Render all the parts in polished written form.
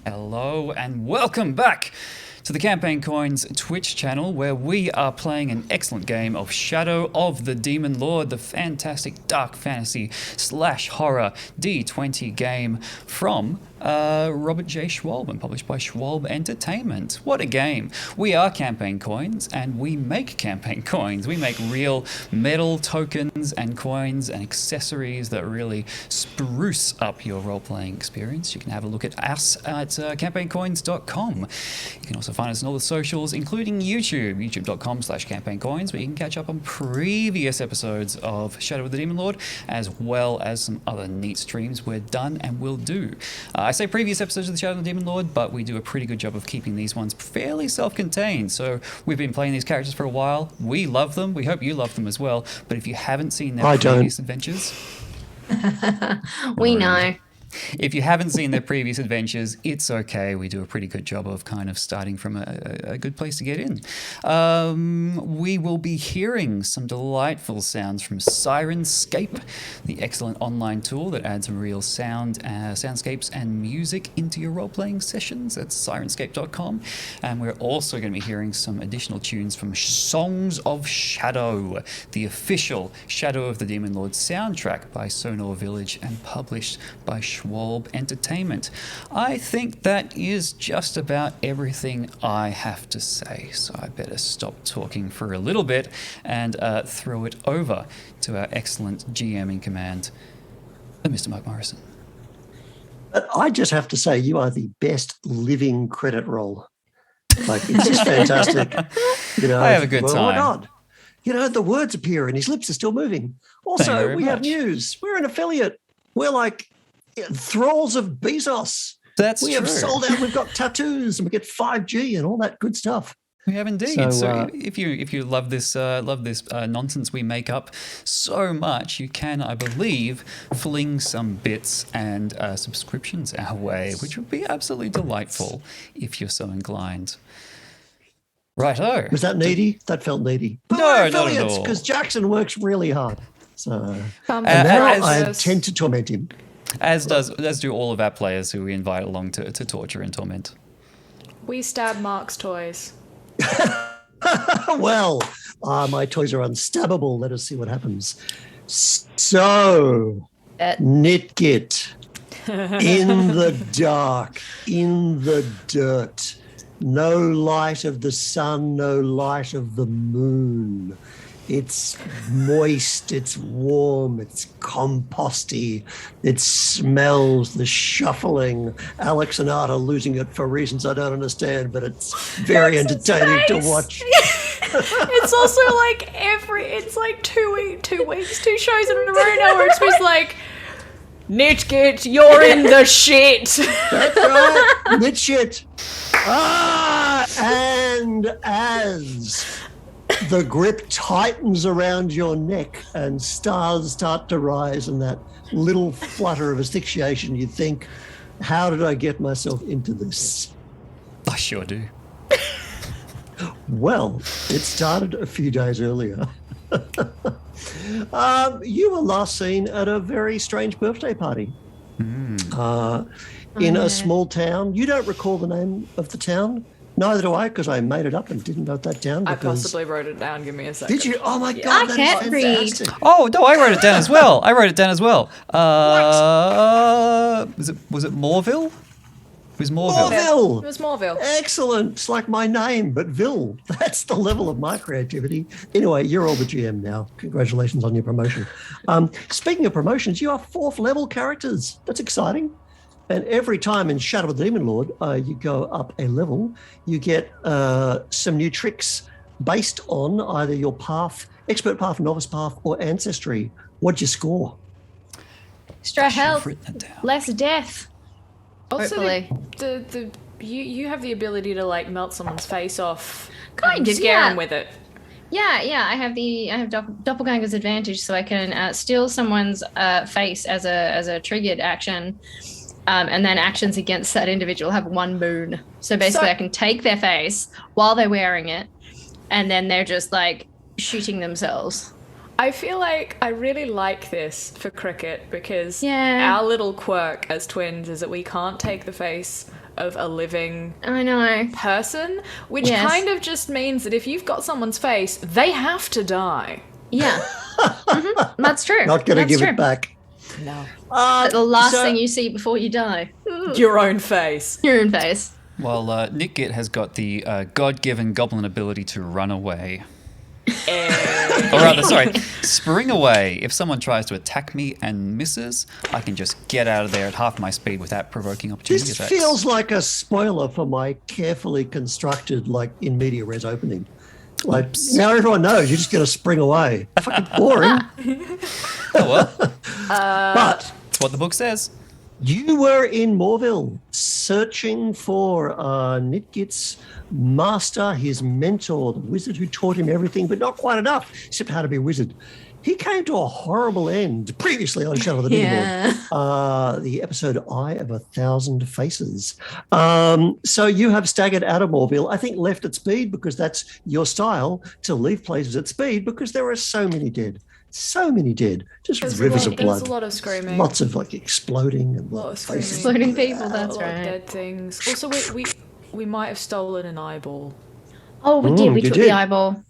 Hello and welcome back to the Campaign Coins Twitch channel, where we are playing an excellent game of Shadow of the Demon Lord, the fantastic dark fantasy / horror D20 game from Robert J. Schwalb and published by Schwalb Entertainment. What a game. We are Campaign Coins and we make Campaign Coins. We make real metal tokens and coins and accessories that really spruce up your role-playing experience. You can have a look at us at campaigncoins.com. You can also find us on all the socials, including YouTube, youtube.com/campaigncoins, where you can catch up on previous episodes of Shadow of the Demon Lord, as well as some other neat streams we're done and will do. I say previous episodes of the Shadow of the Demon Lord, but we do a pretty good job of keeping these ones fairly self-contained. So we've been playing these characters for a while. We love them. We hope you love them as well. But if you haven't seen their previous adventures... We know. If you haven't seen their previous adventures, it's okay. We do a pretty good job of kind of starting from a good place to get in. We will be hearing some delightful sounds from Sirenscape, the excellent online tool that adds real soundscapes and music into your role-playing sessions. That's sirenscape.com. And we're also going to be hearing some additional tunes from Songs of Shadow, the official Shadow of the Demon Lord soundtrack by Sonor Village and published by Schwalb Entertainment. I think that is just about everything I have to say, so I better stop talking for a little bit and throw it over to our excellent GM in command, Mr. Mark Morrison. But I just have to say, you are the best living credit roll. Like, it's just fantastic. You know, I have a good time. Why not? You know, the words appear and his lips are still moving. Also, we have news. We're an affiliate. We're like thralls of Bezos. That's we true. have sold out. We've got tattoos and we get 5G and all that good stuff. We have indeed. So, So, if you love this nonsense we make up so much, you can, I believe, fling some bits and subscriptions our way, which would be absolutely delightful if you're so inclined. Righto. Was that needy? That felt needy. But No, we're not at affiliates all. because Jackson works really hard. So Come and now as- I tend to torment him. As do all of our players who we invite along to torture and torment. We stab Mark's toys. Well, my toys are unstabbable. Let us see what happens. So, Nitgit, in the dark, in the dirt, no light of the sun, no light of the moon. It's moist, it's warm, it's composty, it smells the shuffling. Alex and Art are losing it for reasons I don't understand, but it's very entertaining to watch. It's also like it's like two weeks, 2 shows in a row now where it's just like, Nitgit, you're in the shit. That's right, Nitshit. And as the grip tightens around your neck and stars start to rise and that little flutter of asphyxiation, you think, how did I get myself into this? I sure do. Well, it started a few days earlier. You were last seen at a very strange birthday party in a small town. You don't recall the name of the town? Neither do I, because I made it up and didn't note that down. I possibly wrote it down. Give me a second. Did you? Oh my God, I that is can't read. fantastic. Oh no, I wrote it down as well. Was it Moorville? It was Moorville. Morville. It was Moorville. Excellent. It's like my name, but Ville. That's the level of my creativity. Anyway, you're all the GM now. Congratulations on your promotion. Speaking of promotions, you are 4th level characters. That's exciting. And every time in Shadow of the Demon Lord, you go up a level, you get some new tricks based on either your path, expert path, novice path, or ancestry. What'd you score? Extra health, Written that down. less death. Also, Hopefully. you have the ability to like melt someone's face off, Kind of, scare yeah. them with it. Yeah. I have doppelganger's advantage, so I can steal someone's face as a triggered action, and then actions against that individual have 1 boon. So basically, I can take their face while they're wearing it, and then they're just like shooting themselves. I feel like I really like this for cricket because Yeah. our little quirk as twins is that we can't take the face of a living I know. person, which Yes. kind of just means that if you've got someone's face, they have to die. Yeah. That's true. Not going to That's give true. it back. No. The last So- thing you see before you die. Your own face. Your own face. Well, Nitgit has got the God-given goblin ability to run away. Or rather, sorry, spring away. If someone tries to attack me and misses, I can just get out of there at half my speed without provoking opportunity This attacks. feels like a spoiler for my carefully constructed, like, in media res opening. Like, now everyone knows you're just going to spring away. Fucking boring. Oh, well, But that's what the book says. you were in Morville searching for Nitgit's master, his mentor, the wizard who taught him everything, but not quite enough, except how to be a wizard. He came to a horrible end previously on Shadow of the Demon Lord, the episode Eye of 1,000 Faces. So you have staggered out of Morville, I think left at speed because that's your style, to leave places at speed because there are so many dead. So many dead. Just rivers of blood. There's a lot of screaming. Lots of like exploding and A lot of faces. screaming. Exploding people, that's a lot of right. dead things. Also, we might have stolen an eyeball. Oh, we did. We you took did. the eyeball.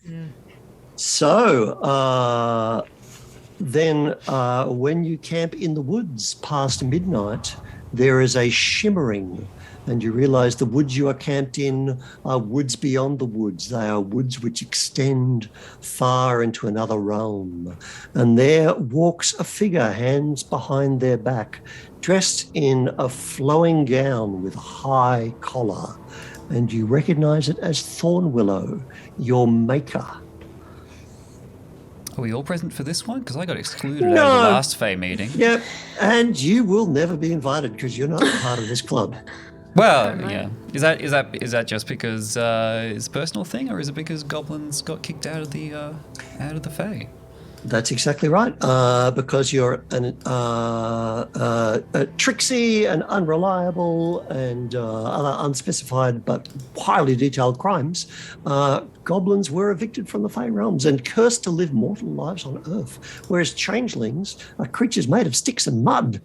So then when you camp in the woods past midnight, there is a shimmering, and you realize the woods you are camped in are woods beyond the woods. They are woods which extend far into another realm. And there walks a figure, hands behind their back, dressed in a flowing gown with a high collar. And you recognize it as Thornwillow, your maker. Are we all present for this one? Because I got excluded out No. of the last Fae meeting. Yep, and you will never be invited because you're not part of this club. Well, yeah. Is that just because it's a personal thing, or is it because goblins got kicked out of the Fae? That's exactly right. Because you're tricksy and unreliable and other unspecified but highly detailed crimes, goblins were evicted from the Fae realms and cursed to live mortal lives on Earth, whereas changelings are creatures made of sticks and mud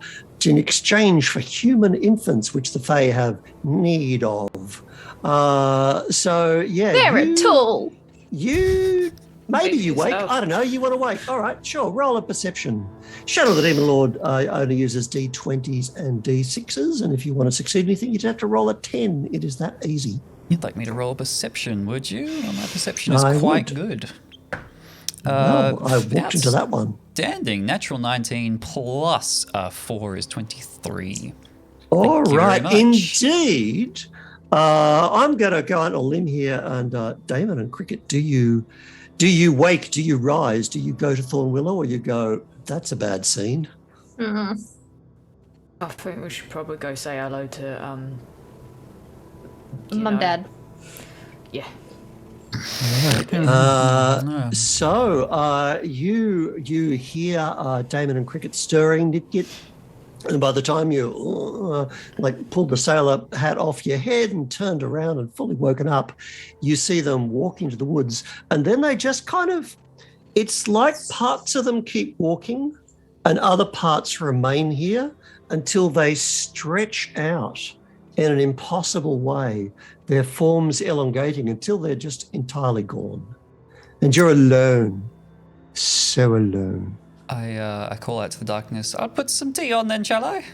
in exchange for human infants, which the Fae have need of. So, yeah. They're a tool. You... Maybe you wake. yourself. I don't know. You want to wake. All right, sure. Roll a perception. Shadow of the Demon Lord only uses D20s and D6s. And if you want to succeed anything, you'd have to roll a 10. It is that easy. You'd like me to roll a perception, would you? Well, my perception is I quite would. good. Well, I walked into that one. Standing. Natural 19 plus 4 is 23. All you very right, much. indeed. I'm going to go on a limb here. And Damon and Cricket, do you wake? Do you rise? Do you go to Thornwillow, or you go, that's a bad scene? Mhm. I think we should probably go say hello to you Mum, know. Dad. Yeah. So you hear Damon and Cricket stirring, Nitgit, and by the time you pulled the sailor hat off your head and turned around and fully woken up, you see them walk into the woods, and then they just kind of, it's like parts of them keep walking and other parts remain here until they stretch out in an impossible way, their forms elongating until they're just entirely gone. And you're alone, so alone. I call out to the darkness. I'll put some tea on then, shall I?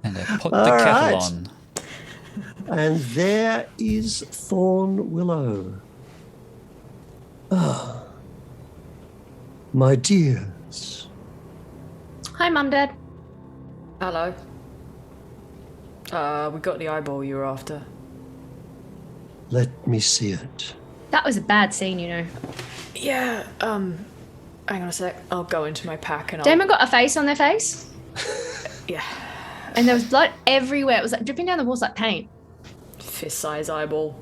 And I put the All kettle right. on. And there is Thornwillow. Ah, my dears. Hi, Mum, Dad. Hello. We got the eyeball you were after. Let me see it. That was a bad scene, you know. Yeah, hang on a sec. I'll go into my pack and I'll... Damon got a face on their face, Yeah. and there was blood everywhere. It was like dripping down the walls like paint. Fist-size eyeball.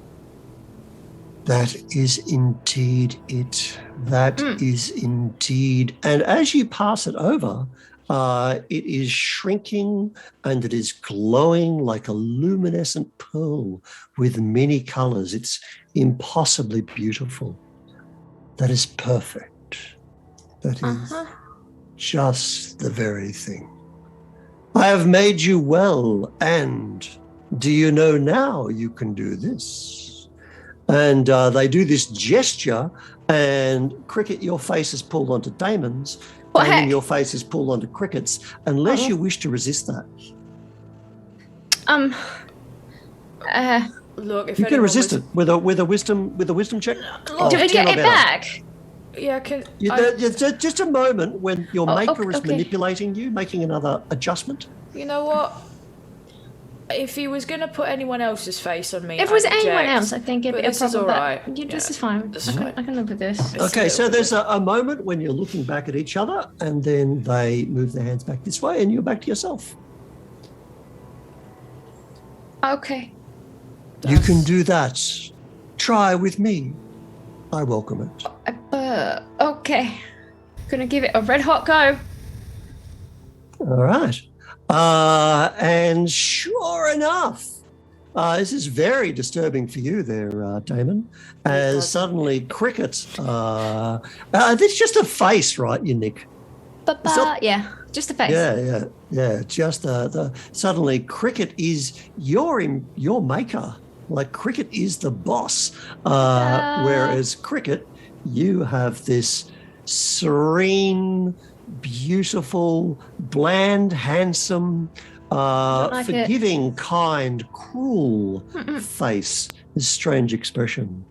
That is indeed it. That is indeed. And as you pass it over, it is shrinking and it is glowing like a luminescent pearl with many colors. It's impossibly beautiful. That is perfect. That is just the very thing. I have made you well and Do you know now you can do this? And they do this gesture, and Cricket, your face is pulled onto Damon's. What Damon, heck? your face is pulled onto Cricket's, unless you wish to resist that. Look, if You can anyone resist was- it with a wisdom check. Do we get it back? Yeah, can There's just a moment when your maker is okay. manipulating you, making another adjustment. you know what? If he was gonna put anyone else's face on me, If it was I'd anyone object, else, I think it'd but be a this is problem. all right. But this Yeah, is fine. this I is can, fine. I can live with this. It's Okay, a so little there's a moment when you're looking back at each other, and then they move their hands back this way, and you're back to yourself. Okay. You can do that. Try with me. I welcome it. Okay. Gonna give it a red hot go. All right. And sure enough, this is very disturbing for you there, Damon, as suddenly Cricket, it's just a face, right, you Nick? Yeah, just a face. Yeah. Just the suddenly Cricket is your maker. Like Cricket is the boss, whereas Cricket, you have this serene, beautiful, bland, handsome, like it. forgiving, kind, cruel face. This strange expression.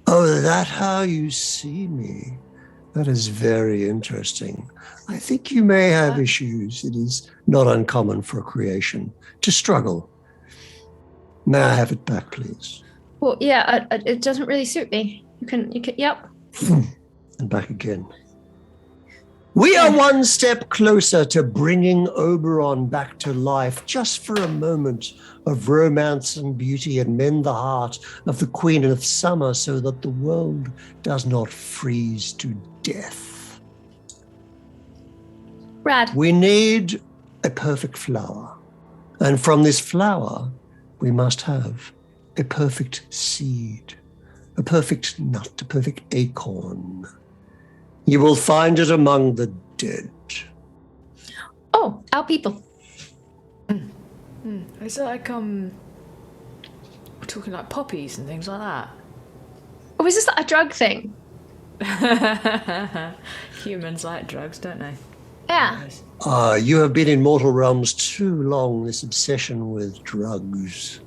Oh, that how you see me? That is very interesting. I think you may have issues. It is not uncommon for a creation to struggle. May I have it back, please? Well, yeah, it doesn't really suit me. You can, yep. And back again. We are one step closer to bringing Oberon back to life, just for a moment of romance and beauty, and mend the heart of the Queen of Summer so that the world does not freeze to death. Rad. We need a perfect flower. And from this flower, we must have a perfect seed, a perfect nut, a perfect acorn. You will find it among the dead. Oh, our people. Is it like we're talking like poppies and things like that? Or is this like a drug thing? Humans like drugs, don't they? Yeah. You have been in mortal realms too long, this obsession with drugs,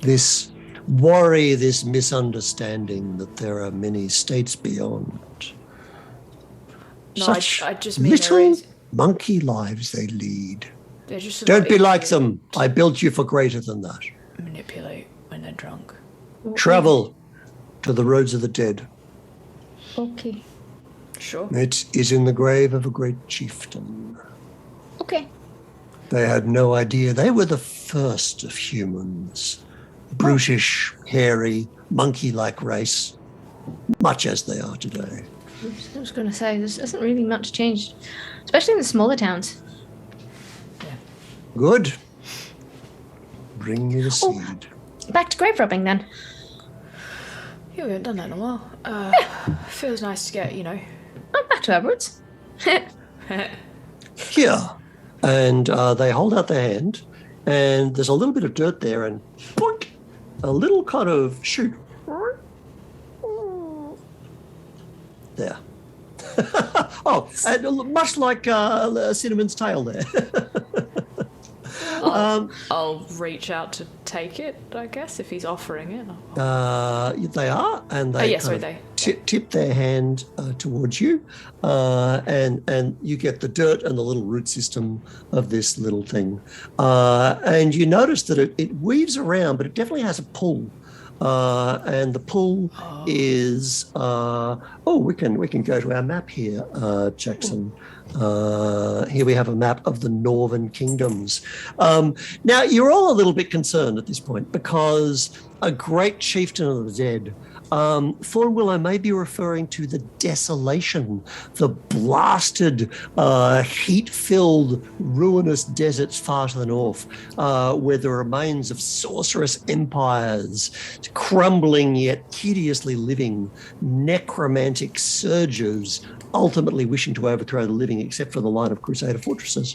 this worry, this misunderstanding that there are many states beyond. No, Such I just mean little monkey lives they lead. they're just a Don't lot be like easier them. I built you for greater than that. to manipulate when they're drunk. Travel to the roads of the dead. Okay. Sure. It is in the grave of a great chieftain. Okay. They had no idea. They were the first of humans. Brutish, hairy, monkey-like race, much as they are today. I was going to say, this hasn't really much changed, especially in the smaller towns. Good. Bring me the seed. Back to grave robbing then. Yeah, we haven't done that in a while. Feels nice to get, Oh, back to our roots. Here. And they hold out their hand, and there's a little bit of dirt there, and boink, a little kind of shoot. There. And much like Cinnamon's tail there. I'll reach out to take it, I guess, if he's offering it. They are, and they tip their hand towards you, and you get the dirt and the little root system of this little thing, and you notice that it weaves around, but it definitely has a pull. And the pull is we can go to our map here, Jackson. Here we have a map of the Northern Kingdoms. Now you're all a little bit concerned at this point because a great chieftain of the dead. Thornwillow may be referring to the desolation, the blasted, heat-filled, ruinous deserts far to the north, where the remains of sorcerous empires, crumbling yet hideously living, necromantic surges, ultimately wishing to overthrow the living except for the line of Crusader fortresses.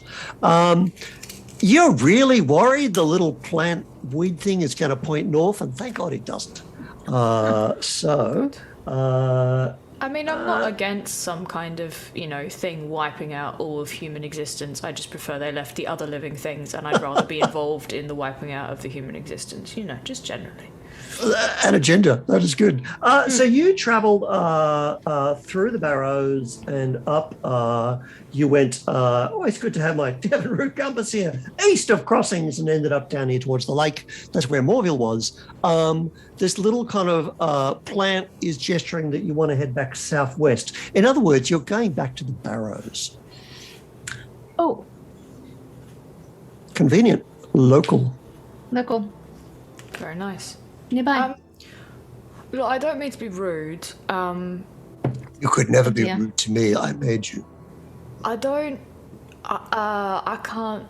You're really worried the little plant weed thing is going to point north, and thank God it doesn't. I mean, I'm not against some kind of, thing wiping out all of human existence. I just prefer they left the other living things, and I'd rather be involved in the wiping out of the human existence, just generally. An agenda. That is good. So you travelled through the Barrows and up. You went, always good to have my Devon route compass here, east of crossings, and ended up down here towards the lake. That's where Morville was. This little kind of plant is gesturing that you want to head back southwest. In other words, you're going back to the Barrows. Oh. Convenient. Local. Very nice. Nearby. Look, I don't mean to be rude. You could never be rude to me. I made you. I can't.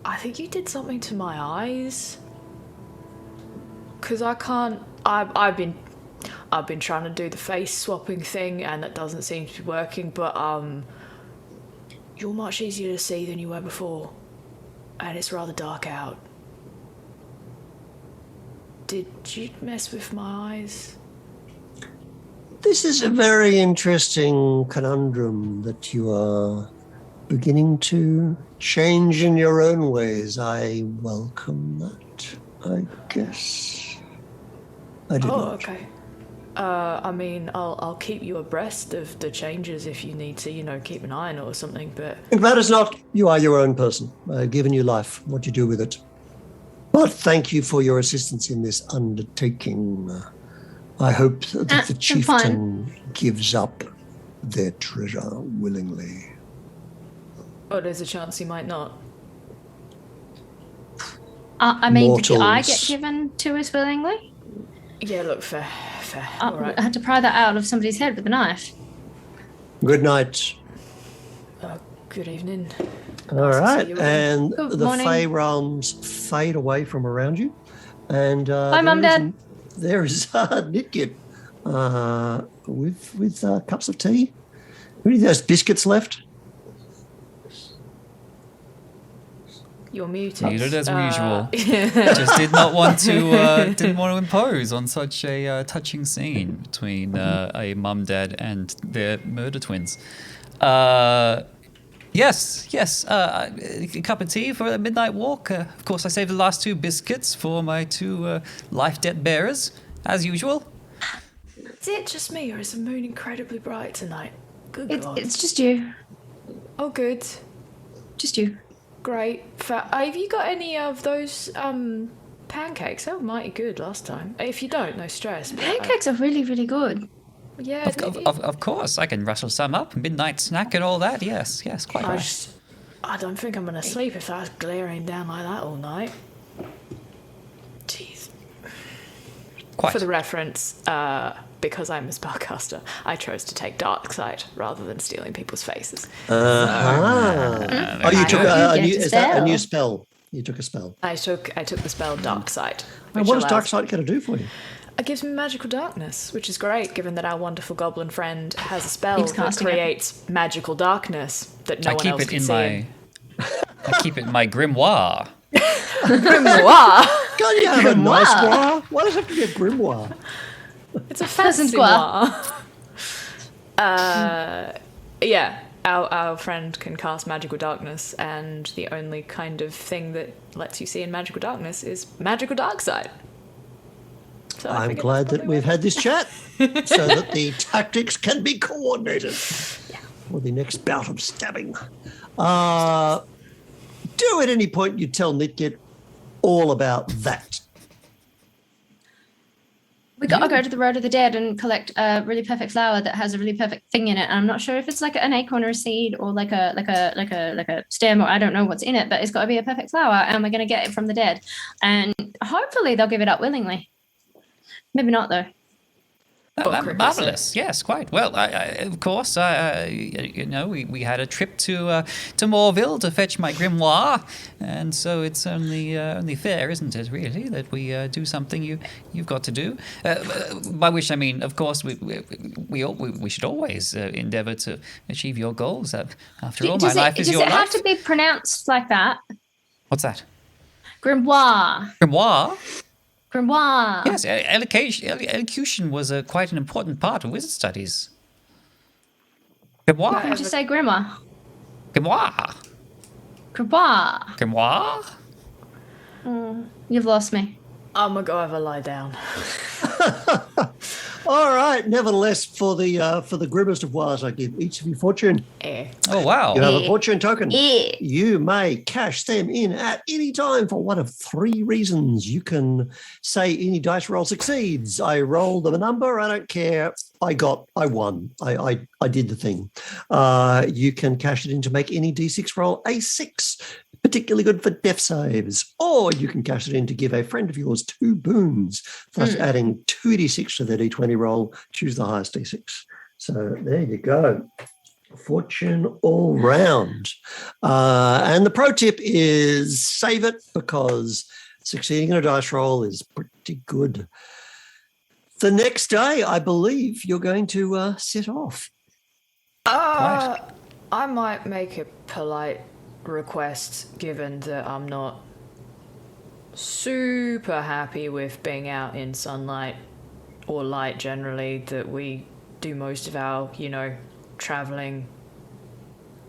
I think you did something to my eyes. Cause I can't. I've been trying to do the face swapping thing, and that doesn't seem to be working. But you're much easier to see than you were before, and it's rather dark out. Did you mess with my eyes? This is a very interesting conundrum that you are beginning to change in your own ways. I welcome that, I guess. I did not. Okay. I mean, I'll keep you abreast of the changes if you need to, keep an eye on it or something, but... It matters not. You are your own person. I've given you life, what you do with it. But thank you for your assistance in this undertaking. I hope that the chieftain gives up their treasure willingly. Oh, there's a chance he might not. I mean, Mortals. did I get given to us willingly? Yeah, look, fair. All right. I had to pry that out of somebody's head with a knife. Good night. Good evening. All right, and Good the morning. Fey realms fade away from around you. And Hi, Mum, Dad. There is Nitgit with cups of tea. Who do you think has biscuits left? You're muted. Muted as usual. Just did not want to didn't want to impose on such a touching scene between a mum, dad, and their murder twins. Yes. A cup of tea for a midnight walk. Of course, I saved the last 2 biscuits for my 2 life debt bearers, as usual. Is it just me, or is the moon incredibly bright tonight? Good God. It's just you. Oh, good. Just you. Great. Have you got any of those pancakes? They were mighty good last time. If you don't, no stress. but, Pancakes are really, really good. Yeah. Of course, I can rustle some up. Midnight snack and all that. Yes, quite right. I don't think I'm going to sleep if I was glaring down like that all night. Jeez. Quite. For the reference, because I'm a spellcaster, I chose to take dark sight rather than stealing people's faces. Oh, you took is that a new spell? You took a spell. I took the spell dark sight. And what is dark sight going to do for you? It gives me magical darkness, which is great, given that our wonderful goblin friend has a spell Keeps that casting it. creates magical darkness that no one else can see. I keep it in my grimoire. Grimoire. God, you have a nice grimoire. Why does it have to be a grimoire? It's a fancy grimoire. Yeah, our friend can cast magical darkness, and the only kind of thing that lets you see in magical darkness is magical dark side. So I'm glad that we've had this chat so that the tactics can be coordinated for the next bout of stabbing. Do at any point you tell Nitgit all about that. We gotta go to the Road of the Dead and collect a really perfect flower that has a really perfect thing in it. And I'm not sure if it's like an acorn or a seed or like a stem, or I don't know what's in it, but it's got to be a perfect flower, and we're gonna get it from the dead. And hopefully they'll give it up willingly. Maybe not though. Marvelous. Yes, quite. Well, of course, we had a trip to Morville to fetch my grimoire, and so it's only fair, isn't it, really, that we do something you've got to do. By which I mean, of course, we should always endeavour to achieve your goals. After all, my life is your life. Does it have to be pronounced like that? What's that? Grimoire. Grimoire? Grimoire. Yes, elocution was quite an important part of wizard studies. Why don't you Grimoire? say grimoire? Grimoire? Grimoire. Grimoire? You've lost me. I'm gonna go have a lie down. All right. Nevertheless, for the grimmest of whiles, I give each of you fortune. Oh, wow. You have a fortune token. Eh. You may cash them in at any time for one of three reasons. You can say any dice roll succeeds. I rolled them a number. I don't care. I won. I did the thing. You can cash it in to make any D6 roll a 6, particularly good for death saves. Or you can cash it in to give a friend of yours 2 boons, thus adding 2d6 to their d20 roll. Choose the highest d6. So there you go. Fortune all round. And the pro tip is save it, because succeeding in a dice roll is pretty good. The next day, I believe you're going to set off. I might make a polite request, given that I'm not super happy with being out in sunlight or light generally, that we do most of our, traveling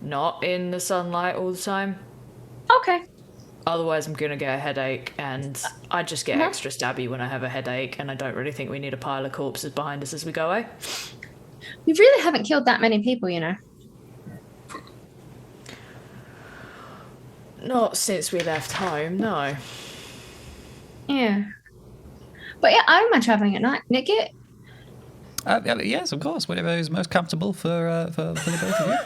not in the sunlight all the time. Okay. Otherwise, I'm going to get a headache, and I just get extra stabby when I have a headache, and I don't really think we need a pile of corpses behind us as we go away. We really haven't killed that many people, Not since we left home, no. Yeah. But yeah, I don't mind traveling at night. Nitgit? Yes, of course. Whatever is most comfortable for the both of you.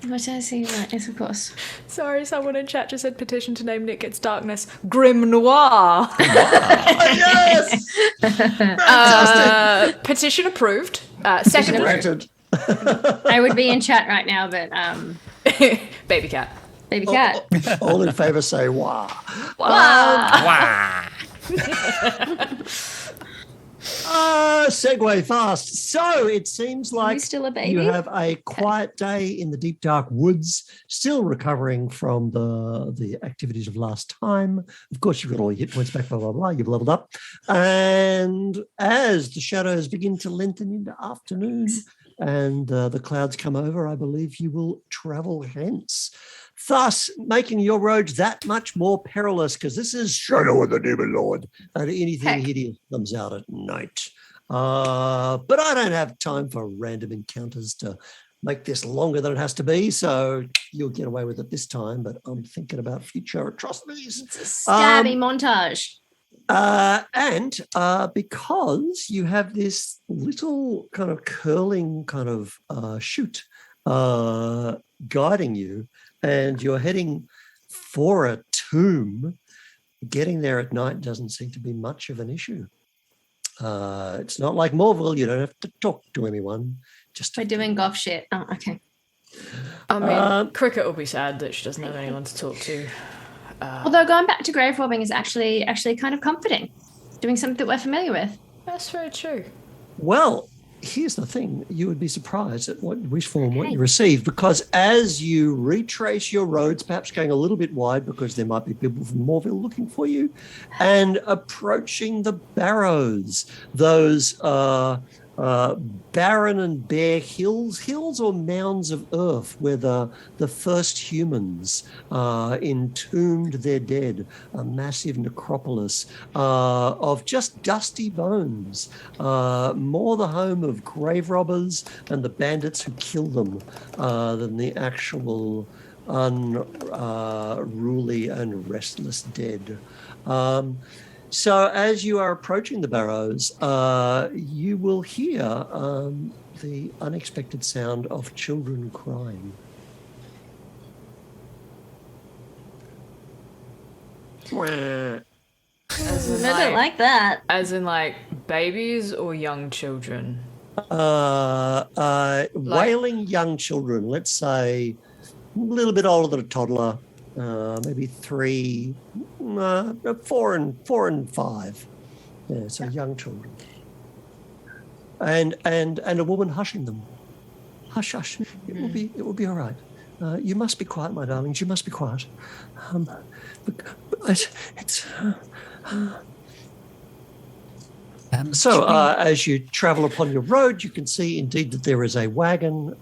What did I say? Right, yes, of course. Sorry, someone in chat just said petition to name Nitgit's darkness Grim Noir. Yes! Fantastic. Petition approved. Second Granted. I would be in chat right now, but Baby cat. baby cat. All in favour say wah. Wow. Segue fast. So it seems like still a baby? you have a quiet day in the deep dark woods, still recovering from the activities of last time. Of course, you've got all your hit points back, blah, blah, blah. You've leveled up. And as the shadows begin to lengthen into afternoon and the clouds come over, I believe you will travel hence, thus making your roads that much more perilous, because this is Shadow of the Demon Lord, and anything hideous comes out at night. But I don't have time for random encounters to make this longer than it has to be, so you'll get away with it this time, but I'm thinking about future atrocities. It's a stabby montage. And because you have this little kind of curling kind of chute guiding you, and you're heading for a tomb, getting there at night doesn't seem to be much of an issue. It's not like Morville. You don't have to talk to anyone. Just We're doing goth shit. Oh, okay. I mean, Cricket will be sad that she doesn't have anyone to talk to. Although going back to grave robbing is actually kind of comforting. Doing something that we're familiar with. That's very true. Well, here's the thing. You would be surprised at what wish form, what you receive, because as you retrace your roads, perhaps going a little bit wide because there might be people from Morville looking for you, and approaching the Barrows, those barren and bare hills or mounds of earth where the first humans entombed their dead, a massive necropolis of just dusty bones, more the home of grave robbers and the bandits who killed them than the actual unruly and restless dead. So as you are approaching the Barrows, you will hear the unexpected sound of children crying. I don't like that. As in, like, babies or young children? Wailing young children, let's say a little bit older than a toddler, maybe 3, 4 and 5. Yeah, so young children. And a woman hushing them. Hush, hush. It will be all right. You must be quiet, my darlings. You must be quiet. So, as you travel upon your road, you can see indeed that there is a wagon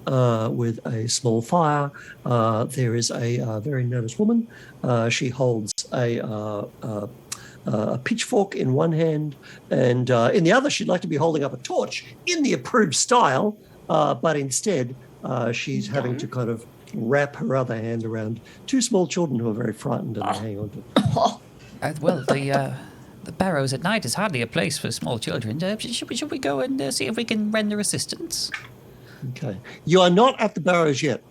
with a small fire. There is a very nervous woman. She holds a pitchfork in one hand, and in the other, she'd like to be holding up a torch in the approved style, but instead, she's having to kind of wrap her other hand around two small children who are very frightened and they hang on to it. Well, the Barrows at night is hardly a place for small children. Should we go and see if we can render assistance? Okay. You are not at the Barrows yet.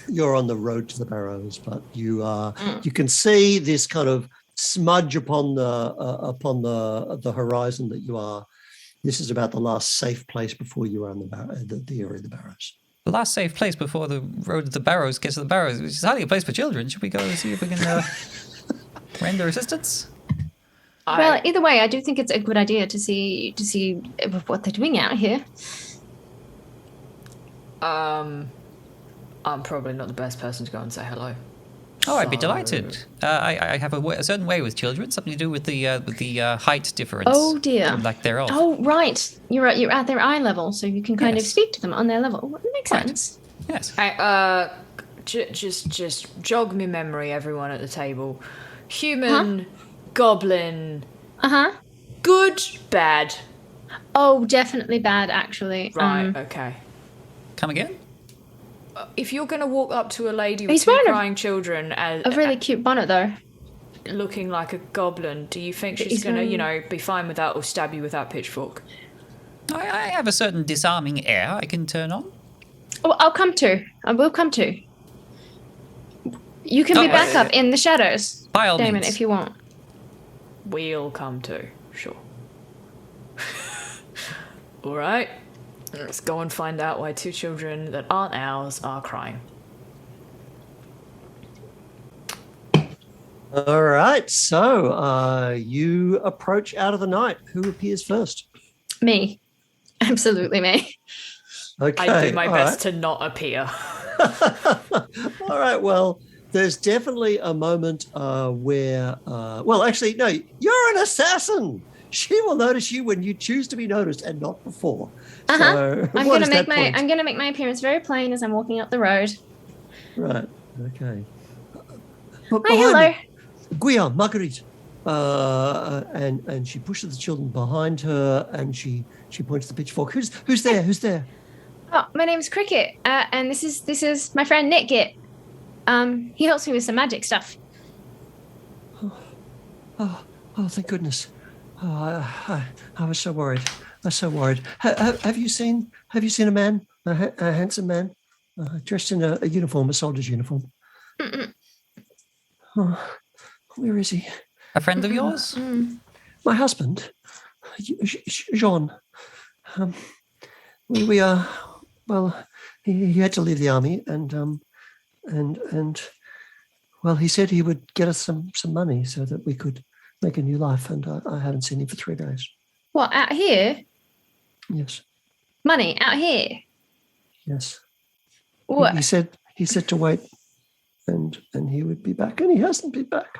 You're on the road to the Barrows, but you you can see this kind of smudge upon the horizon that you are. This is about the last safe place before you are in the area of the Barrows. The last safe place before the road to the Barrows gets to the Barrows, which is hardly a place for children. Should we go and see if we can render assistance? Well, either way, I do think it's a good idea to see what they're doing out here. I'm probably not the best person to go and say hello. Oh, I'd be delighted. I have a certain way with children, something to do with the height difference. Oh dear. Like thereof. Oh right, you're at their eye level, so you can kind of speak to them on their level. That makes sense. Yes. Hey, just jog me memory, everyone at the table. Human, goblin. Good, bad. Oh, definitely bad, actually. Right. Okay. Come again? If you're going to walk up to a lady with He's two wearing crying children and a really cute bonnet, though, looking like a goblin, do you think she's going to, be fine with that or stab you with that pitchfork? I have a certain disarming air I can turn on. Oh, I'll come to. I will come to. You can be back up in the shadows, By all Damon, means. if you want. We'll come to, sure. All right. Let's go and find out why two children that aren't ours are crying. All right. So you approach out of the night. Who appears first? Me. Absolutely me. Okay. I do my all best to not appear. All right. Well, there's definitely a moment where, well, actually, no, you're an assassin. She will notice you when you choose to be noticed and not before. So, I'm gonna make my appearance very plain as I'm walking up the road. Right. Okay. But Hi, hello. me, Guillaume, Marguerite. And she pushes the children behind her and she points the pitchfork. Who's there? Who's there? Oh, my name's Cricket, and this is my friend Nitgit. He helps me with some magic stuff. Oh, thank goodness. I was so worried. Have you seen a man, a handsome man, dressed in a uniform, a soldier's uniform? Oh, where is he? A friend of yours? My husband, Jean. We are. Well, he had to leave the army, and well, he said he would get us some money so that we could make a new life, and I haven't seen him for 3 days. What, out here? Yes. Money out here? Yes. What? He said to wait, and he would be back, and he hasn't been back.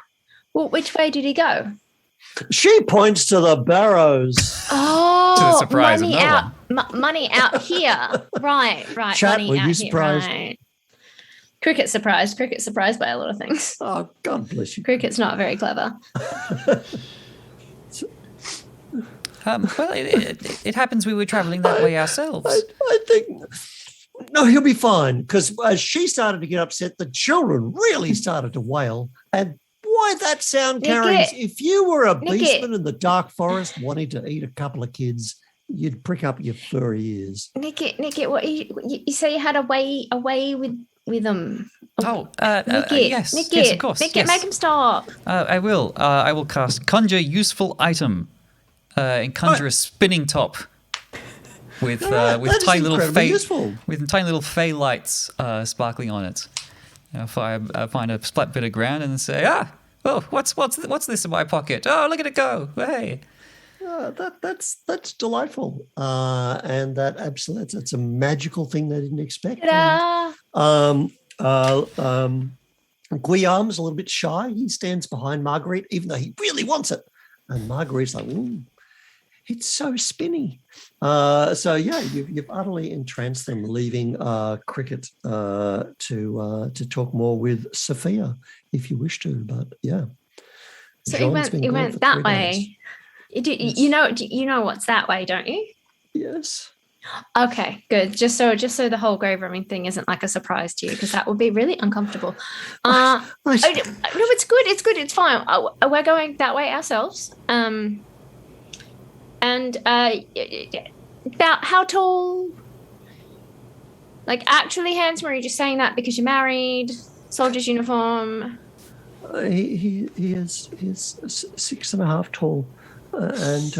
Well, which way did he go? She points to the Barrows. Oh, To the surprise of money no out, money out here. Right. Chat, money were you out surprised? Here, right. Cricket's surprised by a lot of things. Oh, God bless you. Cricket's not very clever. Well, it happens we were travelling that way ourselves. I think no, he'll be fine, because as she started to get upset, the children really started to wail. And boy, that sound carries. If you were a beastman in the dark forest wanting to eat a couple of kids, you'd prick up your furry ears. Nitgit, what you say you had a way with them? Yes, Nitgit, yes, of course. Nitgit, yes. make him stop. I will. I will cast Conjure Useful Item and conjure a spinning top with tiny little fey lights sparkling on it. If I find a splat bit of ground and say, what's this in my pocket? Oh, look at it go! Hey. That's delightful, and that absolutely it's a magical thing they didn't expect. Ta-da! Guillaume's a little bit shy. He stands behind Marguerite, even though he really wants it. And Marguerite's like, ooh, it's so spinny. So yeah, you've utterly entranced them, leaving Cricket to talk more with Sophia if you wish to. But yeah. So Jean's it been gone went for that 3 way. days. You know what's that way, don't you? Yes. Okay, good. Just so the whole grave roaming thing isn't like a surprise to you, because that would be really uncomfortable. No, it's good. It's good. It's fine. We're going that way ourselves. And about how tall? Like actually handsome, or are you just saying that because you're married? Soldier's uniform. He is 6.5 tall, and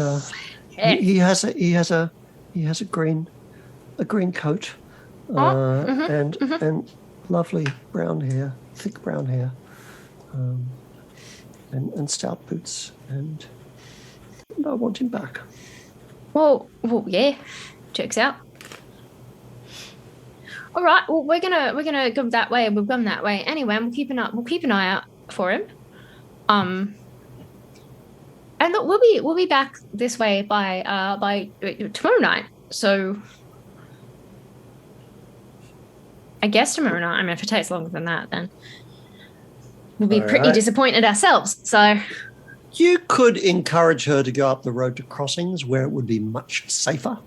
he has a green coat, and lovely brown hair, thick brown hair, and stout boots, and I want him back. Well, yeah, checks out. All right. Well, we're gonna go that way. We've gone that way anyway. And we'll keep an eye out for him. And look, we'll be back this way by tomorrow night. So I guess tomorrow night. I mean, if it takes longer than that, then we'll be pretty disappointed ourselves. So you could encourage her to go up the road to Crossings, where it would be much safer.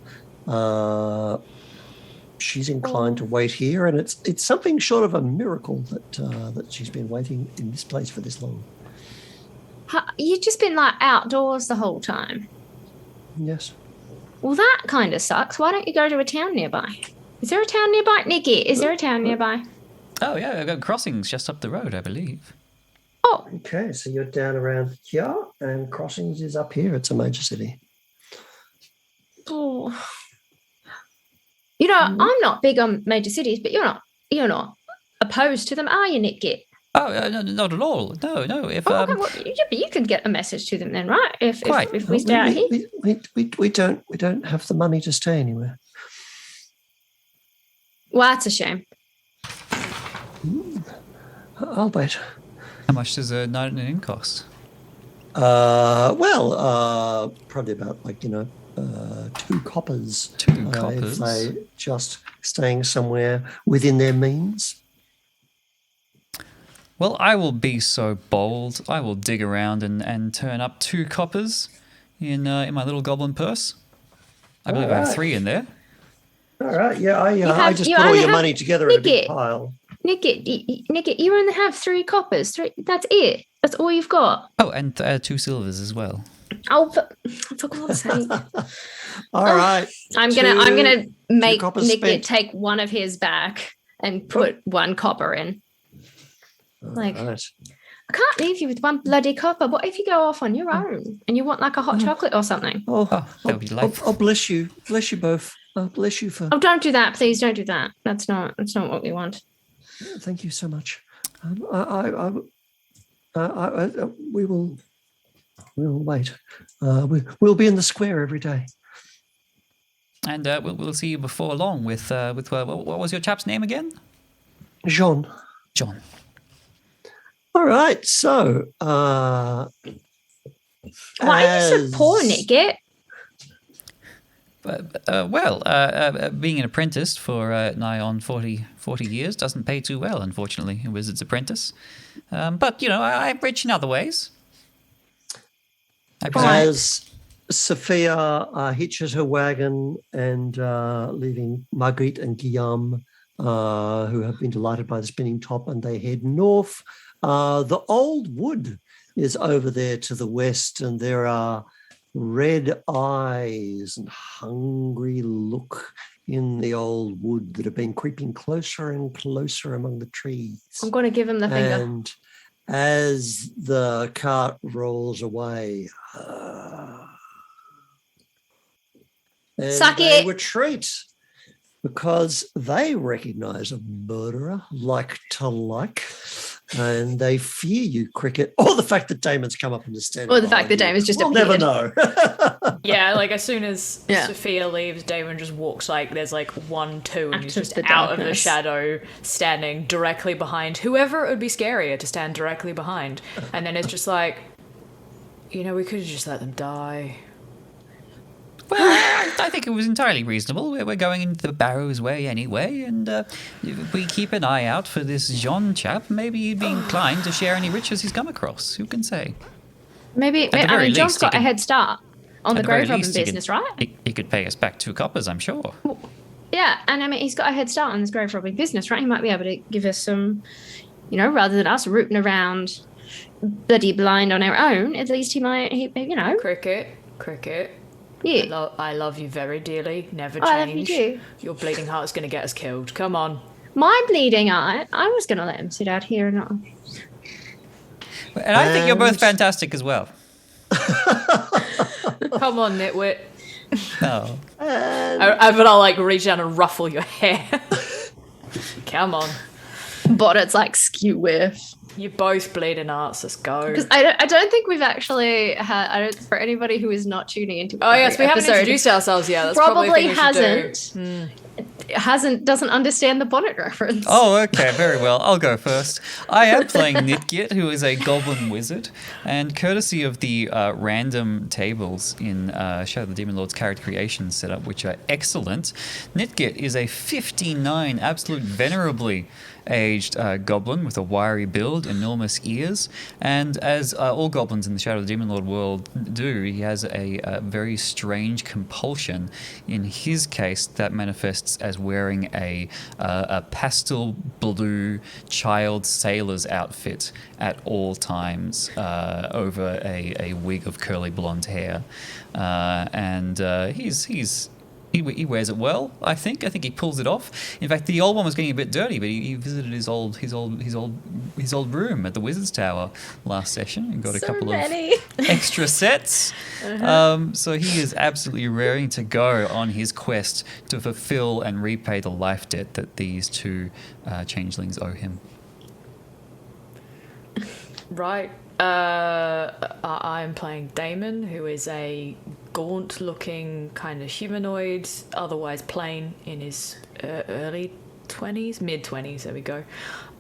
She's inclined to wait here, and it's something short of a miracle that she's been waiting in this place for this long. You've just been like outdoors the whole time. Yes. Well, that kind of sucks. Why don't you go to a town nearby? Is there a town nearby? Nitgit, is there a town nearby? Oh, yeah, I've got Crossings just up the road, I believe. Oh. Okay, so you're down around here, and Crossings is up here. It's a major city. Oh. You know, I'm not big on major cities, but you're not opposed to them, are you, Nitgit? Oh, no, not at all. No. If okay, well, you can get a message to them then, right? If we stay out here, we don't have the money to stay anywhere. Well, that's a shame. I'll wait. How much does a night in an inn cost? Probably about 2 coppers. 2 coppers. If they just staying somewhere within their means. Well, I will be so bold. I will dig around and turn up 2 coppers in my little goblin purse. I believe I have 3 in there. All right, yeah, I just put all your money together in a big pile. Nitgit, you only have 3 coppers. 3. That's it. That's all you've got. Oh, and 2 silvers as well. Oh, for God's sake! All right, I'm gonna make Nitgit take one of his back and put 1 copper in. Right. I can't leave you with 1 bloody copper. What if you go off on your own and you want like a hot chocolate or something? That would be delightful. I'll bless you both. Bless you for. Oh, don't do that, please. Don't do that. That's not what we want. Thank you so much. We will wait. We'll be in the square every day. And we'll see you before long with what was your chap's name again? John. All right, so why are you so poor, Nitgit? Being an apprentice for nigh on 40 years doesn't pay too well, unfortunately, a wizard's apprentice. But, I'm rich in other ways. As Sophia hitches her wagon and leaving Marguerite and Guillaume, who have been delighted by the spinning top, and they head north, the old wood is over there to the west, and there are red eyes and hungry look in the old wood that have been creeping closer and closer among the trees. I'm going to give him the finger. And as the cart rolls away, Suck they it. retreat because they recognize a murderer like to like. and they fear you, Cricket, or the fact that Damon's come up and is standing Or the fact behind that you. Damon's just We'll never appeared. know. Yeah, like as soon as Yeah. Sophia leaves, Damon just walks like there's like 1, 2, and he's Out of just the out of the darkness. shadow, standing directly behind whoever it would be scarier to stand directly behind. And then it's just like, we could have just let them die. Well, I think it was entirely reasonable. We're going into the Barrows way anyway, and if we keep an eye out for this Jean chap, maybe he'd be inclined to share any riches he's come across. Who can say? Maybe, the I very mean, John's least, he got a can- head start on the At the very grave robbing least, he business, could- right? He could pay us back 2 coppers, I'm sure. Yeah, and I mean, he's got a head start on this grave robbing business, right? He might be able to give us some, rather than us rooting around bloody blind on our own, at least he might, Cricket. yeah. I love you very dearly. Never I love you change. too. Your bleeding heart's going to get us killed. Come on. My bleeding eye, I was going to let him sit out here and not. And I think you're both And- fantastic as well. Come on, nitwit. Oh. But I'll like reach down and ruffle your hair. Come on. But it's like skew with. You're both bleeding hearts. Let's go. Because I don't think we've actually had, for anybody who is not tuning into Oh yes, every we haven't episode, introduced ourselves yet. That's probably, probably a thing we should do. doesn't understand the bonnet reference. Oh, okay, very well. I'll go first. I am playing Nitgit, who is a goblin wizard, and courtesy of the random tables in Shadow of the Demon Lord's character creation setup, which are excellent, Nitgit is a 59 absolute venerably aged goblin with a wiry build, enormous ears, and as all goblins in the Shadow of the Demon Lord world do, he has a very strange compulsion. In his case, that manifests as wearing a pastel blue child sailor's outfit at all times over a wig of curly blonde hair, and he wears it well. I think he pulls it off. In fact, the old one was getting a bit dirty, but he visited his old room at the Wizard's Tower last session and got a couple of extra sets. So he is absolutely raring to go on his quest to fulfill and repay the life debt that these 2 changelings owe him. Right. I'm playing Damon, who is a gaunt-looking kind of humanoid, otherwise plain, in his early 20s, mid-20s, there we go,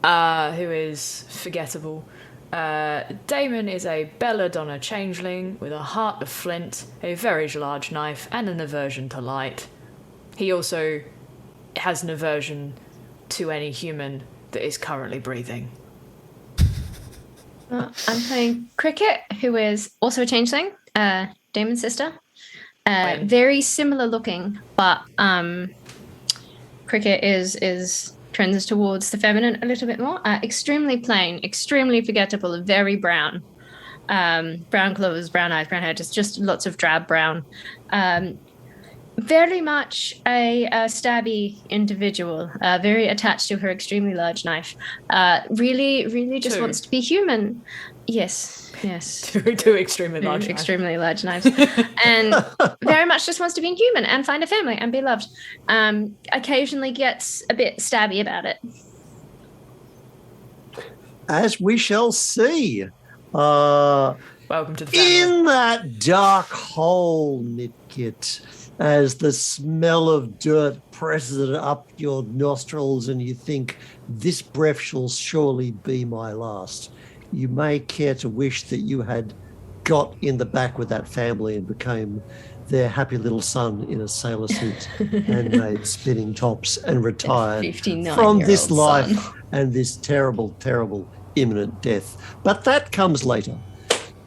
who is forgettable. Damon is a belladonna changeling with a heart of flint, a very large knife, and an aversion to light. He also has an aversion to any human that is currently breathing. I'm playing Cricket, who is also a changeling, Damon's sister. Very similar looking, but Cricket is trends towards the feminine a little bit more. Extremely plain, extremely forgettable, very brown. Brown clothes, brown eyes, brown hair, just lots of drab brown. Very much a stabby individual, very attached to her extremely large knife. Really just 2. wants to be human. Yes. Two extremely large knives. Extremely large knives. And very much just wants to be human and find a family and be loved. Occasionally gets a bit stabby about it. As we shall see. Welcome to the family. In that dark hole, Nitgit, as the smell of dirt presses it up your nostrils and you think, this breath shall surely be my last, you may care to wish that you had got in the back with that family and became their happy little son in a sailor suit and made spinning tops and retired 59-year-old from this life son. and this terrible, terrible imminent death. But that comes later.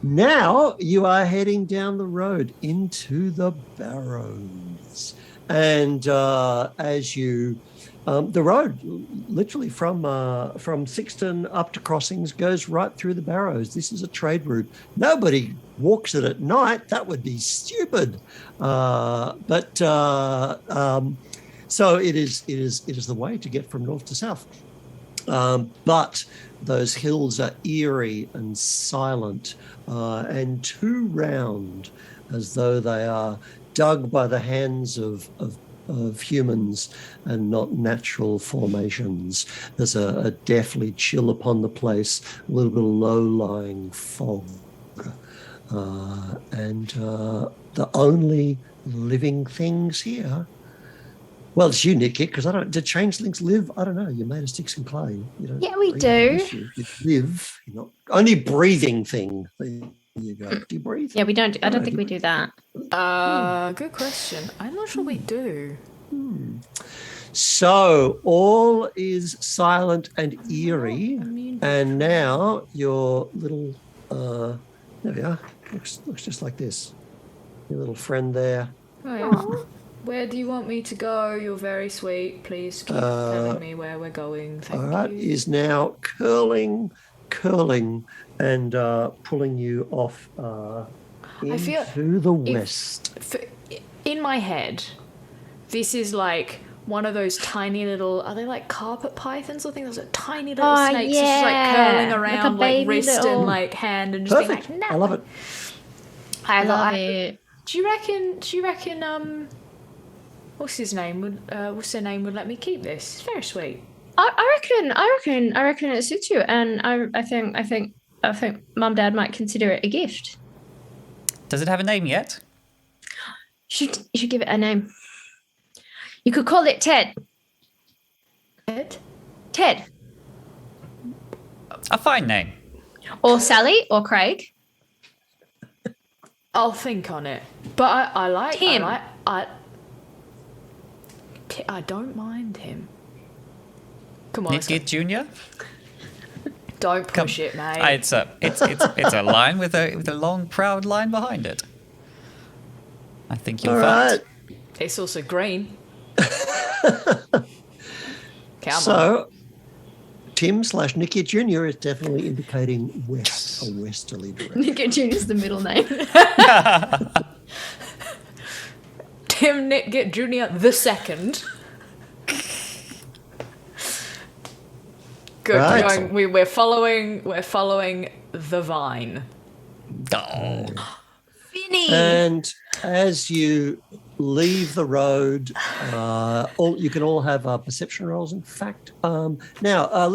Now you are heading down the road into the Barrows. And as you, the road literally from Sixton up to Crossings goes right through the Barrows. This is a trade route. Nobody walks it at night. That would be stupid. So it is the way to get from north to south. But those hills are eerie and silent and too round, as though they are dug by the hands of of humans and not natural formations. There's a deathly chill upon the place, a little bit of low-lying fog. And the only living things here, well, it's you, Nitgit, because do changelings live? I don't know. You're made of sticks and clay. Yeah, we do. You live. You're not only breathing thing. There you go. Do you breathe? Yeah, we don't. I don't think we do that. Good question. I'm not sure we do. So all is silent and eerie, and now your little there we are. Looks just like this. Your little friend there. Oh, where do you want me to go? You're very sweet. Please keep telling me where we're going. Thank All right, you. is now curling, and pulling you off into the west. In my head, this is like one of those tiny little, are they like carpet pythons or things? Those are tiny little snakes just like curling around like wrist and like hand and just Perfect. being like, no. I love it. I love it. Do you reckon what's his name what's their name would let me keep this? It's very sweet. I reckon it suits you, and I think Mum Dad might consider it a gift. Does it have a name yet? You should give it a name. You could call it Ted. Ted. A fine name. Or Sally or Craig. I'll think on it. But I like Tim. I don't mind him. Come on. Nitgit Jr.? Don't push it, mate. It's a line with a long, proud line behind it. I think you'll All find. right. It's also green. Come So, on. Tim/Nitgit Jr. is definitely indicating west, a westerly direction. Nitgit Jr. is the middle name. Tim Nitgit Jr. the second. Good. Right. We're following the vine. Oh. Vinny. And as you leave the road, you can all have perception rolls. In fact, now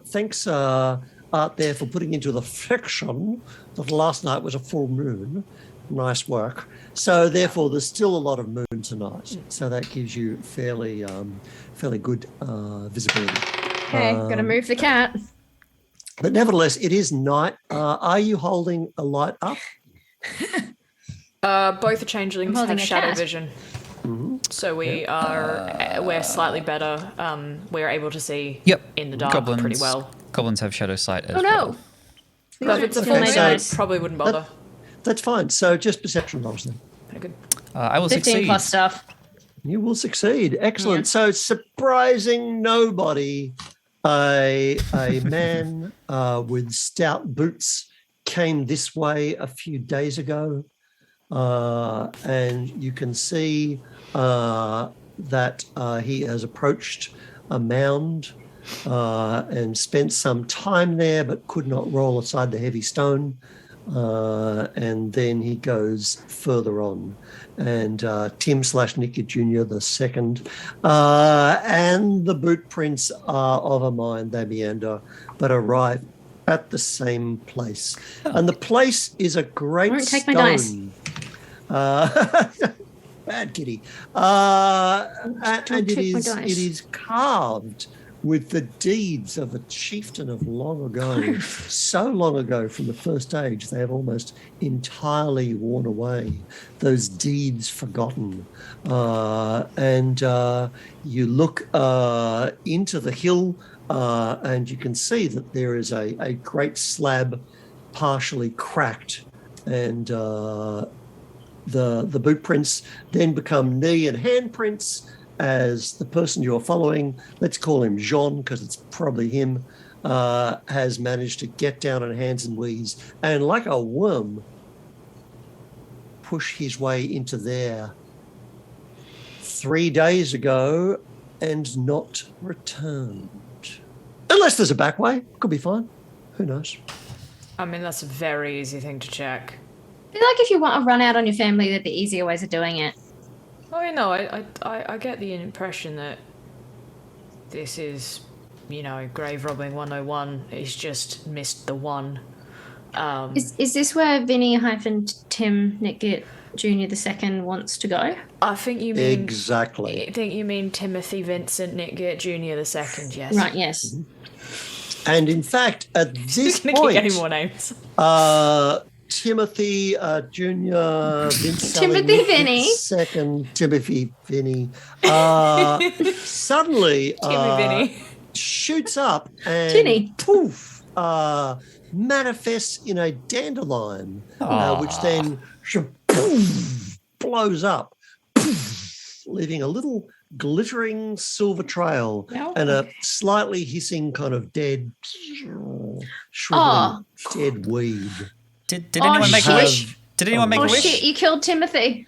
thanks Art there for putting into the fiction that last night was a full moon. Nice work. So therefore, there's still a lot of moon tonight. So that gives you fairly good visibility. Okay, gotta move the cat. But nevertheless, it is night. Are you holding a light up? Both the changelings holding have a shadow cat. vision. So we're slightly better. We're able to see in the dark pretty well. Goblins have shadow sight as Oh well. no. But if it's a Still full made moon, I noise. probably wouldn't bother. That's fine. So just perception rolls then. Very good. I will 15 succeed. plus stuff. You will succeed. Excellent. So surprising nobody, a man with stout boots came this way a few days ago, and you can see that he has approached a mound and spent some time there, but could not roll aside the heavy stone. And then he goes further on. And Tim/Nitgit Jr. the second, and the boot prints are of a mind. They meander, but arrive at the same place. And the place is a great Won't take my stone. Bad kitty. And it is carved with the deeds of a chieftain of long ago, so long ago from the first age, they have almost entirely worn away, those deeds forgotten. And you look into the hill and you can see that there is a great slab partially cracked, and the boot prints then become knee and hand prints, as the person you're following, let's call him Jean because it's probably him, has managed to get down on hands and knees and, like a worm, push his way into there 3 days ago and not returned. Unless there's a back way, could be fine. Who knows? I mean, that's a very easy thing to check. I feel like if you want to run out on your family, there'd be easier ways of doing it. Oh, no, I get the impression that this is, grave robbing 101. It's just missed the one. Is this where Vinny-Tim Nitgit Jr. II wants to go? I think you mean... Exactly. I think you mean Timothy Vincent Nitgit Jr. II, yes. Right, yes. And in fact, at this Keep point, getting more names. Timothy Junior, Timothy Vinny. Second Timothy Vinny, suddenly Timmy Vinny. shoots up and Tinny. poof, manifests in a dandelion, which then poof, blows up, poof, leaving a little glittering silver trail and a slightly hissing kind of dead, shriveling dead weed. Did anyone make a wish? Did anyone make a wish? Shit, you killed Timothy.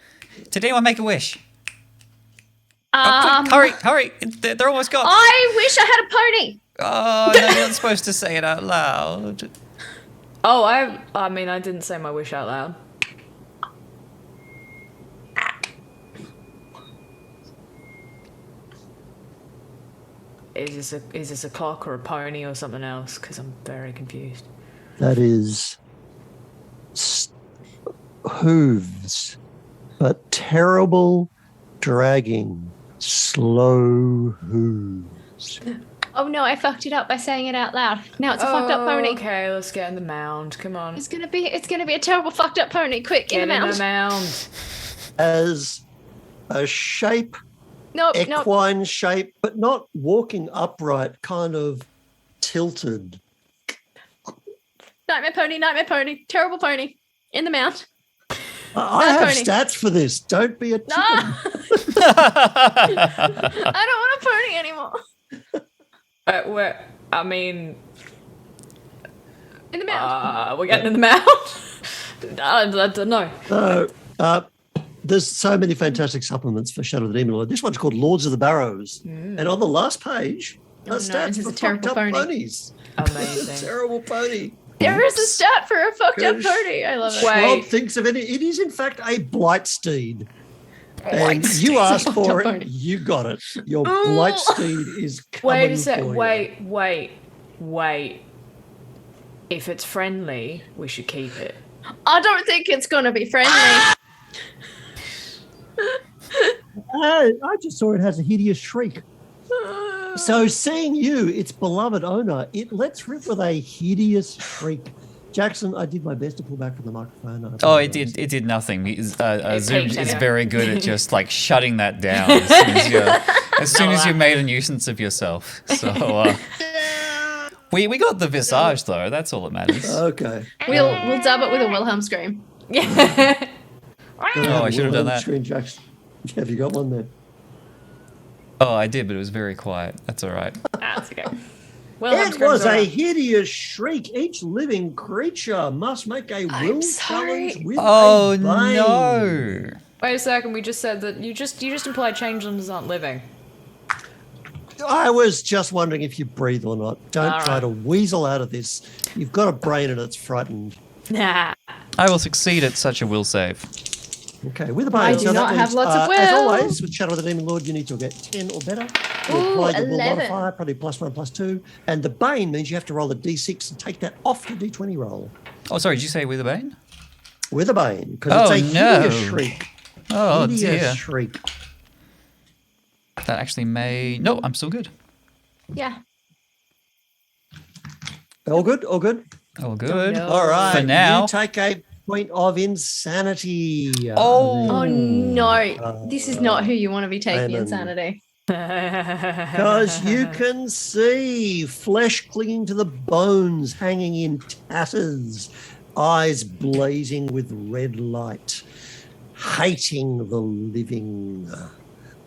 Did anyone make a wish? Quick, hurry! They're almost gone. I wish I had a pony. Oh, no, you're not supposed to say it out loud. Oh, I mean, I didn't say my wish out loud. Is this a clock or a pony or something else? Because I'm very confused. That is hooves, but terrible, dragging, slow hooves. Oh no, I fucked it up by saying it out loud. Now it's a fucked up pony. Okay, let's get in the mound. Come on. It's gonna be a terrible fucked up pony. Quick, Get in the mound. mound. As a shape, Nope. equine shape, but not walking upright, kind of tilted. Nightmare pony. Terrible pony. In the mound. I have pony. stats for this. Don't be a chicken. I don't want a pony anymore. I mean, In the mound. we're getting in the mound. I don't know. So, there's so many fantastic supplements for Shadow of the Demon Lord. This one's called Lords of the Barrows. And on the last page, this stats is for a terrible fucked up pony. ponies. Amazing. Terrible pony. There is a stat for a fucked up Gosh. pony. I love it. Wait. Schwalb thinks of it. It is, in fact, a blight steed. And you It's a asked fucked for up it. pony. You got it. Your blight steed is coming Wait a sec. for you. Wait. If it's friendly, we should keep it. I don't think it's gonna be friendly. I just saw it has a hideous shriek. So seeing you, its beloved owner, it lets rip with a hideous shriek. Jackson, I did my best to pull back from the microphone. Oh, it did nothing. Zoom peaked is anyway. very good at just like shutting that down as soon as you made a nuisance of yourself. So we got the visage though. That's all that matters. Okay. We'll dub it with a Wilhelm scream. Yeah. Oh, I should have done that. Screen, Jackson. Have you got one there? Oh, I did, but it was very quiet. That's all right. That's okay. Wilhelm It was screams a around. hideous shriek. Each living creature must make a will sorry. challenge with Oh a bane. no! Wait a second. We just said that you just implied changelings aren't living. I was just wondering if you breathe or not. Don't All try right. to weasel out of this. You've got a brain and it's frightened. Nah. I will succeed at such a will save. Okay, with a bane. I do so that not have means, lots of As will. always, with Shadow of the Demon Lord, you need to get 10 or better. You Ooh, apply your will 11. modifier, probably +1, +2. And the bane means you have to roll a d6 and take that off your d20 roll. Oh, sorry. Did you say with a bane? With a bane, because Oh, it's a no. hideous shriek. Oh Hideous dear. shriek. That actually may. No, I'm still good. Yeah. All good? All good? Oh, good. know. All right. For now. You take a point of insanity. Oh. Oh no. This is not who you want to be taking Damon. insanity. Because you can see flesh clinging to the bones, hanging in tatters, eyes blazing with red light, hating the living,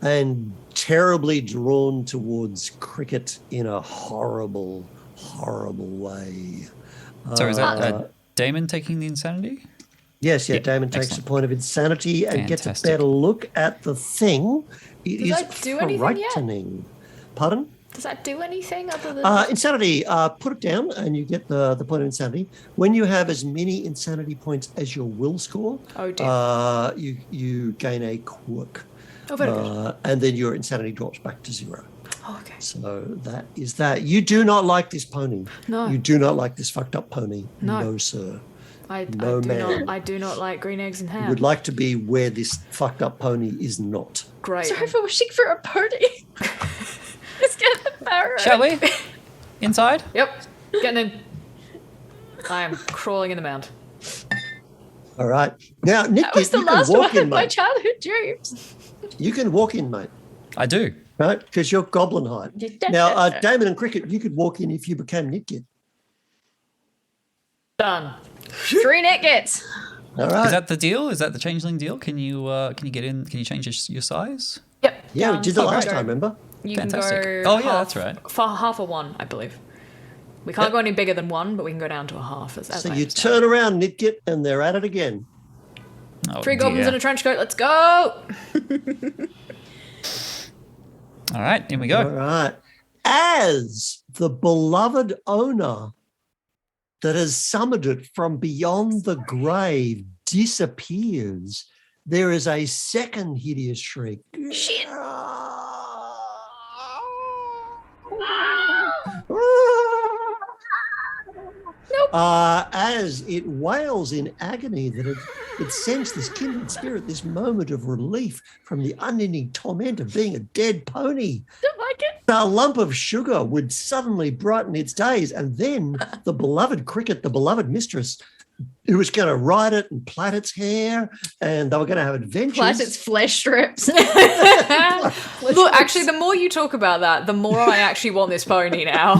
and terribly drawn towards cricket in a horrible, horrible way. So is that Damon taking the insanity? Yes, Yeah, Damon takes a excellent. point of insanity and gets a Fantastic. better look at the thing. It Does is that do anything yet? frightening. Pardon? Does that do anything other than? Insanity, put it down and you get the point of insanity. When you have as many insanity points as your will score, Oh, dear. you gain a quirk. Oh, very good. And then your insanity drops back to 0. Oh, okay. So that is that. You do not like this pony. No. You do not like this fucked up pony. No. Sir. I do not like green eggs and ham. You would like to be where this fucked up pony is not. Great. Sorry for wishing for a pony. Let's get the Barrow. Shall we? Inside? Yep. Getting in. I am crawling in the mound. All right. Now, Nick, That was the you can last walk one in, of my mate. childhood dreams. You can walk in, mate. I do. Right? Because you're goblin height. Now, Damon and Cricket, you could walk in if you became Nitgit. Done. 3 Nitgits. All right. Is that the deal? Is that the changeling deal? Can you get in? Can you change your size? Yep. Yeah, we done. did that You last can time, go- remember? You Fantastic. can go Oh, yeah, half, that's right. For half of 1, I believe. We can't go any bigger than 1, but we can go down to a half. As So I you understand. turn around, Nitgit, and they're at it again. Oh, 3 goblins dear. in a trench coat. Let's go. All right, in we All go. right. As the beloved owner that has summoned it from beyond the grave disappears, there is a second hideous shriek. Shit. As it wails in agony that it sends this kindred spirit this moment of relief from the unending torment of being a dead pony. Don't like it. A lump of sugar would suddenly brighten its days, and then the beloved cricket, the beloved mistress, who was going to ride it and plait its hair, and they were going to have adventures. Plus its flesh strips. Look, actually, the more you talk about that, the more I actually want this pony now.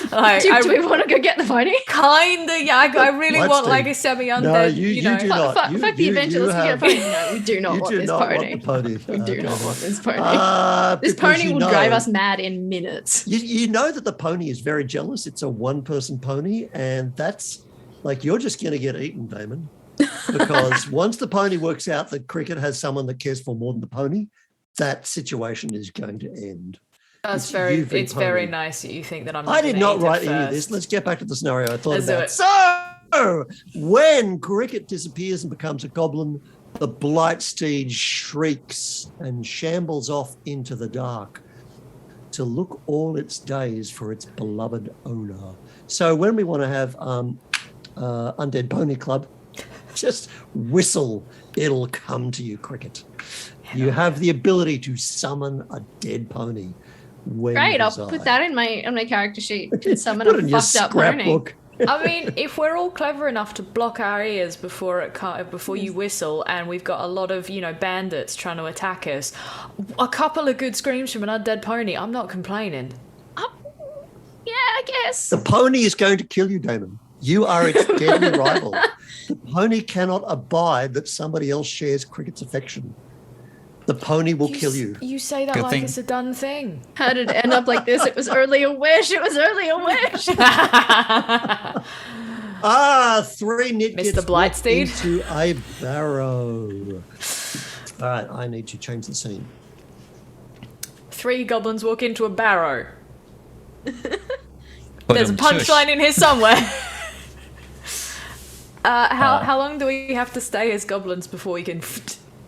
Like, do we want to go get the pony? Kinda, yeah. I really Let's want do. like a semi-undead. No, you know. do not. Fuck You- the adventure. you Let's go get a have- pony. No, we do not You want do this not pony. want the pony. We do not Okay. want this pony. This Because pony you will know- drive us mad in minutes. You know that the pony is very jealous. It's a one-person pony, and that's like you're just going to get eaten, Damon. Because once the pony works out that cricket has someone that cares for more than the pony, that situation is going to end. That's It's very. you, big It's very pony. nice that you think that I'm. I did gonna not eat it write any of first. this. Let's get back to the scenario I thought Let's do about. it. So, when cricket disappears and becomes a goblin, the blight steed shrieks and shambles off into the dark to look all its days for its beloved owner. So when we want to have Undead Pony Club, just whistle, it'll come to you, cricket. You have the ability to summon a dead pony. When Great, I'll desired. put that in my character sheet. Can summon Put it a in your fucked up pony. scrapbook. I mean, if we're all clever enough to block our ears before you whistle, and we've got a lot of bandits trying to attack us, a couple of good screams from an undead pony, I'm not complaining. Yeah, I guess. The pony is going to kill you, Damon. You are its deadly rival. The pony cannot abide that somebody else shares cricket's affection. The pony will kill you. You say that Good like thing. it's a done thing. How did it end up like this? It was only a wish. It was only a wish. 3 Nitgits Mr. walk Blightsteed. into a barrow. All right, I need to change the scene. 3 goblins walk into a barrow. But There's a punchline in here somewhere. How long do we have to stay as goblins before we can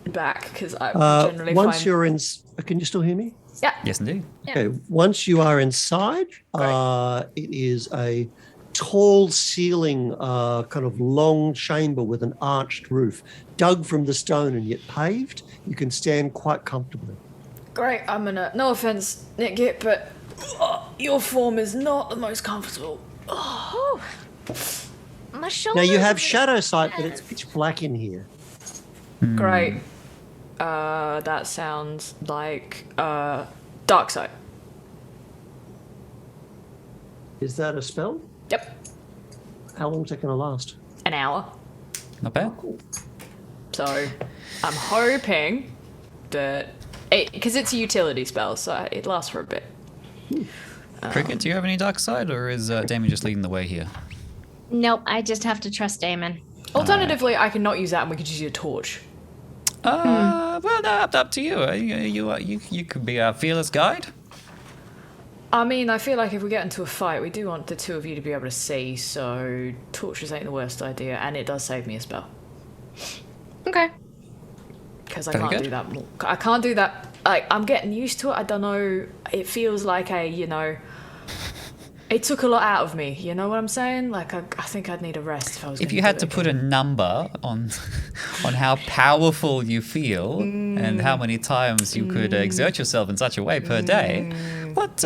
back? Because I generally Once find... you're in, can you still hear me? Yeah. Yes, indeed. Okay. Once you are inside, it is a tall ceiling, kind of long chamber with an arched roof, dug from the stone and yet paved. You can stand quite comfortably. Great, I'm gonna... No offense, Nitgit, but your form is not the most comfortable. My shoulder. Now you have shadow sight, but it's pitch black in here. Great. That sounds like dark sight. Is that a spell? Yep. How long is that going to last? An hour. Not bad. So I'm hoping that... Because it's a utility spell, so it lasts for a bit. Cricket, do you have any dark side, or is Damon just leading the way here? Nope, I just have to trust Damon. Alternatively, I can not use that and we could just use a torch. Well, no, up to you. You could be our fearless guide. I mean, I feel like if we get into a fight, we do want the two of you to be able to see, so torches ain't the worst idea, and it does save me a spell. Okay. Because I Very can't good. do that more. I can't do that. I'm getting used to it. I don't know. It feels like it took a lot out of me. You know what I'm saying? Like, I think I'd need a rest if I was. If you had to put a number on how powerful you feel and how many times you could exert yourself in such a way per day, what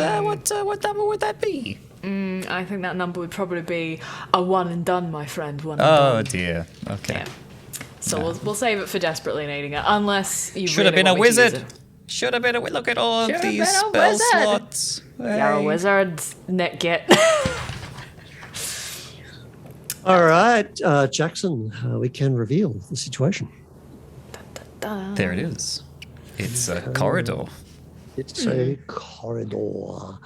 number would that be? I think that number would probably be a one and done, my friend. One and Oh done. dear. Okay. Yeah. So we'll save it for desperately needing it, unless you Should really have been a want me to use wizard. it. Should have been a wizard. Look at all Should of have these been a spell wizard. slots. You're a Hey. wizard, Nitgit. All right, Jackson, we can reveal the situation. There it is. It's a corridor. It's a corridor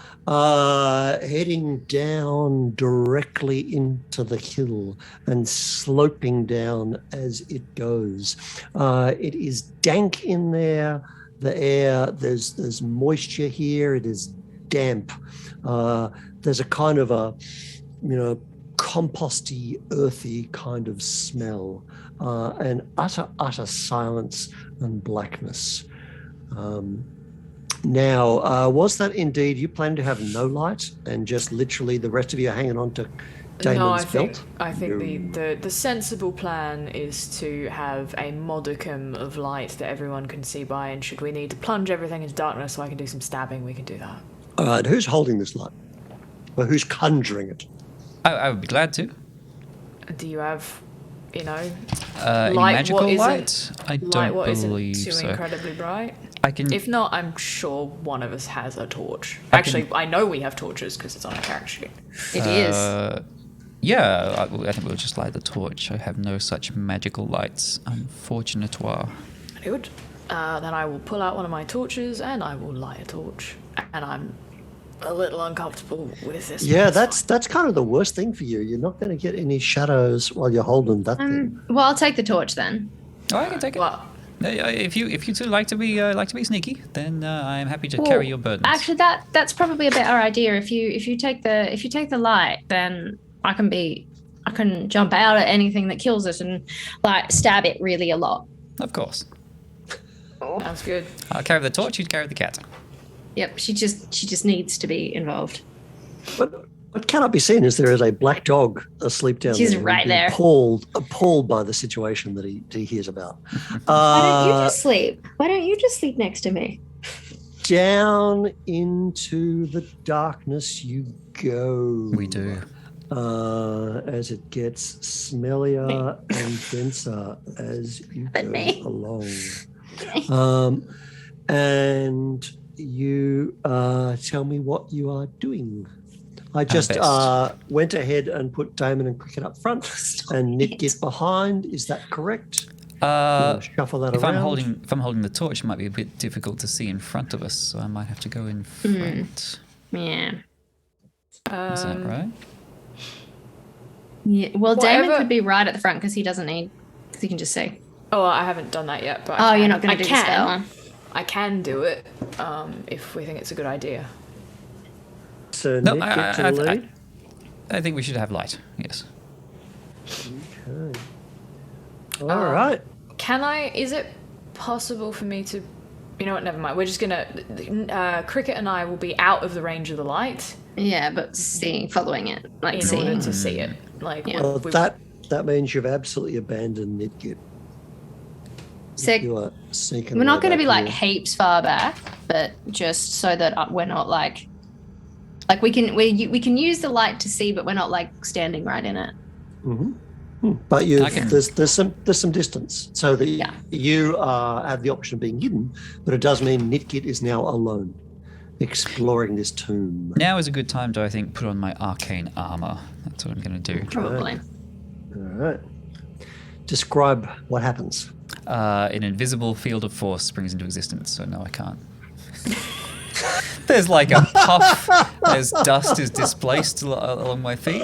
heading down directly into the hill and sloping down as it goes. It is dank in there. The air, there's moisture here. It is damp. There's a kind of a, composty, earthy kind of smell, and utter silence and blackness. Now, was that indeed you plan to have no light and just literally the rest of you are hanging on to Damon's belt? I think the sensible plan is to have a modicum of light that everyone can see by, and should we need to plunge everything into darkness so I can do some stabbing, we can do that. All right, who's holding this light? Or who's conjuring it? I would be glad to. Do you have, Any light? magical What isn't- light? I don't light what isn't believe too so. incredibly bright? I can. If not, I'm sure one of us has a torch. I Actually, can- I know we have torches because it's on our character sheet. It is. Yeah, I think we'll just light the torch. I have no such magical lights, unfortunately. Good. Then I will pull out one of my torches and I will light a torch. And I'm a little uncomfortable with this. Yeah, but it's that's kind of the worst thing for you. You're not going to get any shadows while you're holding that thing. Well, I'll take the torch then. Oh, I can take it. fine. Well, If you two like to be sneaky, then I am happy to Well, carry your burdens. Actually, that's probably a better idea. If you take the light, then I can jump out at anything that kills it and like stab it really a lot. Of course. sounds good. I'll carry the torch. You carry the cat. Yep, she just needs to be involved. But what cannot be seen is there is a black dog asleep down She's there. right there. Appalled by the situation that he hears about. Why don't you just sleep? Why don't you just sleep next to me? Down into the darkness you go. We do. As it gets smellier and denser as you go me. along. And you tell me what you are doing. I just best. went ahead and put Damon and Cricket up front and Nitgit behind. Is that correct? Shuffle that If around. I'm holding the torch, it might be a bit difficult to see in front of us, so I might have to go in front. Yeah. Is that right? Yeah. Well, Damon Whatever- could be right at the front because he can just see. Oh, I haven't done that yet. But Oh, I can. you're not going I to do can. the spell. I can do it if we think it's a good idea. So No, Nitgit to the lead. I think we should have light. Yes. Okay. All right. Can I? Is it possible for me to? You know what? Never mind. We're just gonna. Cricket and I will be out of the range of the light Yeah, but following it, like in seeing. order to see it. Like Yeah. Well, that means you've absolutely abandoned Nitgit. So You are sneaking we're not away going to be back like here. heaps far back, but just so that we're not like we can use the light to see, but we're not like standing right in it. But Okay. there's some distance, so that Yeah. you have the option of being hidden. But it does mean Nitgit is now alone, exploring this tomb. Now is a good time to, I think, put on my arcane armor. That's what I'm going to do. Probably. All right. Describe what happens. An invisible field of force springs into existence, so no, I can't. There's like a puff as dust is displaced along my feet.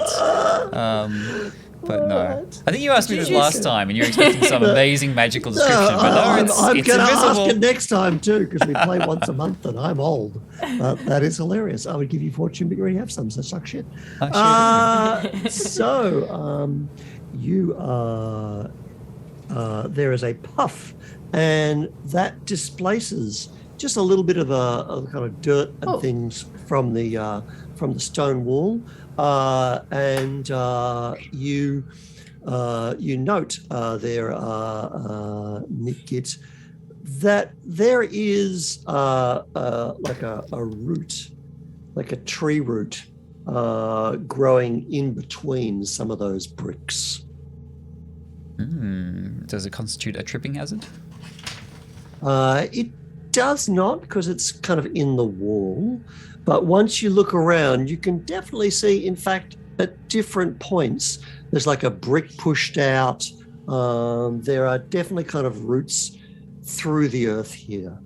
But no. I think you asked me this last time and you're expecting some amazing magical description, but no, I'm it's going to ask invisible. it next time too, because we play once a month and I'm old. That is hilarious. I would give you fortune, but you already have some, so suck shit. So you there is a puff, and that displaces just a little bit of a kind of dirt and things from the stone wall, and you note there, Nitgit, that there is like a root, like a tree root, growing in between some of those bricks. Does it constitute a tripping hazard? It does not, because it's kind of in the wall. But once you look around, you can definitely see, in fact, at different points, there's like a brick pushed out. There are definitely kind of roots through the earth here.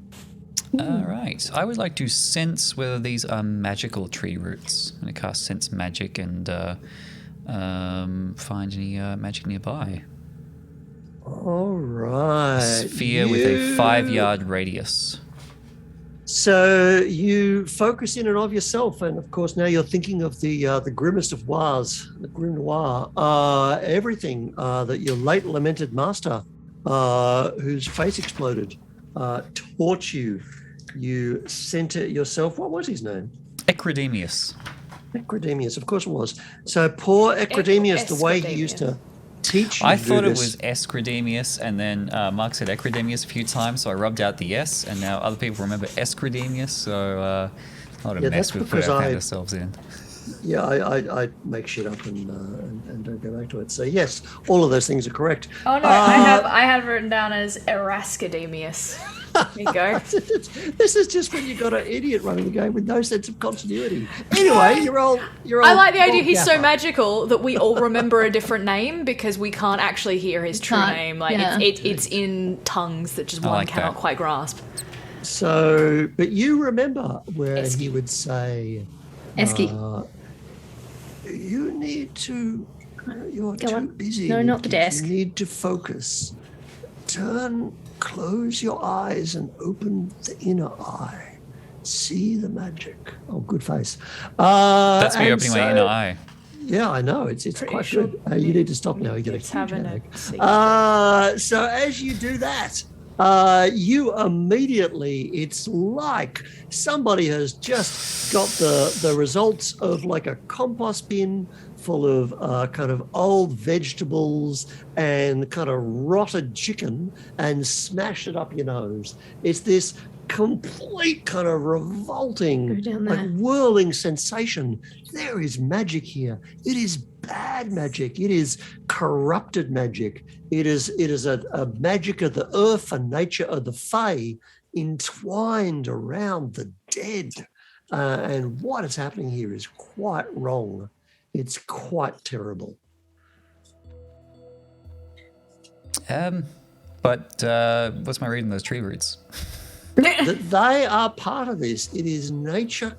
All right. I would like to sense whether these are magical tree roots. I'm going to cast Sense Magic and find any magic nearby. All right. Sphere with a 5-yard radius. So you focus in and of yourself, and of course now you're thinking of the grimmest of wars, the Grim Noir, everything that your late lamented master, whose face exploded, taught you. You sent it yourself. What was his name? Ecridemius. Ecridemius, of course it was. So poor Ecridemius, the way he used to teach you I to do thought it this. was Escridemius, and then Mark said Ecridemius a few times, so I rubbed out the S, and now other people remember Escridemius, so what a mess we've put ourselves in. Yeah, I make shit up and don't go back to it. So yes, all of those things are correct. Oh no, I have written down as Erascademius. There you go. This is just when you got an idiot running the game with no sense of continuity. Anyway, you're all. I like the idea he's so magical that we all remember a different name because we can't actually hear his true name. Like it's in tongues that just one cannot quite grasp. So, but you remember where he would say, Esky. You need to. You're Go too on. busy. No, not the desk. You need to focus. Close your eyes and open the inner eye. See the magic. Oh, good face. That's me opening my inner eye. Yeah, I know. It's quite good. You need to stop now. You get a huge headache. So as you do that, you immediately, it's like somebody has just got the results of like a compost bin full of kind of old vegetables and kind of rotted chicken and smashed it up your nose. It's this complete kind of revolting, like whirling sensation. There is magic here. It is bad magic. It is corrupted magic. It is a magic of the earth and nature of the Fae entwined around the dead. And what is happening here is quite wrong. It's quite terrible. But what's my reading those tree roots? They are part of this. It is nature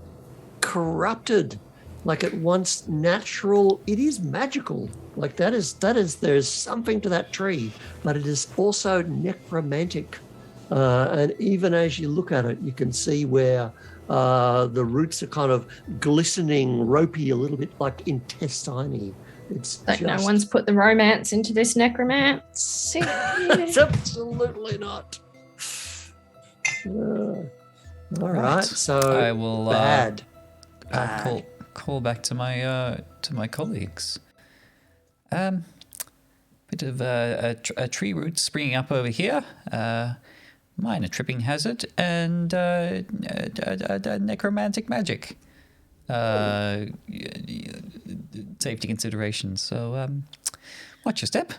corrupted. Like at once natural, it is magical. Like that is there's something to that tree, but it is also necromantic. And even as you look at it, you can see where the roots are kind of glistening, ropey, a little bit like intestine-y. It's like just... no one's put the romance into this necromancy. It's absolutely not. All right, so I will bad. Call back to my colleagues. Bit of a tree root springing up over here. Minor tripping hazard and necromantic magic. Safety considerations. So watch your step.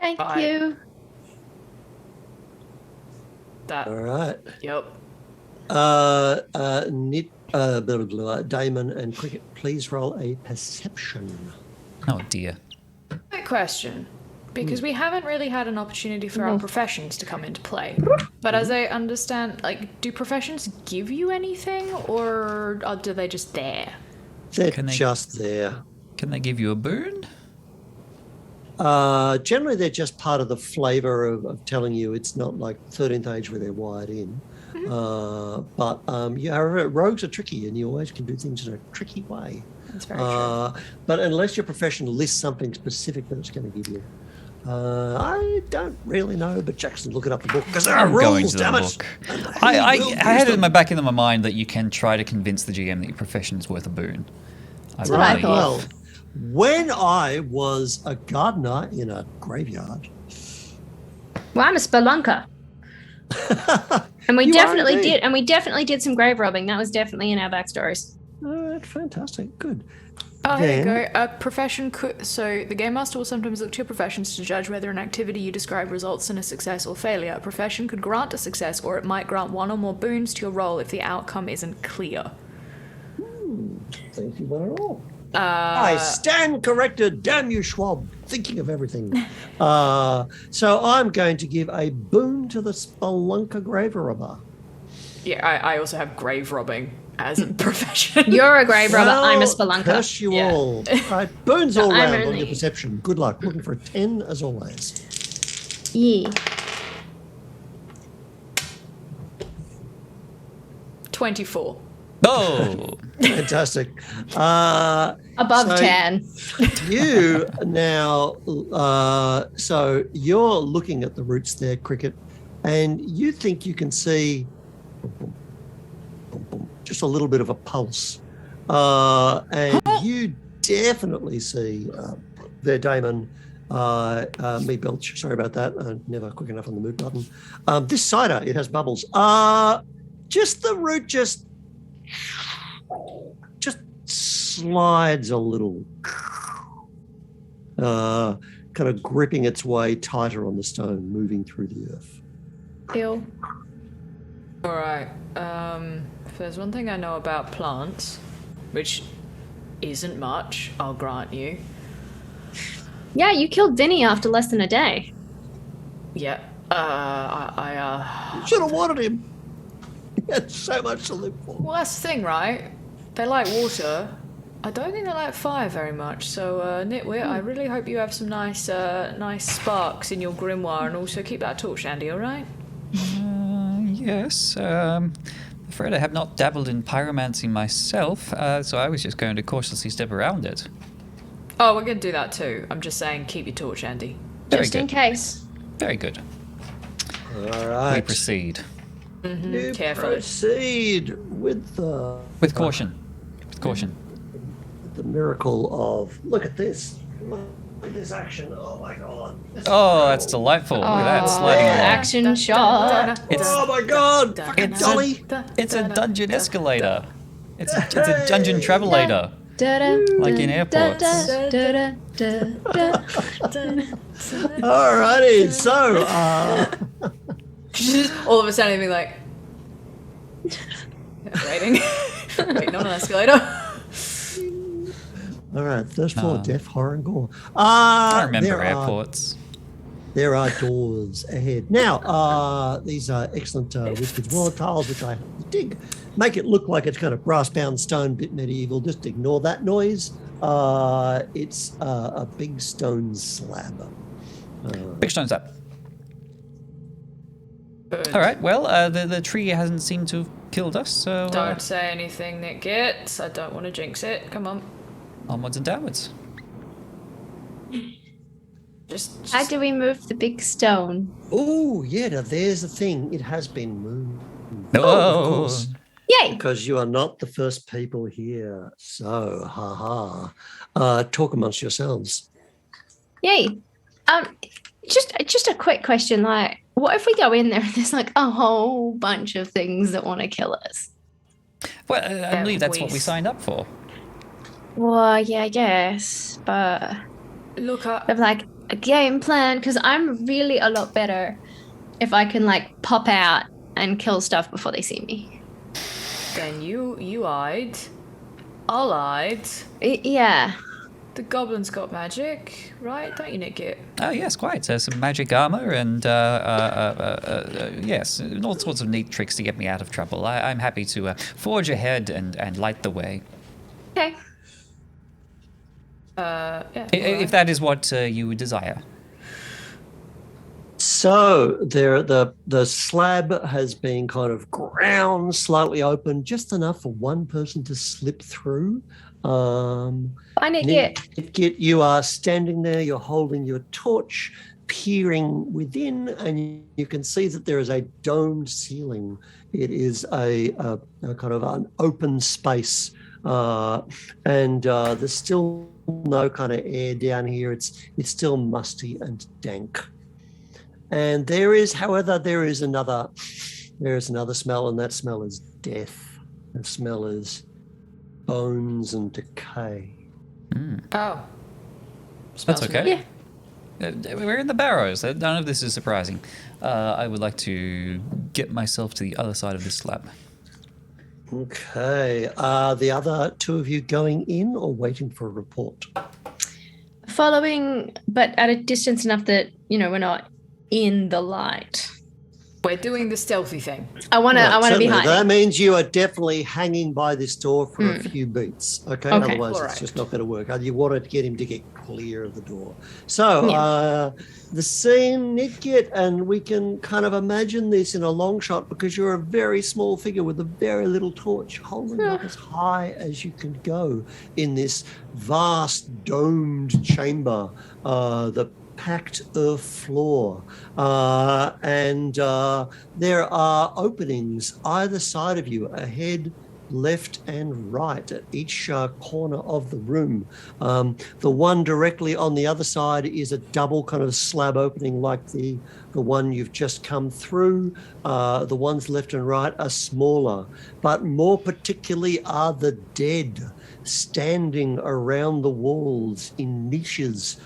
Thank you. All right. Yep. Damon and Cricket, please roll a perception. Oh dear. Quick question. Because we haven't really had an opportunity for our professions to come into play. But as I understand, like, do professions give you anything, or do they just there? They're just there. Can they give you a boon? Generally, they're just part of the flavour of telling you. It's not like 13th age where they're wired in. But rogues are tricky, and you always can do things in a tricky way. That's very true. But unless your profession lists something specific that it's going to give you. I don't really know, but Jackson, look it up the book because there are I'm going rules, to the damn book. it. I He will had use it in them. my back of my mind that you can try to convince the GM that your profession is worth a boon. what I believe. thought. Well, when I was a gardener in a graveyard, Well, I'm a spelunker. And we You are definitely indeed. did, and we definitely did some grave robbing. That was definitely in our backstories. Fantastic, good. Oh, here you Then- go. A profession could. So the game master will sometimes look to your professions to judge whether an activity you describe results in a success or failure. A profession could grant a success, or it might grant one or more boons to your role if the outcome isn't clear. Thank you one and all. I stand corrected. Damn you, Schwalb. Thinking of everything. So I'm going to give a boon to the Spelunker Grave Robber. Yeah, I also have grave robbing as a profession. You're a grave robber. I'm a Well, spelunker. Curse you Yeah. all. Right, boons all I'm round on only- your perception. Good luck. Looking for a 10 as always. Yeah. 24. Oh, Fantastic. Above So- 10. You now, so you're looking at the roots there, Cricket, and you think you can see boom, boom, boom, boom, just a little bit of a pulse. And you definitely see there, Damon, me belch, sorry about that, never quick enough on the move button. This cider, it has bubbles. Just the root just slides a little, kind of gripping its way tighter on the stone, moving through the earth. Ew. Alright, if there's one thing I know about plants, which isn't much, I'll grant you. Yeah, you killed Vinny after less than a day. Yeah, I Should have wanted him. He had so much to live for. well, that's the thing, right? They like water. I don't think they like fire very much, so Nitwit, I really hope you have some nice sparks in your grimoire, and also keep that torch handy, alright? yes. I'm afraid I have not dabbled in pyromancy myself, so I was just going to cautiously step around it. Oh, we're gonna do that too. I'm just saying, keep your torch handy. Very Just in good. case. Very good. All We right. proceed. You Carefully. proceed with With caution. With caution. the miracle of, look at this. Look at this action. Oh my God. This is Oh, that's incredible. delightful. Look at that sliding along. Action shot. It's- Oh my God. Fucking It's dolly. It's a dungeon escalator. It's a dungeon travelator. Like in airports. All righty. So, All of a sudden, being like, waiting, waiting on an escalator. all right. First floor, death, horror, and gore. I remember there airports. There are doors ahead. Now, these are excellent WizKids Warlock tiles, which I dig. Make it look like it's kind of brass-bound stone, bit medieval. Just ignore that noise. It's a big stone slab. Big stones up. All right. Well, the tree hasn't seemed to have killed us, so Don't say anything, Nitgit. I don't want to jinx it. Come on. onwards and downwards. Just How do we move the big stone? Oh, yeah, now there's the thing. It has been moved. No. Of course. Yay! Because you are not the first people here. So, talk amongst yourselves. Yay! Just a quick question. Like, what if we go in there and there's like a whole bunch of things that want to kill us? Well, I believe that's what we we- signed up for. Well, yeah, I guess, but look up. of like a game plan, because I'm really a lot better if I can like pop out and kill stuff before they see me. Then you eyed. I'll eyed. Yeah. The goblin's got magic, right? Don't you, Nitgit? Oh yes, quite. Some magic armor and yes, all sorts of neat tricks to get me out of trouble. I'm happy to forge ahead and light the way. Okay. Yeah. If that is what you would desire. So there, the slab has been kind of ground slightly open, just enough for one person to slip through. Find it yet. Nitgit, you are standing there. You're holding your torch. peering within, and you can see that there is a domed ceiling. It is a kind of an open space, and there's still no kind of air down here. It's still musty and dank. And there is another smell, and that smell is death. The smell is bones and decay. Oh. That's okay. Yeah. We're in the Barrows. None of this is surprising. I would like to get myself to the other side of this slab. Okay. Are the other two of you going in or waiting for a report? Following, but at a distance enough that, we're not in the light. We're doing the stealthy thing. I want to be certainly. hiding. That means you are definitely hanging by this door for a few beats. Okay. Otherwise, All right. it's just not going to work. You want to get him to get clear of the door. So the scene, Nitgit, and we can kind of imagine this in a long shot because you're a very small figure with a very little torch holding up as high as you can go in this vast domed chamber. The packed earth floor, and there are openings either side of you, ahead, left and right at each corner of the room. The one directly on the other side is a double kind of slab opening like the one you've just come through. The ones left and right are smaller, but more particularly are the dead standing around the walls in niches,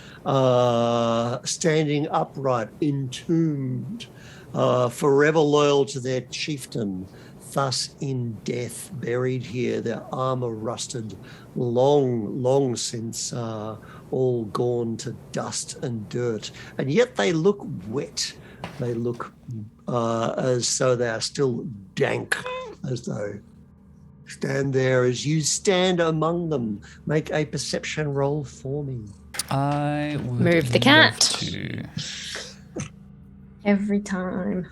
standing upright, entombed, forever loyal to their chieftain, thus in death, buried here, their armor rusted, long since all gone to dust and dirt. And yet they look wet. They look as though they are still dank, as though. Stand there as you stand among them. Make a perception roll for me. I would Move the love cat. to. Every time.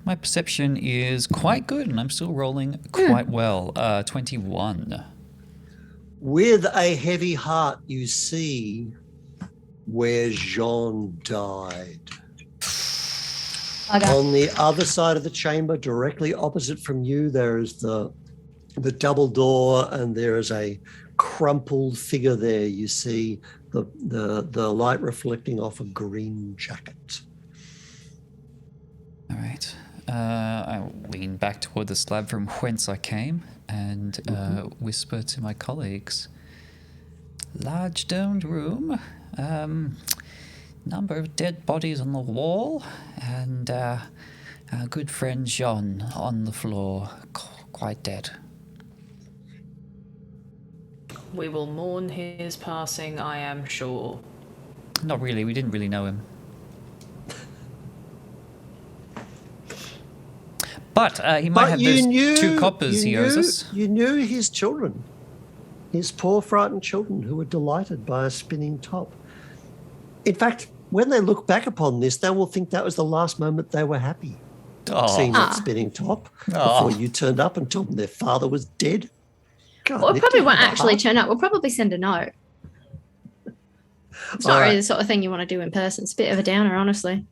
My perception is quite good, and I'm still rolling quite well. 21. With a heavy heart, you see where Jean died. Okay. On the other side of the chamber, directly opposite from you, there is the double door, and there is a crumpled figure there. You see the light reflecting off a green jacket. All right. I lean back toward the slab from whence I came and whisper to my colleagues. Large domed room, number of dead bodies on the wall, and our good friend Jean on the floor, quite dead. We will mourn his passing, I am sure. Not really, we didn't really know him. But he might have those 2 coppers he owes us. You knew his children, his poor frightened children who were delighted by a spinning top. In fact, when they look back upon this, they will think that was the last moment they were happy. Seeing that spinning top before you turned up and told them their father was dead. God, Well, we probably won't actually turn up. We'll probably send a note. It's not really the sort of thing you want to do in person. It's a bit of a downer, honestly.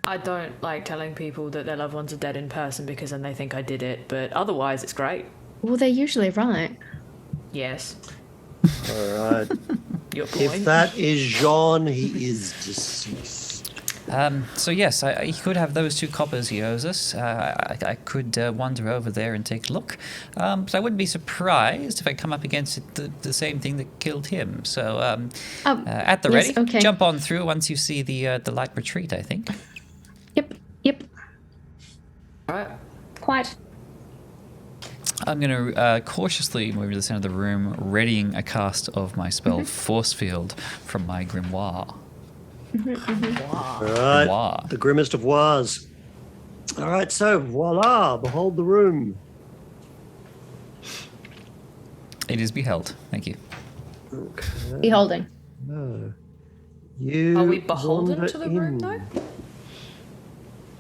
I don't like telling people that their loved ones are dead in person because then they think I did it, but otherwise it's great. Well, they're usually right. Yes. All right. Your point. If that is Jean, he is deceased. So yes, he could have those 2 coppers he owes us. I could wander over there and take a look. But I wouldn't be surprised if I come up against the same thing that killed him. So at the ready, jump on through once you see the light retreat, I think. Yep. All right. Quite. I'm going to cautiously move to the center of the room, readying a cast of my spell Force Field from my grimoire. All right, the grimmest of wars. All right, so voila, behold the room. It is beheld. Thank you. Okay. Beholding. No. You Are we beholden wander to the room, in, though?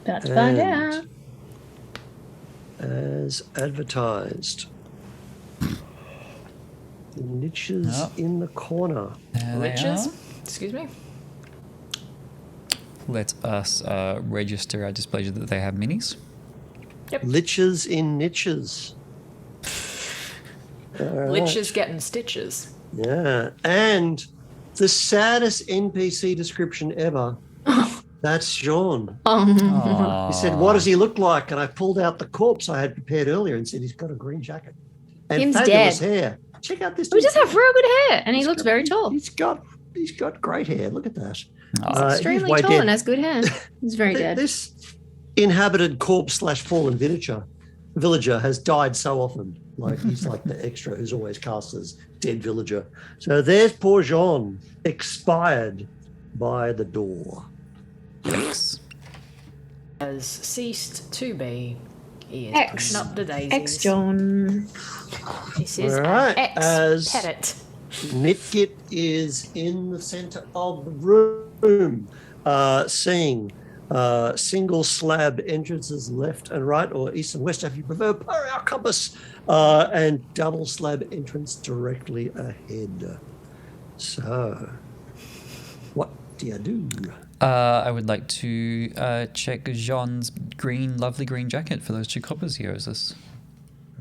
About to find out. As advertised. The niches in the corner. There they Riches? are. Excuse me? let us register our displeasure that they have minis. Liches in niches. Liches getting stitches. Yeah, and the saddest NPC description ever. That's Jean. He said, "What does he look like?" And I pulled out the corpse I had prepared earlier and said, "He's got a green jacket and Him's fabulous dead. hair. Check out this. We just have real good hair, and he looks very tall. He's got great hair. Look at that. He's extremely way tall dead. and has good hair. He's very dead. This inhabited corpse/fallen villager has died so often. Like he's like the extra who's always cast as dead villager. So there's poor Jean, expired by the door. Yikes. Has ceased to be. He is X. pushing up the daisies. Ex John. This is All right, an as- ex-pettit. Nitgit is in the center of the room, seeing single slab entrances left and right, or east and west if you prefer, per our compass, and double slab entrance directly ahead. So, what do you do? I would like to check Jean's lovely green jacket for those 2 coppers he owes us.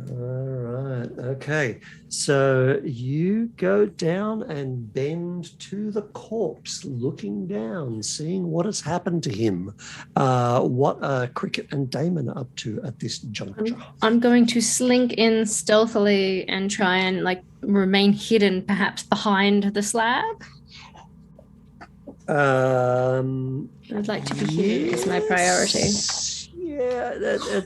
All right. Okay. So you go down and bend to the corpse, looking down, seeing what has happened to him. What are Cricket and Damon up to at this juncture? I'm going to slink in stealthily and try and remain hidden, perhaps behind the slab. I'd like to be hidden as my priority. Yeah.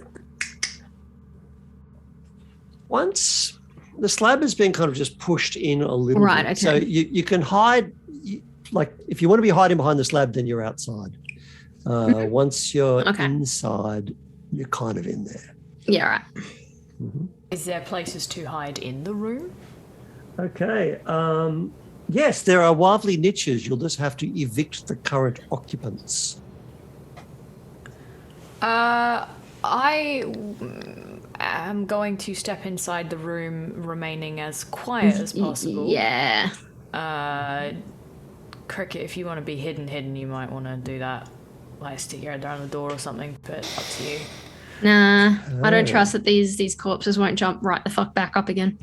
Once the slab has been kind of just pushed in a little Right, bit. okay. So you can hide, if you want to be hiding behind the slab, then you're outside. Once you're inside, you're kind of in there. Yeah, right. Mm-hmm. Is there places to hide in the room? Okay. Yes, there are lovely niches. You'll just have to evict the current occupants. I am going to step inside the room, remaining as quiet as possible. Yeah. Cricket, if you want to be hidden, you might want to do that. Like stick your head around the door or something, but up to you. Nah, I don't trust that these corpses won't jump right the fuck back up again.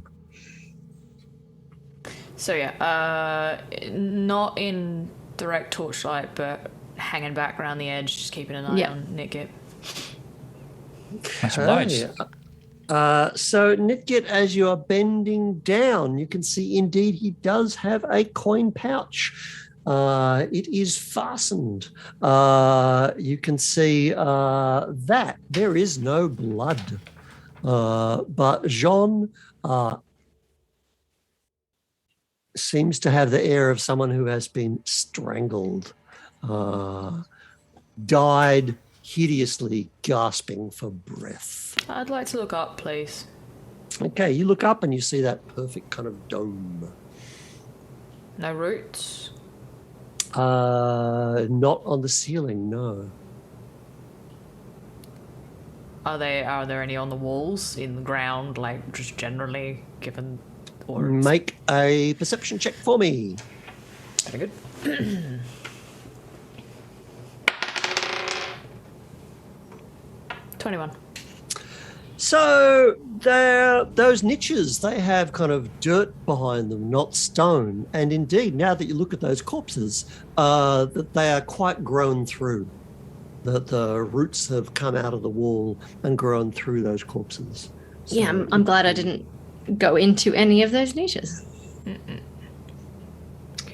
So yeah, not in direct torchlight, but hanging back around the edge, just keeping an eye on Nitgit. Much obliged. So Nitgit, as you are bending down, you can see indeed he does have a coin pouch. It is fastened. You can see that there is no blood. But Jean seems to have the air of someone who has been strangled, died hideously, gasping for breath. I'd like to look up, please. Okay, you look up and you see that perfect kind of dome. No roots? Not on the ceiling, no. Are there any on the walls, in the ground, like just generally given? Or Make a perception check for me. very good. 21. So those niches, they have kind of dirt behind them, not stone. And indeed, now that you look at those corpses, that they are quite grown through. The roots have come out of the wall and grown through those corpses. So, Yeah, I'm glad I didn't go into any of those niches.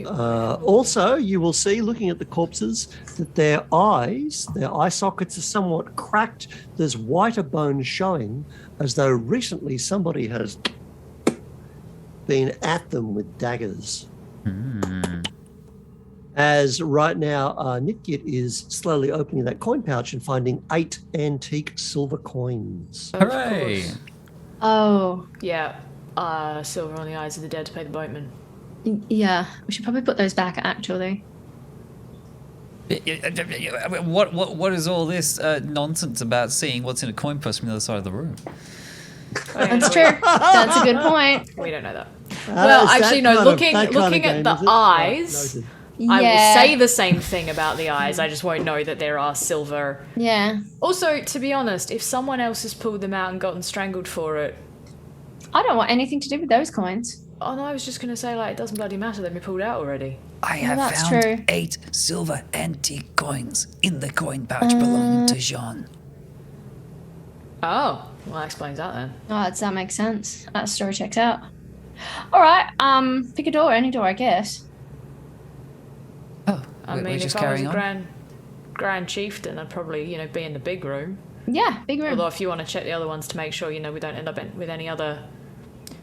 Also, you will see, looking at the corpses, that their eye sockets are somewhat cracked. There's whiter bone showing, as though recently somebody has been at them with daggers. As right now, Nitgit is slowly opening that coin pouch and finding 8 antique silver coins. Hooray! Oh, Yeah. Silver on the eyes of the dead to pay the boatman. yeah. We should probably put those back, actually. What is all this nonsense about seeing what's in a coin purse from the other side of the room? That's true. That's a good point. We don't know that. Is Well, that actually, no. kind of- Looking that kind of at game, the is it? eyes, Noted. I will Yeah. say the same thing about the eyes. I just won't know that there are silver. Yeah. Also, to be honest, if someone else has pulled them out and gotten strangled for it, I don't want anything to do with those coins. oh no, I was just gonna say like it doesn't bloody matter. They've been pulled out already. I have that's found true. 8 silver antique coins in the coin pouch belonging to Jean. Oh, well, that explains that then. Oh, that makes sense. That story checks out. All right. Pick a door. Any door, I guess. Oh, I we're mean, just if I was carrying a on. grand chieftain, I'd probably be in the big room. Yeah, big room. Although if you want to check the other ones to make sure we don't end up with any other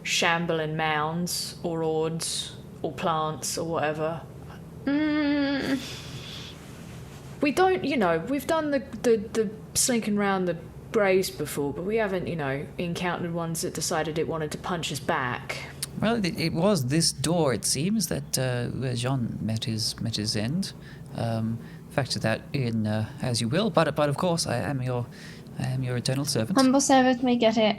shambling mounds or ords or plants or whatever. We don't, we've done the slinking around the graves before, but we haven't, encountered ones that decided it wanted to punch us back. Well, it was this door, it seems, that where Jean met his end. Factor that in as you will, but of course I am your eternal servant. Humble servant, we get it.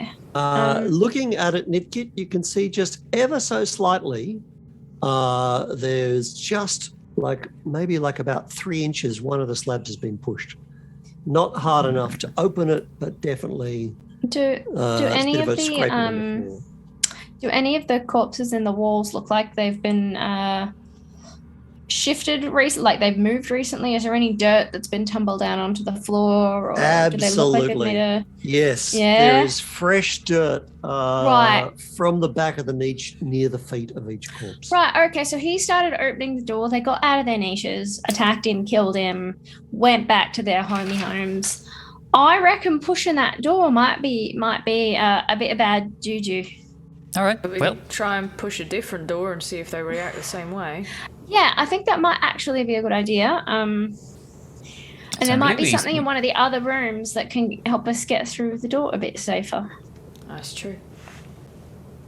Looking at it, Nitgit, you can see just ever so slightly, there's just maybe about 3 inches, one of the slabs has been pushed. Not hard enough to open it, but definitely Do it's a any bit of of a scraping on the floor. do any of the corpses in the walls look like they've been shifted recently? Like they've moved recently? Is there any dirt that's been tumbled down onto the floor? Or do they look like they've made a... Yes, Yeah? there is fresh dirt Right. from the back of the niche near the feet of each corpse. Right, okay, so he started opening the door. They got out of their niches, attacked him, killed him, went back to their homey homes. I reckon pushing that door might be a bit of bad juju. All right, We well, could try and push a different door and see if they react the same way. Yeah, I think that might actually be a good idea. And there might be something in one of the other rooms that can help us get through the door a bit safer. That's true.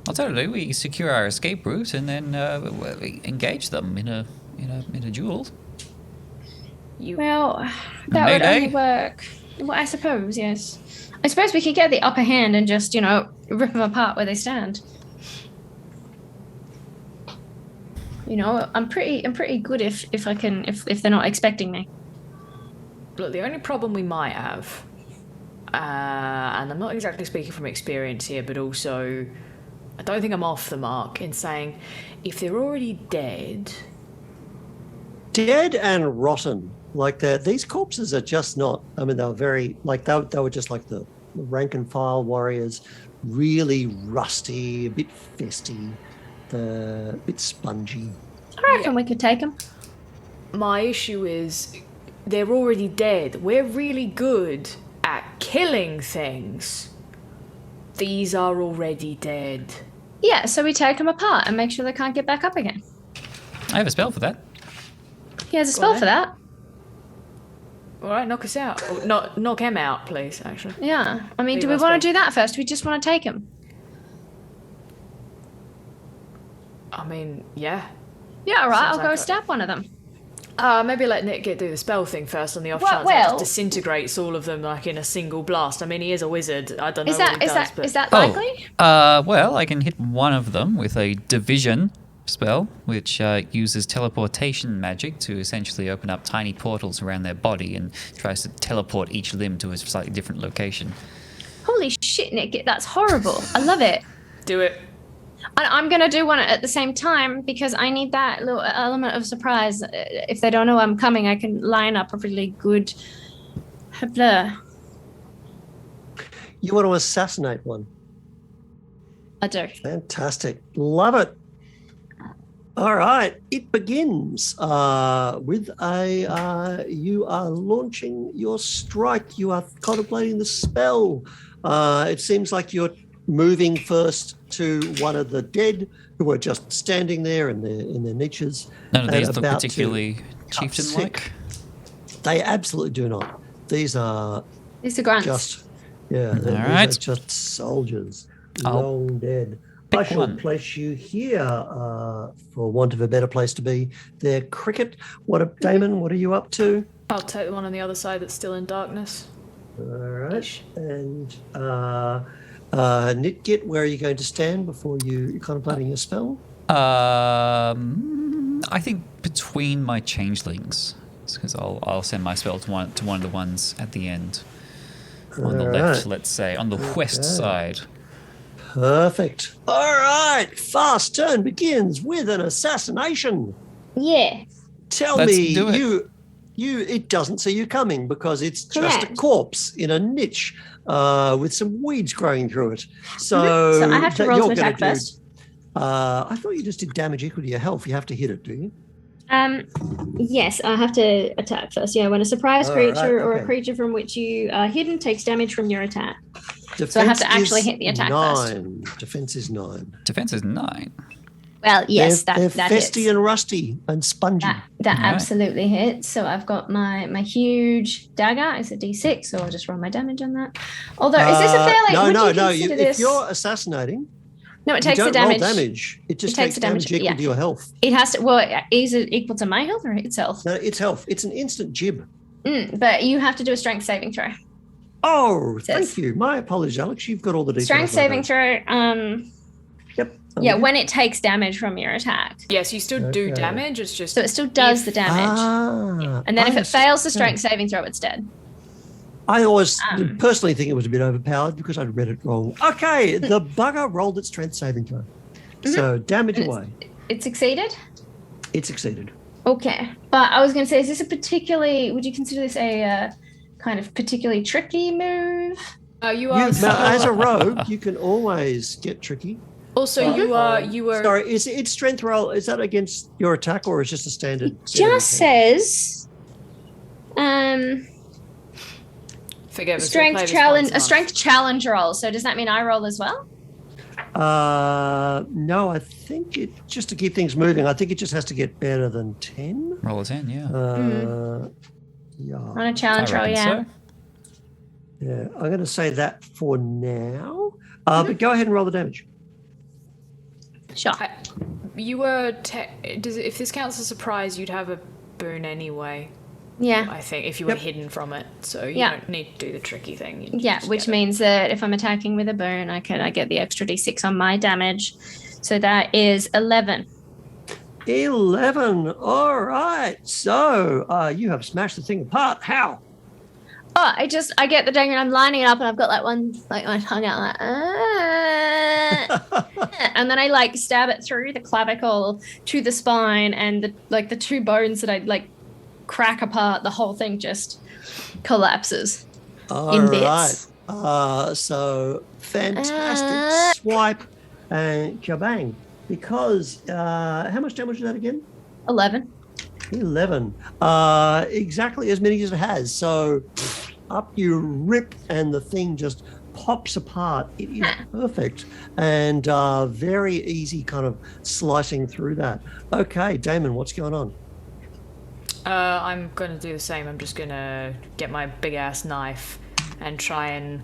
alternatively, we secure our escape route and then we engage them in a duel. Well, that would only work. Well, I suppose, yes. I suppose we could get the upper hand and just, rip them apart where they stand. I'm pretty good if they're not expecting me. Look, the only problem we might have, and I'm not exactly speaking from experience here, but also I don't think I'm off the mark in saying if they're already dead and rotten like that. These corpses are just not. I mean, they were very they were just like the rank and file warriors, really rusty, a bit festy, a bit spongy. I reckon we could take them. My issue is they're already dead. We're really good at killing things. These are already dead. Yeah, so we take them apart and make sure they can't get back up again. I have a spell for that. He has a spell for that. All right, knock us out. Or knock him out, please, actually. Yeah. I mean, do we Leave us want be. to do that first? Do we just want to take him? I mean, yeah. Yeah, all right. Sounds I'll go like stab one of them. Maybe let Nitgit do the spell thing first on the off Well- chance that well- just disintegrates all of them in a single blast. I mean, he is a wizard. I don't know Is what that he is does, that but is that likely? Well, I can hit one of them with a division spell, which uses teleportation magic to essentially open up tiny portals around their body and tries to teleport each limb to a slightly different location. Holy shit, Nick! That's horrible. I love it. do it. I'm going to do one at the same time because I need that little element of surprise. If they don't know I'm coming, I can line up a really good... Blah. You want to assassinate one? I do. Fantastic. Love it. All right. It begins with you are launching your strike. You are contemplating the spell. It seems like you're moving first to one of the dead who are just standing there in their niches. None of these and look about to particularly cut chieftain-like. sick. They absolutely do not. These are These are grunts. just, these right. are just soldiers, I'll long dead. pick I shall one. place you here, for want of a better place to be. There, cricket. Damon? What are you up to? I'll take the one on the other side that's still in darkness. All right, Ish. and Nitgit, where are you going to stand before you're contemplating your spell? I think between my changelings, because I'll send my spell to one of the ones at the end. On the left, let's say, on the west side. Perfect. All right. Fast turn begins with an assassination. Yeah. Tell Let's me, do it. it doesn't see you coming because it's just a Correct. corpse in a niche with some weeds growing through it. So, So I have to that roll you're some gonna attack do- first. I thought you just did damage equal to your health. You have to hit it, do you? Yes, I have to attack first. Yeah, when a surprise All creature right, or a okay. creature from which you are hidden takes damage from your attack. Defense So I have to actually is hit the attack first. 9. Defense is 9. Defense is 9. Well, yes, they're that festy hits. and rusty and spongy. That All right. absolutely hits. So I've got my huge dagger. It's a d6, so I'll just roll my damage on that. Although, is this a fairly? No, would no, you no. consider If this? you're assassinating, No, it you takes don't the damage. roll damage. It just takes takes the damage damage, equal yeah. to your health. It has to. Well, is it equal to my health or itself? No, it's health. It's an instant jib. But you have to do a strength saving throw. Oh, Says- thank you. My apologies, Alex. You've got all the details. Strength I saving don't. throw. Yep. I'm Yeah, with you. when it takes damage from your attack. Yes, you still do Okay. damage. It's just So it still does If- the damage. And then if it understand. fails the strength saving throw, it's dead. I always Um, personally think it was a bit overpowered because I'd read it wrong. Okay, the bugger rolled its strength saving throw. So damage And it's- away. It succeeded? It succeeded. Okay. But I was going to say, is this a particularly, would you consider this a kind of particularly tricky move? you are Now, as a rogue, you can always get tricky. also you were Sorry, is its strength roll? Is that against your attack or is it just a standard? It just says forgive us, we strength play this challenge, once a month. strength challenge roll. So does that mean I roll as well? No, I think it just to keep things moving. I think it just has to get better than 10. Roll a 10, yeah. Yeah, On a challenge roll, reckon yeah. so. yeah. I'm going to say that for now. But go ahead and roll the damage. Sure. You were if this counts as a surprise, you'd have a boon anyway. Yeah. I think if you were Yep. hidden from it, so you Yeah. don't need to do the tricky thing. You Yeah, just which get it. means that if I'm attacking with a boon, I get the extra d6 on my damage. So that is 11. 11. All right. So you have smashed the thing apart. How? Oh, I get the dagger and I'm lining it up and I've got my tongue out like, and then I stab it through the clavicle to the spine and the two bones that I crack apart. The whole thing just collapses in bits. So fantastic swipe and kabang. Because how much damage is that again? 11. 11. Exactly as many as it has. So up you rip and the thing just pops apart. It is perfect and very easy kind of slicing through that. Okay, Damon, what's going on? I'm going to do the same. I'm just going to get my big ass knife and try and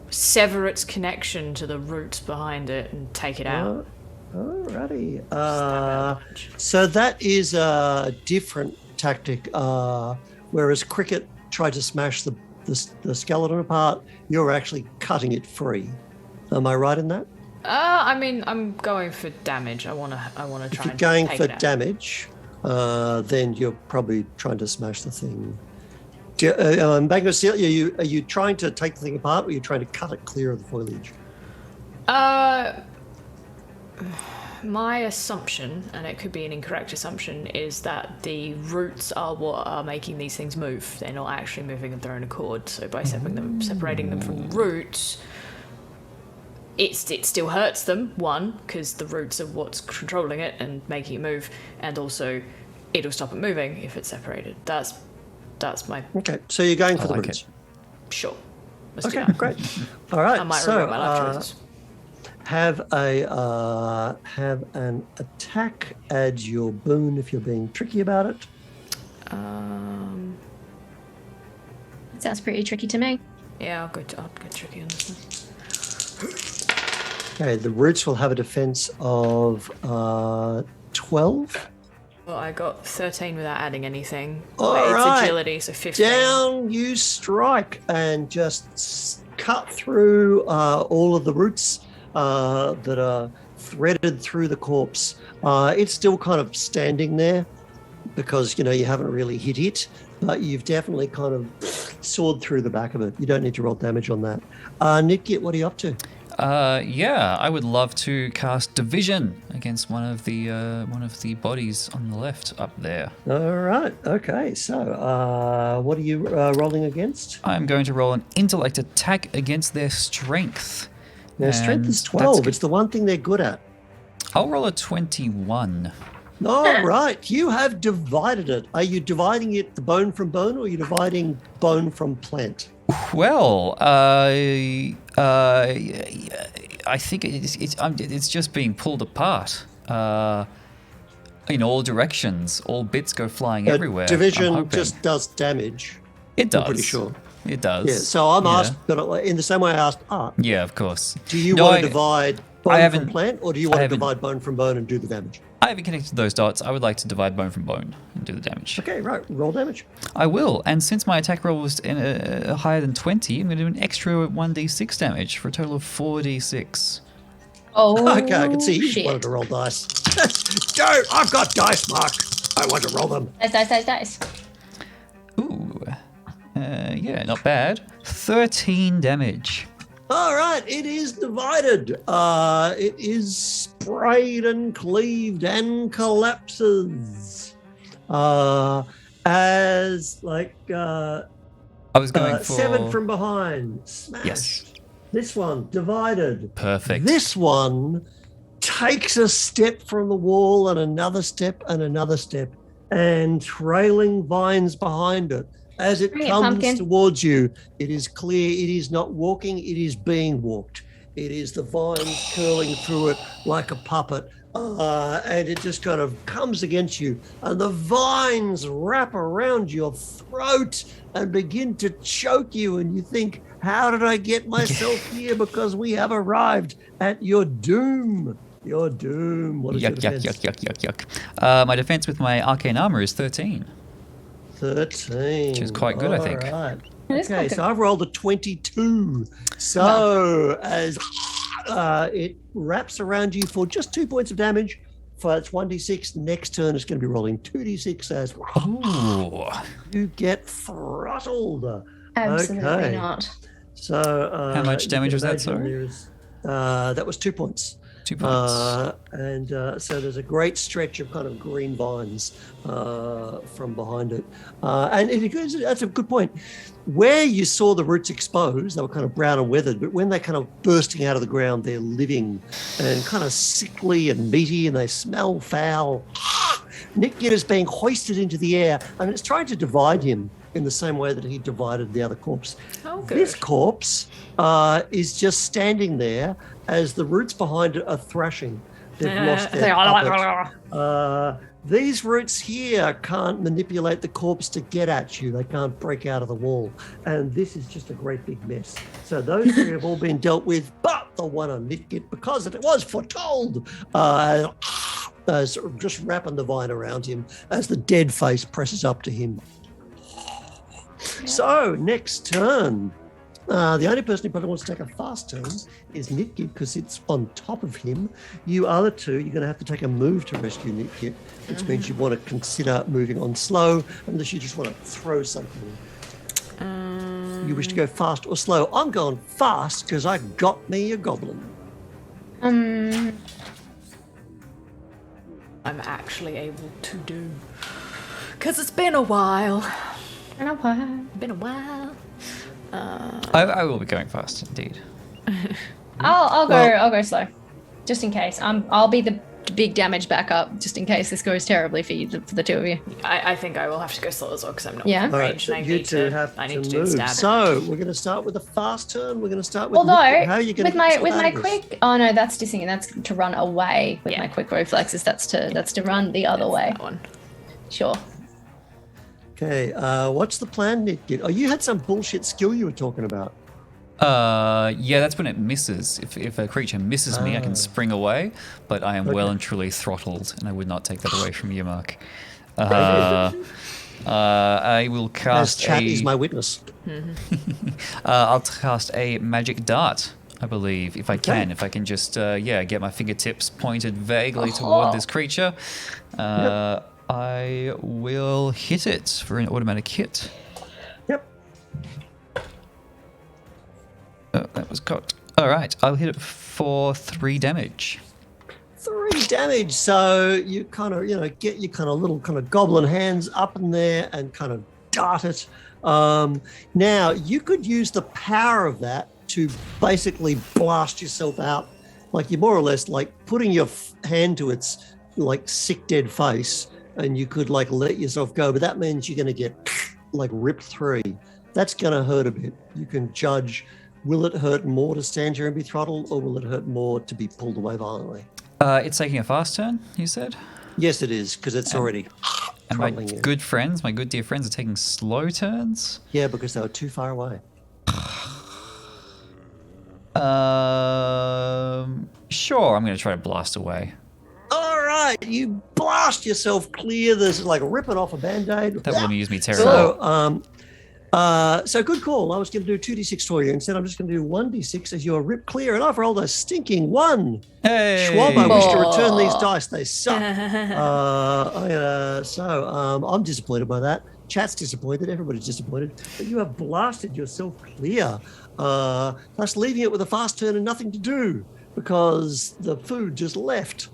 sever its connection to the roots behind it and take it out. Alrighty. Stab out a bunch. So that is a different tactic. Whereas Cricket tried to smash the skeleton apart, you're actually cutting it free. Am I right in that? I mean, I'm going for damage. I want to try If you're and going take for it out. damage, then you're probably trying to smash the thing. Bango, are you trying to take the thing apart or are you trying to cut it clear of the foliage? My assumption, and it could be an incorrect assumption, is that the roots are what are making these things move. They're not actually moving of their own accord. So by separating them from the roots, it still hurts them. One, because the roots are what's controlling it and making it move, and also it'll stop it moving if it's separated. That's my Okay, so you're going for the like roots. it. sure. Let's do Okay, that. great. All right, I might so regret my life choices. have an attack. Add your boon if you're being tricky about it. Sounds pretty tricky to me. Yeah, I'll go tricky on this one. Okay, the roots will have a defense of 12. Well, I got 13 without adding anything. All It's right. agility, so 15. Down you strike and just cut through all of the roots that are threaded through the corpse. It's still kind of standing there because, you haven't really hit it, but you've definitely kind of sawed through the back of it. You don't need to roll damage on that. Nitgit, what are you up to? Yeah, I would love to cast Division against one of the bodies on the left up there. All right. Okay. So, what are you rolling against? I'm going to roll an intellect attack against their strength. Their strength And is that's 12. good. It's the one thing they're good at. I'll roll a 21. All right. You have divided it. Are you dividing it the bone from bone, or are you dividing bone from plant? Well, I think it's just being pulled apart in all directions. All bits go flying everywhere. I'm Division hoping. just does damage. It does. I'm pretty sure. It does. Yeah. So I'm asked, but in the same way I asked Art, Yeah, of course. do you No, want I- to divide I bone haven't- from plant, or do you I want to haven't- divide bone from bone and do the damage? I haven't connected those dots. I would like to divide bone from bone and do the damage. Okay, right. Roll damage. I will. And since my attack roll was higher than 20, I'm going to do an extra 1d6 damage for a total of 4d6. Oh, Okay, I can see you shit. wanted to roll dice. Go! I've got dice, Mark. I want to roll them. Dice. Ooh. Yeah, not bad. 13 damage. All right, it is divided. It is sprayed and cleaved and collapses. As like I was going for 7 from behind. Smash. Yes. This one divided. Perfect. This one takes a step from the wall and another step and trailing vines behind it. As it Bring it, comes pumpkin. towards you, it is clear it is not walking, it is being walked. It is the vines curling through it like a puppet. And it just kind of comes against you, and the vines wrap around your throat and begin to choke you. And you think, how did I get myself here? Because we have arrived at your doom. Your doom. What is your defense? Yuck. My defense with my arcane armor is 13. 13. Which is quite good, I think. All right. It is Okay, quite good. so I've rolled a 22. So as it wraps around you for just 2 points of damage, for its 1d6, next turn it's going to be rolling 2d6 as Ooh. you get throttled. Absolutely Okay. not. So How much you damage can was that, imagine sorry? there's, that was 2 points. 2 points. So there's a great stretch of kind of green vines from behind it. And that's a good point. Where you saw the roots exposed, they were kind of brown and weathered, but when they're kind of bursting out of the ground, they're living and kind of sickly and meaty, and they smell foul. Nitgit is being hoisted into the air, and it's trying to divide him in the same way that he divided the other corpse. Oh, good. This corpse is just standing there as the roots behind it are thrashing. They've lost their puppet. These roots here can't manipulate the corpse to get at you. They can't break out of the wall. And this is just a great big mess. So those three have all been dealt with, but the one on Nitgit, because it was foretold, just wrapping the vine around him as the dead face presses up to him. So, next turn. The only person who probably wants to take a fast turn is Nitgit, because it's on top of him. You other two, you're going to have to take a move to rescue Nitgit, which means you want to consider moving on slow, unless you just want to throw something. You wish to go fast or slow? I'm going fast because I got me a goblin. I'm actually able to do. Because it's been a while. Been a while. I will be going fast indeed. I'll go slow, just in case. I'll be the big damage backup, just in case this goes terribly for you, for the two of you. I think I will have to go slow as well because I'm not Yeah. in All right, range so and I you need two to, have I to need to do move. the stab. So we're going to start with a fast turn. We're going to start with Although, Nitgit. How are you going with to my quick, oh no, that's dissing. That's to run away with Yeah. my quick reflexes. That's to run the other way. That one. Sure. Okay, what's the plan, Nitgit? Oh, you had some bullshit skill you were talking about. Yeah, that's when it misses. If a creature misses me, I can spring away, but I am well and truly throttled, and I would not take that away from you, Mark. I will As cast chat is my witness. I'll cast a magic dart I believe, if I can just, get my fingertips pointed vaguely toward this creature, I will hit it for an automatic hit. Yep. Oh, that was cocked. All right, I'll hit it for 3 damage. 3 damage. So you kind of, get your kind of little kind of goblin hands up in there and kind of dart it. Now, you could use the power of that to basically blast yourself out. Like you're more or less like putting your hand to its like sick dead face, and you could like let yourself go. But that means you're going to get like ripped through. That's going to hurt a bit. You can judge, will it hurt more to stand here and be throttled, or will it hurt more to be pulled away violently? It's taking a fast turn, you said? Yes, it is, because it's already And my throttling you. good dear friends, are taking slow turns? Yeah, because they were too far away. Sure, I'm going to try to blast away. All right, you blast yourself clear. There's like ripping off a band-aid. That will amuse me terribly. So good call. I was going to do 2d6 for you. Instead, I'm just going to do 1d6 as you're ripped clear, and I've rolled a stinking 1. Hey! Schwalb, I wish to return these dice. They suck. I'm disappointed by that. Chat's disappointed. Everybody's disappointed. But you have blasted yourself clear, thus leaving it with a fast turn and nothing to do because the food just left.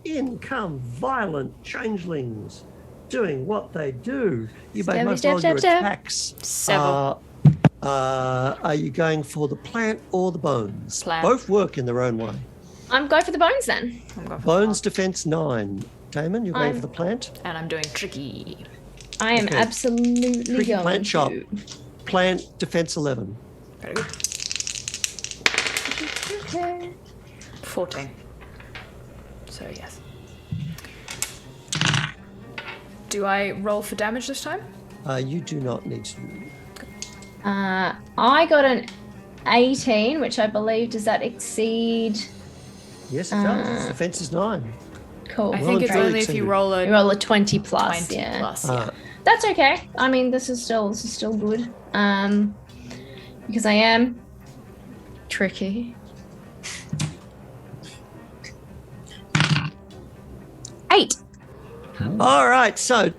In come violent changelings, doing what they do. You may most roll your attacks. Several. Are you going for the plant or the bones? Plant. Both work in their own way. I'm going for the bones then. I'm going for Bones defense 9. Damon, you're going for the plant? and I'm doing tricky. I am Okay. absolutely Tricky going plant shop. to. Plant defense 11. Very good. 14. So yes. Do I roll for damage this time? You do not need to. I got an 18, which I believe, does that exceed? Yes, it does. Its defense is 9. Cool. I Well think and it's truly only if you exceeded. roll a You roll a 20 plus, 20 yeah. plus. Yeah. That's okay. I mean, this is still good. Because I am tricky. 8. All right, so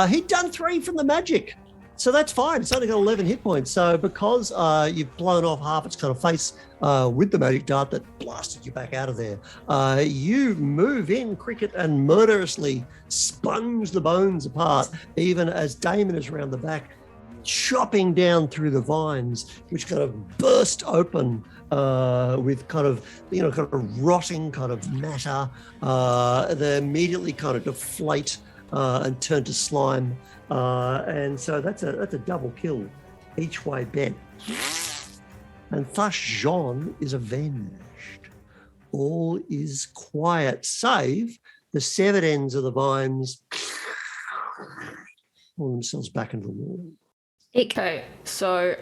he'd done 3 from the magic. So that's fine. It's only got 11 hit points. So because you've blown off half its kind of face with the magic dart that blasted you back out of there, you move in, Cricket, and murderously sponge the bones apart, even as Damon is around the back, chopping down through the vines, which kind of burst open with kind of rotting kind of matter. They immediately kind of deflate and turn to slime. And so that's a double kill each way bet. And thus Jean is avenged. All is quiet, save the severed ends of the vines pull themselves back into the wall. Okay, so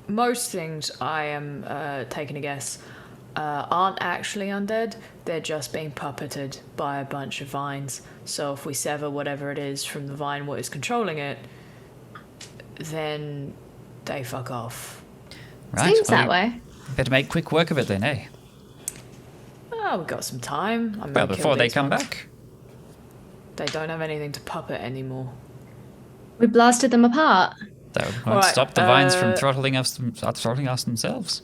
most things I am taking a guess aren't actually undead. They're just being puppeted by a bunch of vines. So if we sever whatever it is from the vine, what is controlling it, then they fuck off. Right. Seems that way. Better make quick work of it then, eh? Oh, we've got some time. I'm Well, gonna before kill they these come ones. back. They don't have anything to puppet anymore. We blasted them apart. That won't Alright, stop the vines from throttling us themselves.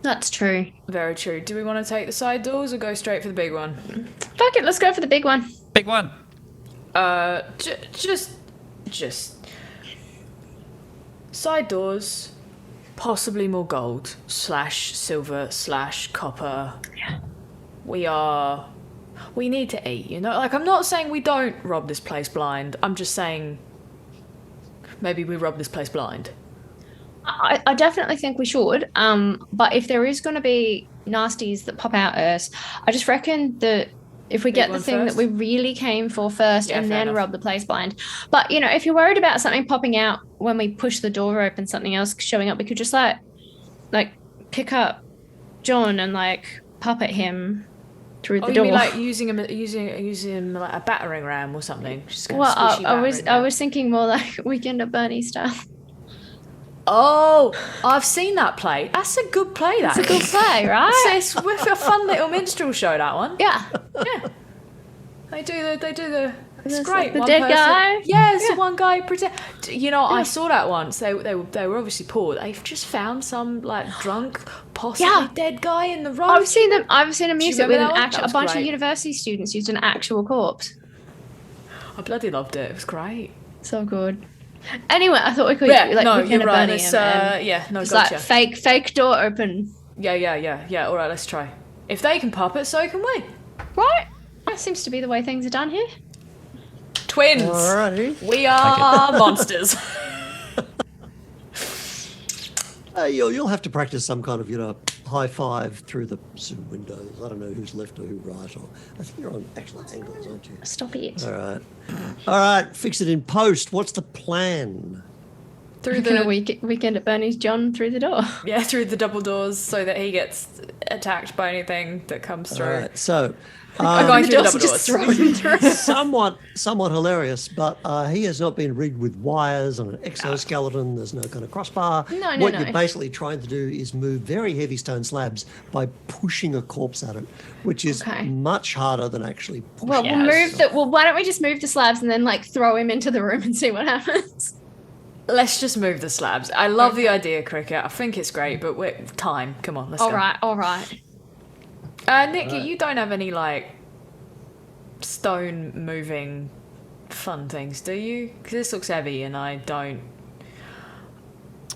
That's true. Very true. Do we want to take the side doors or go straight for the big one? Fuck it, let's go for the big one. Big one. Just side doors, possibly more gold / silver / copper. Yeah. We need to eat, you know? Like, I'm not saying we don't rob this place blind. I'm just saying maybe we rob this place blind. I definitely think we should. But if there is going to be nasties that pop out us, I just reckon that if we Big get the one thing first? that we really came for first Yeah, and fair then enough. rob the place blind. But, you know, if you're worried about something popping out when we push the door open, something else showing up, we could just like pick up John and like puppet him through the You door. mean like using him like a battering ram or something? Just kind of Well, squishy I battering ram. was thinking more like Weekend at Bernie style. Oh, I've seen that play. That's a good play, that It's a good play, right? It's with a fun little minstrel show, that one. Yeah. Yeah. They do the it's It's great. like the One dead person, guy. Yeah, it's the one guy pretend. You know, I saw that once. They were obviously poor. They've just found some like drunk, possibly dead guy in the road. I've seen them use it remember with that an one? actual. That A bunch was of great. university students used an actual corpse. I bloody loved it. It was great. So good. Anyway, I thought we could Yeah, like no, weekend you're at right. Bernie It's, and yeah, no, just gotcha. like fake door open. Yeah. All right, let's try. If they can puppet, so can we. Right. That seems to be the way things are done here. Twins. Alrighty. We are monsters. You'll have to practice some kind of, high five through the Zoom windows. I don't know who's left or who right. Or I think you're on actual angles, aren't you? Stop it. All right. Fix it in post. What's the plan? Through Can a the weekend at Bernie's John through the door. yeah, through the double doors, so that he gets attacked by anything that comes through. All right. So, I'm going through the doors double just doors. throw him through. somewhat hilarious, but he has not been rigged with wires and an exoskeleton. There's no kind of crossbar. No. What you're basically trying to do is move very heavy stone slabs by pushing a corpse at it, which is much harder than actually pushing. Well, we'll move the. Well, why don't we just move the slabs and then like throw him into the room and see what happens? Let's just move the slabs. I love the idea, Cricket. I think it's great, but wait, time. Come on, let's go. All right. Nick, you don't have any like stone moving fun things, do you? Because this looks heavy, and I don't.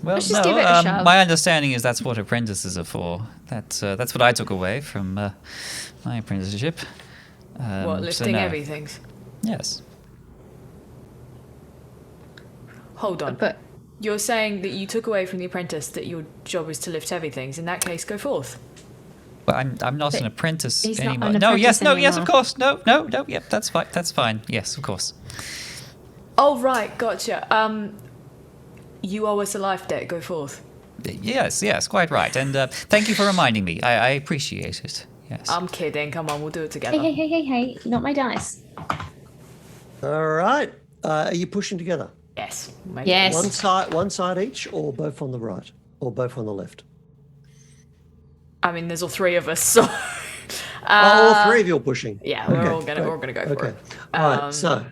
Well, Let's just give it a shove. my understanding is that's what apprentices are for. That's what I took away from my apprenticeship. What, lifting no. heavy things? Yes. Hold on. But You're saying that you took away from the apprentice that your job is to lift heavy things. In that case, go forth. But I'm not an apprentice he's not anymore. an No, yes, apprentice yes, of anymore. course. No, yep, that's fine. That's fine. Yes, of course. Oh, right, gotcha. You owe us a life debt. Go forth. Yes, quite right. And thank you for reminding me. I appreciate it. Yes. I'm kidding. Come on, we'll do it together. Hey, not my dice. All right. Are you pushing together? Yes. Maybe. Yes. One side each, or both on the right, or both on the left? I mean, there's all three of us, so. All three of you are pushing. Yeah, we're all gonna go for it. All right. So,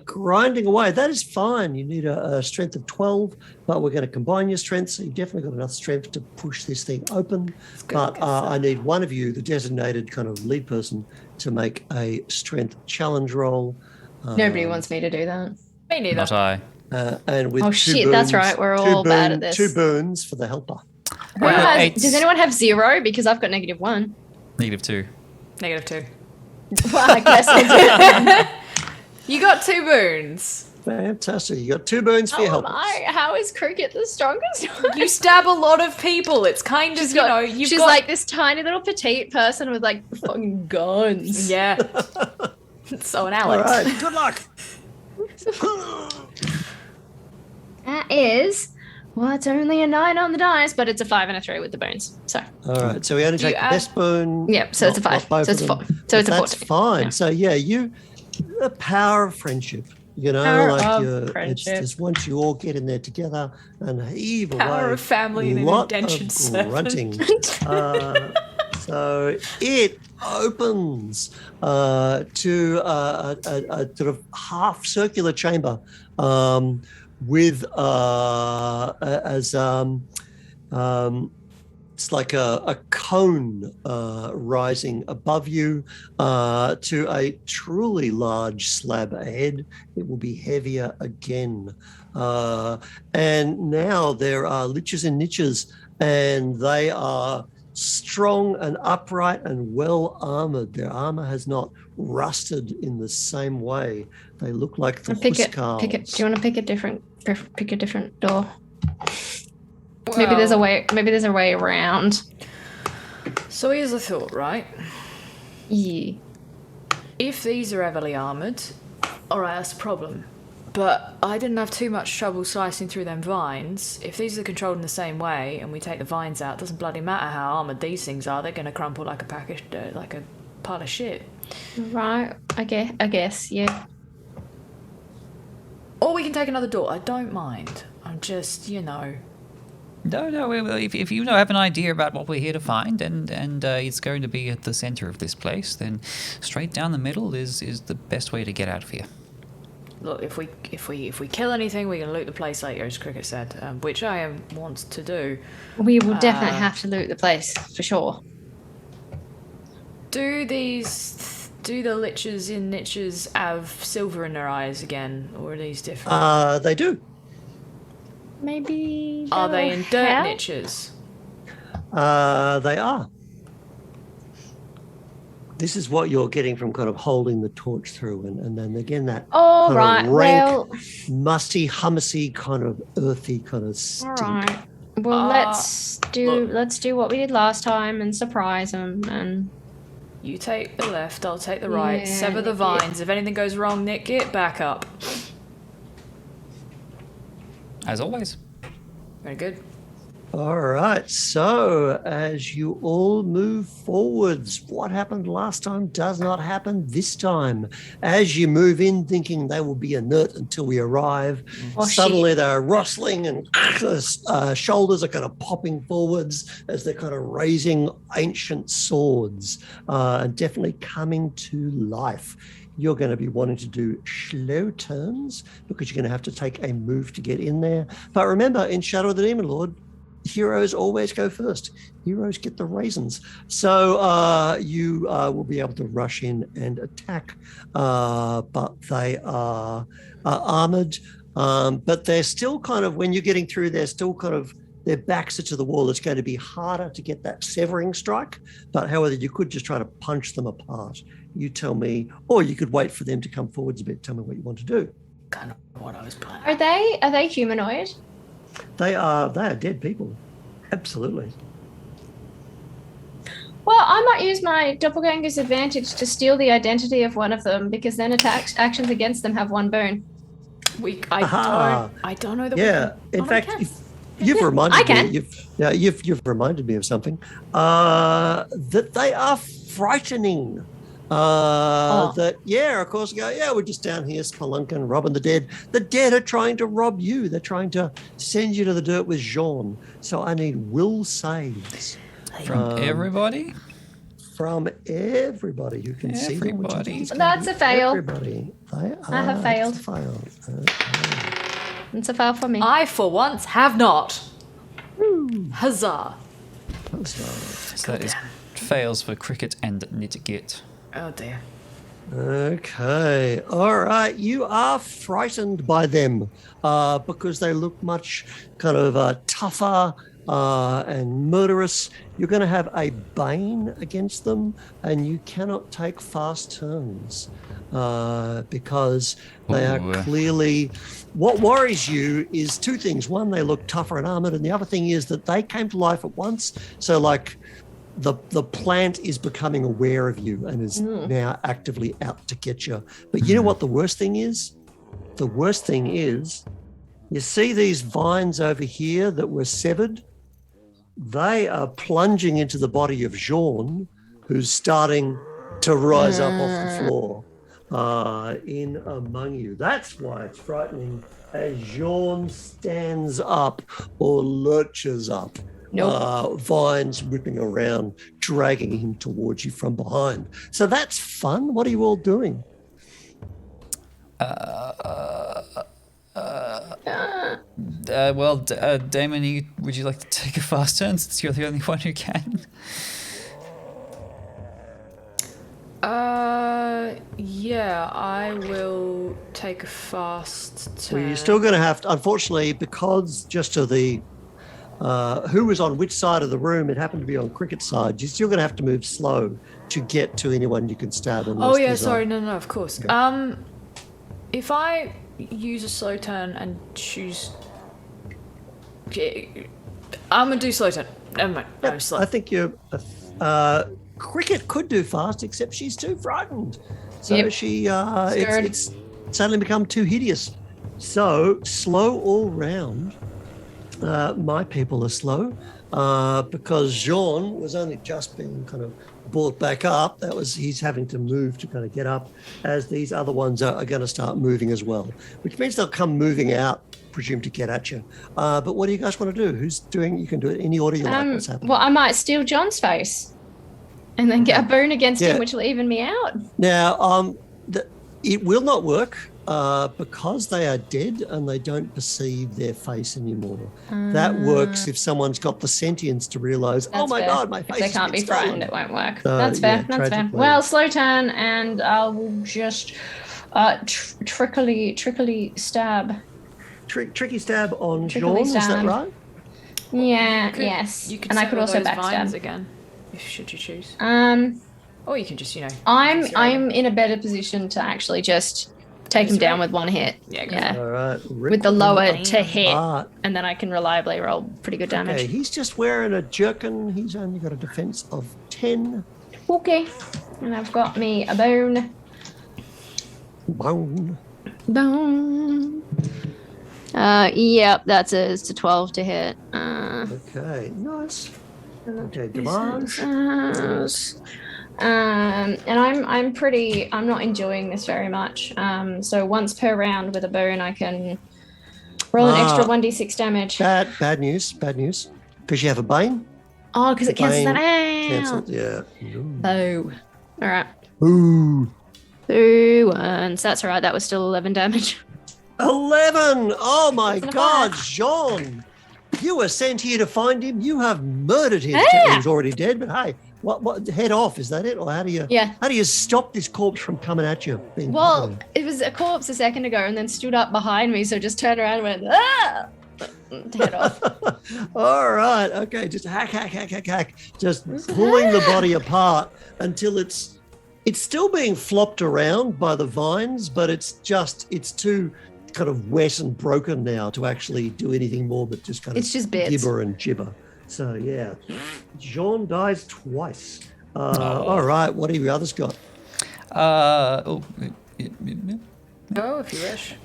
grinding away. That is fine. You need a strength of 12, but we're going to combine your strength, so you've definitely got enough strength to push this thing open. But I need one of you, the designated kind of lead person, to make a strength challenge roll. Nobody wants me to do that. Me neither. Not I. And with Oh, two shit, boons, that's right, we're all bad at this. 2 boons for the helper. Does anyone have 0? Because I've got -1. -2. -2. Well, I guess I do. You got 2 boons. Fantastic. You got 2 boons for your helpers. How is Cricket the strongest one? You stab a lot of people. It's kind of, She's like this tiny little petite person with like fucking guns. Yeah. So an All Alex. right. Good luck. That is, well, it's only a 9 on the dice, but it's a 5 and a 3 with the bones. So, All right. So we only take the add- best boon. Yep, so it's a 5. both So it's of a them. 4. So it's a 14. That's fine. Yeah. So yeah, the power of friendship. Power of It's friendship. just once you all get in there together and heave Power away. of family and an lot indentured of servant. grunting. So it opens to a sort of half circular chamber with it's like a cone rising above you to a truly large slab ahead. It will be heavier again. And now there are liches and niches, and they are strong and upright and well armored. Their armor has not rusted in the same way. They look like the Pick it. Huskars. Do you want to pick a different door? Maybe there's a way. Maybe there's a way around. So here's a thought, right? Yeah. If these are heavily armoured, alright, that's a problem. But I didn't have too much trouble slicing through them vines. If these are controlled in the same way and we take the vines out, it doesn't bloody matter how armoured these things are, they're going to crumple like a pile of shit. Right. I guess. Yeah. Or we can take another door. I don't mind. I'm I'm just, No. If you have an idea about what we're here to find, and it's going to be at the center of this place, then straight down the middle is the best way to get out of here. Look, if we kill anything, we can loot the place later, as Cricket said, which I want to do. We will definitely have to loot the place for sure. Do the liches in niches have silver in their eyes again, or are these different? They do. Maybe. Are they in dirt niches? They are. This is what you're getting from kind of holding the torch through, and then again that All kind of right. rank, musty, hummusy, kind of earthy kind of stink. All right. Well, let's do what we did last time and surprise them. And You take the left, I'll take the right. Yeah, Sever the Nitgit. vines. If anything goes wrong, Nitgit, back up. As always. Very good. All right. So as you all move forwards, what happened last time does not happen this time. As you move in thinking they will be inert until we arrive, suddenly they're rustling and shoulders are kind of popping forwards as they're kind of raising ancient swords and definitely coming to life. You're going to be wanting to do slow turns because you're going to have to take a move to get in there. But remember, in Shadow of the Demon Lord, heroes always go first. Heroes get the raisins. So you will be able to rush in and attack, but they are armored. But they're still kind of, when you're getting through, they're still kind of, their backs are to the wall. It's going to be harder to get that severing strike. But however, you could just try to punch them apart. You tell me, or you could wait for them to come forwards a bit. Tell me what you want to do. Kind of what I was planning. are they humanoid? They are dead people. Absolutely. Well, I might use my doppelganger's advantage to steal the identity of one of them, because then actions against them have one boon. I don't know that. Yeah. In fact, you've reminded me. You've reminded me of something. That they are frightening. That of course, we're just down here spelunking, robbing the dead. The dead are trying to rob you. They're trying to send you to the dirt with Jean. So I need will saves From everybody? From everybody who can see them. That's a fail. Everybody. I have failed. That's a fail. It's a fail for me. I, for once, have not. Huzzah. So that is fails for Cricket and Nitgit. Oh dear. Okay. All right. You are frightened by them because they look much kind of tougher and murderous. You're going to have a bane against them, and you cannot take fast turns because they are clearly... What worries you is two things. One, they look tougher and armored, and the other thing is that they came to life at once. So, like... The plant is becoming aware of you and is now actively out to get you. But you know what the worst thing is? The worst thing is, you see these vines over here that were severed? They are plunging into the body of Jean, who's starting to rise up off the floor in among you. That's why it's frightening as Jean stands up or lurches up. Vines whipping around, dragging him towards you from behind. So that's fun. What are you all doing? Damon, would you like to take a fast turn since you're the only one who can? Yeah, I will take a fast turn. Well, you're still going to have to, unfortunately, because just to the who was on which side of the room, it happened to be on Cricket's side, you're still going to have to move slow to get to anyone you can stab. Oh, yeah, sorry. No, of course. Okay. If I use a slow turn and choose... I'm going to do slow turn. Never mind. Yep, I'm slow. I think you're... Cricket could do fast, except she's too frightened. So it's suddenly become too hideous. So slow all round. My people are slow because Jean was only just being kind of brought back up. He's having to move to kind of get up as these other ones are going to start moving as well, which means they'll come moving out presume to get at you. But what do you guys want to do? Who's doing? You can do it any order you like. What's happening? Well, I might steal John's face, and then get a boon against him, which will even me out. Now, it will not work because they are dead and they don't perceive their face anymore. That works if someone's got the sentience to realise, oh my God, my face. If they can't be stolen. frightened, it won't work. That's fair. That's fair. Well, slow turn, and I will just trickily stab. Tricky stab on Jean, is that right? Yeah. Yes. You could and I could also backstab again, should you choose. Or you can just, I'm in a better position to actually just take him down with one hit. Yeah. All right. With the lower to hit, and then I can reliably roll pretty good damage. Okay, he's just wearing a jerkin. He's only got a defense of 10. Okay. And I've got me a bone. Bone. Yep, that's it's a 12 to hit. Okay, nice. Okay, damage. And I'm not enjoying this very much. So once per round with a bone, I can roll an extra 1d6 damage. Bad news. Because you have a bane. Oh, because it cancels that out. Cancelled, yeah. Oh, all right. Ooh. 2 ones. That's all right. That was still 11 damage. 11! Oh my God, Jean! You were sent here to find him. You have murdered him. He was already dead, but hey, what? Head off? Is that it, or how do you? Yeah. How do you stop this corpse from coming at you? Well, it was a corpse a second ago, and then stood up behind me. So just turned around and went head off. All right. Okay. Just hack. Just pulling the body apart until it's still being flopped around by the vines, but it's too kind of wet and broken now to actually do anything more but just kind of gibber and gibber. So yeah, Jean dies twice. All right, what have you others got? If you wish.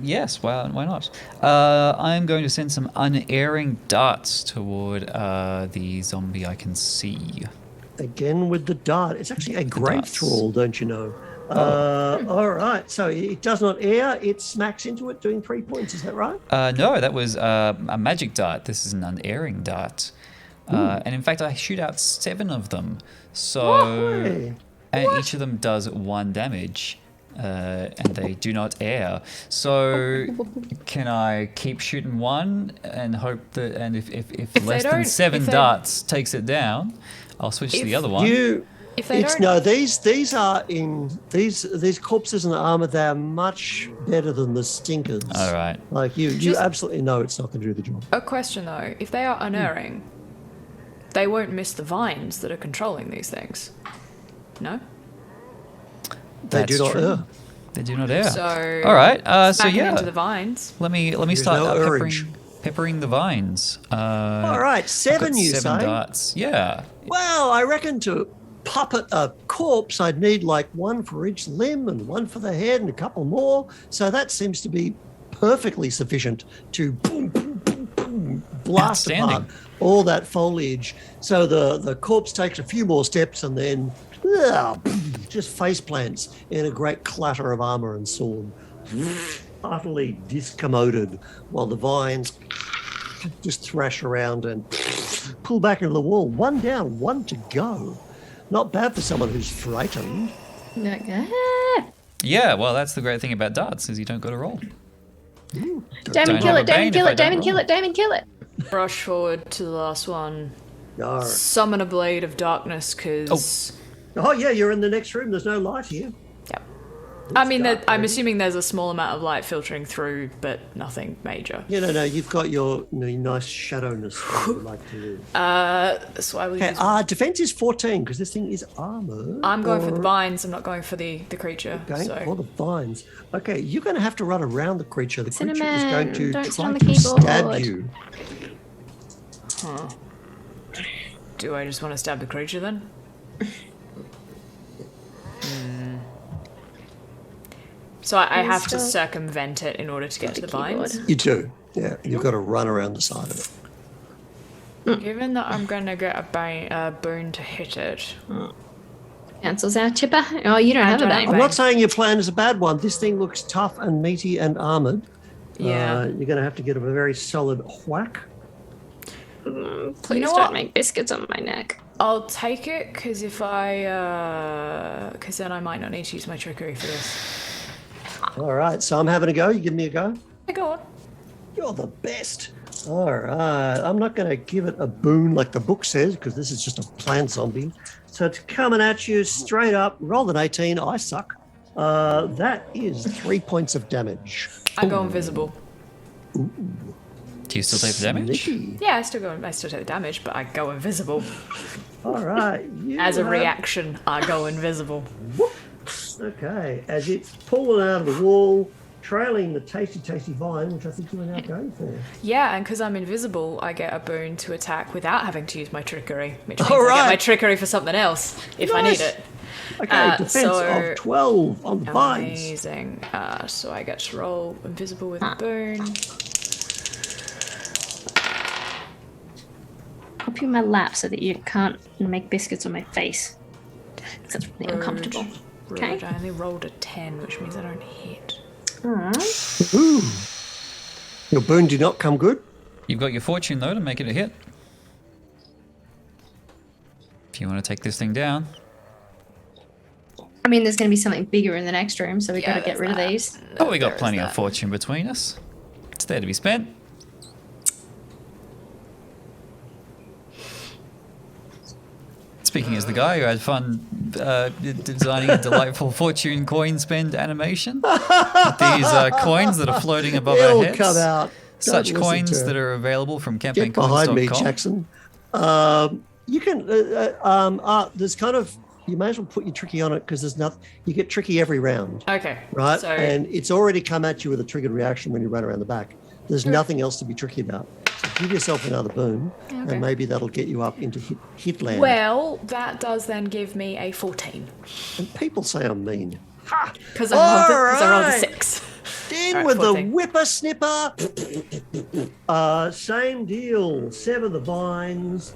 Yes, why not? I'm going to send some unerring darts toward the zombie I can see. Again with the dart. It's actually a great thrall, don't you know? All right, so it does not air. It smacks into it, doing 3 points. Is that right? No, that was a magic dart. This is an unerring dart. And in fact, I shoot out 7 of them. So, and each of them does 1 damage. And they do not air. So, can I keep shooting one and hope that, and if less than 7 darts takes it down, I'll switch to the other one. These corpses and armor, they're much better than the stinkers. All right. Like you absolutely know it's not going to do the job. A question though: if they are unerring, they won't miss the vines that are controlling these things. No. They do not err. They do not err. So all right. So into the vines. Let me start peppering the vines. All right, 7 you 7 say? darts. Yeah. Well, I reckon to puppet a corpse, I'd need like 1 for each limb and 1 for the head and a couple more. So that seems to be perfectly sufficient to boom, boom, boom, boom, blast apart all that foliage. So the corpse takes a few more steps and then just face plants in a great clatter of armor and sword, utterly discommoded, while the vines just thrash around and pull back into the wall. 1 down, 1 to go. Not bad for someone who's frightened. Yeah, well, that's the great thing about darts is you don't got to roll. Damon, kill it! Damon, kill it! Damon, kill it! Damon, kill it! Rush forward to the last one. Yarr. Summon a blade of darkness, because... Oh, yeah, you're in the next room. There's no light here. Yep. I mean, I'm assuming there's a small amount of light filtering through, but nothing major. Yeah, no, you've got your nice shadowness that you like to do. So I will use... defense is 14, because this thing is armor. I'm going for the vines. I'm not going for the creature. Going for the vines. Okay, you're going to have to run around the creature. The creature is going to don't try the to keyboard. stab you. Huh. Do I just want to stab the creature then? So I have to circumvent it in order to get to the vines? You do, yeah. You've got to run around the side of it. Given that I'm going to get a boon to hit it. Cancels out chipper. Oh, you don't have a bane. I'm not saying your plan is a bad one. This thing looks tough and meaty and armored. Yeah. You're going to have to get a very solid whack. Please You know don't what? make biscuits on my neck. I'll take it, because if because then I might not need to use my trickery for this. All right, so I'm having a go. You give me a go. Hey, go on. You're the best. All right, I'm not going to give it a boon like the book says, because this is just a plant zombie. So it's coming at you straight up. Roll an 18. I suck. That is 3 points of damage. I go invisible. Do you still take the damage? Sneaky. Yeah, I still take the damage, but I go invisible. All right. As a reaction, I go invisible. Okay, as it's pulling out of the wall, trailing the tasty vine, which I think you were now going for. Yeah, and because I'm invisible, I get a boon to attack without having to use my trickery, which means All I right. get my trickery for something else if I need Nice. it. Okay, defense so- of 12 on the vines. Amazing. So I get to roll invisible with a boon. Pop you in my lap so that you can't make biscuits on my face. That's really uncomfortable. Rude. Okay. I only rolled a 10, which means I don't hit. Alright. Ooh. Your boon did not come good. You've got your fortune, though, to make it a hit. If you want to take this thing down. I mean, there's going to be something bigger in the next room, so we Yeah, got to get rid of there's these. Oh, we got There's plenty of that. fortune between us. It's there to be spent. Speaking as the guy who had fun designing a delightful fortune coin spend animation, with these coins that are floating above our It'll heads. come out. Such Don't listen coins to her. that are available from Get behind me, campaigncoins.com. Jackson. You can. There's kind of. You may as well put your tricky on it because there's nothing. You get tricky every round, Okay. right? So And it's already come at you with a triggered reaction when you run around the back. There's nothing else to be tricky about. So give yourself another boon, Okay. and maybe that'll get you up into hit land. well, that does then give me a 14. And people say I'm mean. Because I rolled a Alright. 6. In Alright, with 14. the whippersnipper. Same deal. Sever the vines.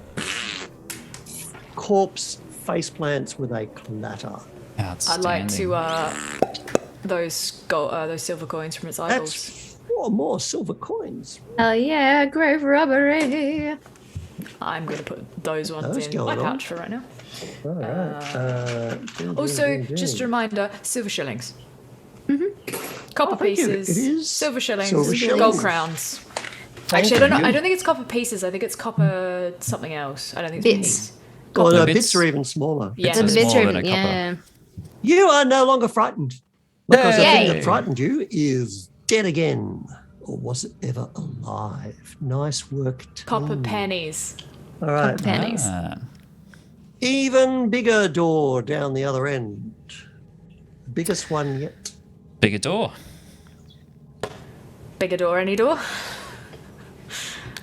Corpse face plants with a clatter. Outstanding. I'd like to those silver coins from its eyeballs. That's 4 more silver coins. Oh yeah, grave robbery. I'm going to put those ones Those in going my on. pouch for right now. All right. Also, just a reminder, silver shillings. Copper Oh, thank you. pieces, It is silver shillings, silver shillings. gold crowns. Actually, I don't know. I don't think it's copper pieces. I think it's copper something else. I don't think it's Bits. pennies. Oh, no, bits- bits are even smaller. Yeah. Bits are The bits smaller are than even, a copper. yeah. You are no longer frightened. Because the thing Yay. that frightened you is dead again. Or was it ever alive? Nice work, team. Copper pennies. All right. Pennies. Ah, Even bigger door down the other end. Biggest one yet. bigger door. Bigger door, any door.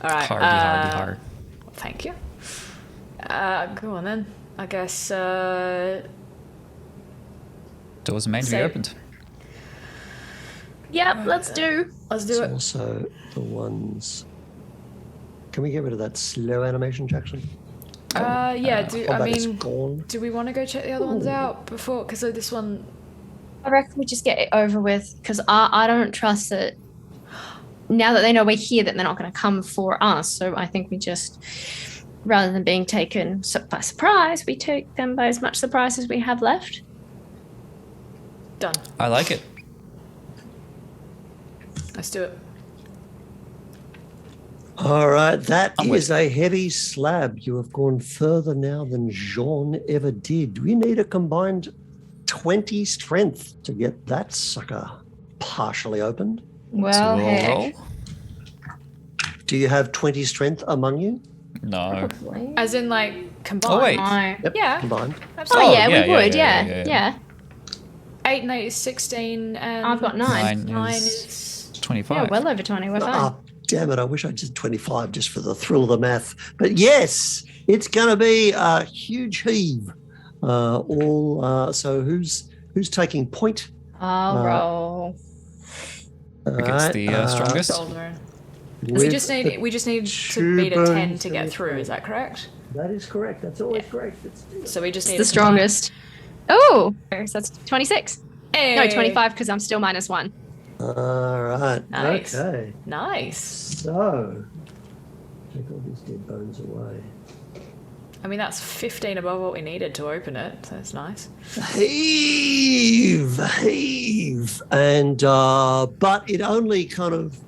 All right. Hardy. Thank you. Go on then. I guess. Doors are meant to be So- opened. Yep, let's do. Let's do It's it. also the ones. Can we get rid of that slow animation, Jackson? Yeah. Do I Combat is mean? gone. Do we want to go check the other ones out before? Because this one. I reckon we just get it over with because I don't trust that. Now that they know we're here, that they're not going to come for us. So I think we just, rather than being taken by surprise, we take them by as much surprise as we have left. Done. I like it. Let's do it. All right, that I'm with is a heavy slab. You have gone further now than Jean ever did. We need a combined 20 strength to get that sucker partially opened. Well, So we'll heck. roll. Do you have 20 strength among you? No. Probably. As in, like, combined. Oh, wait. No. Yep, Yeah. combined. Oh, Absolutely. yeah, yeah, we would. yeah, Yeah, yeah. yeah. 8 and 8 is 16, and I've got 9. 9 is is. 25. Yeah, well over 20. We're fine. Ah, damn it. I wish I did 25 just for the thrill of the math. But yes, it's going to be a huge heave. So who's taking point? I'll roll. Who gets the strongest? Shoulder. We just need to beat a 10 to get through. Is that correct? That is correct. That's always correct. So we just need The strongest. Oh, so that's 26. Hey. No, 25 because I'm still -1. All right. Nice. Okay. Nice. So, take all these dead bones away. I mean, that's 15 above what we needed to open it. So that's nice. Heave, and but it only kind of.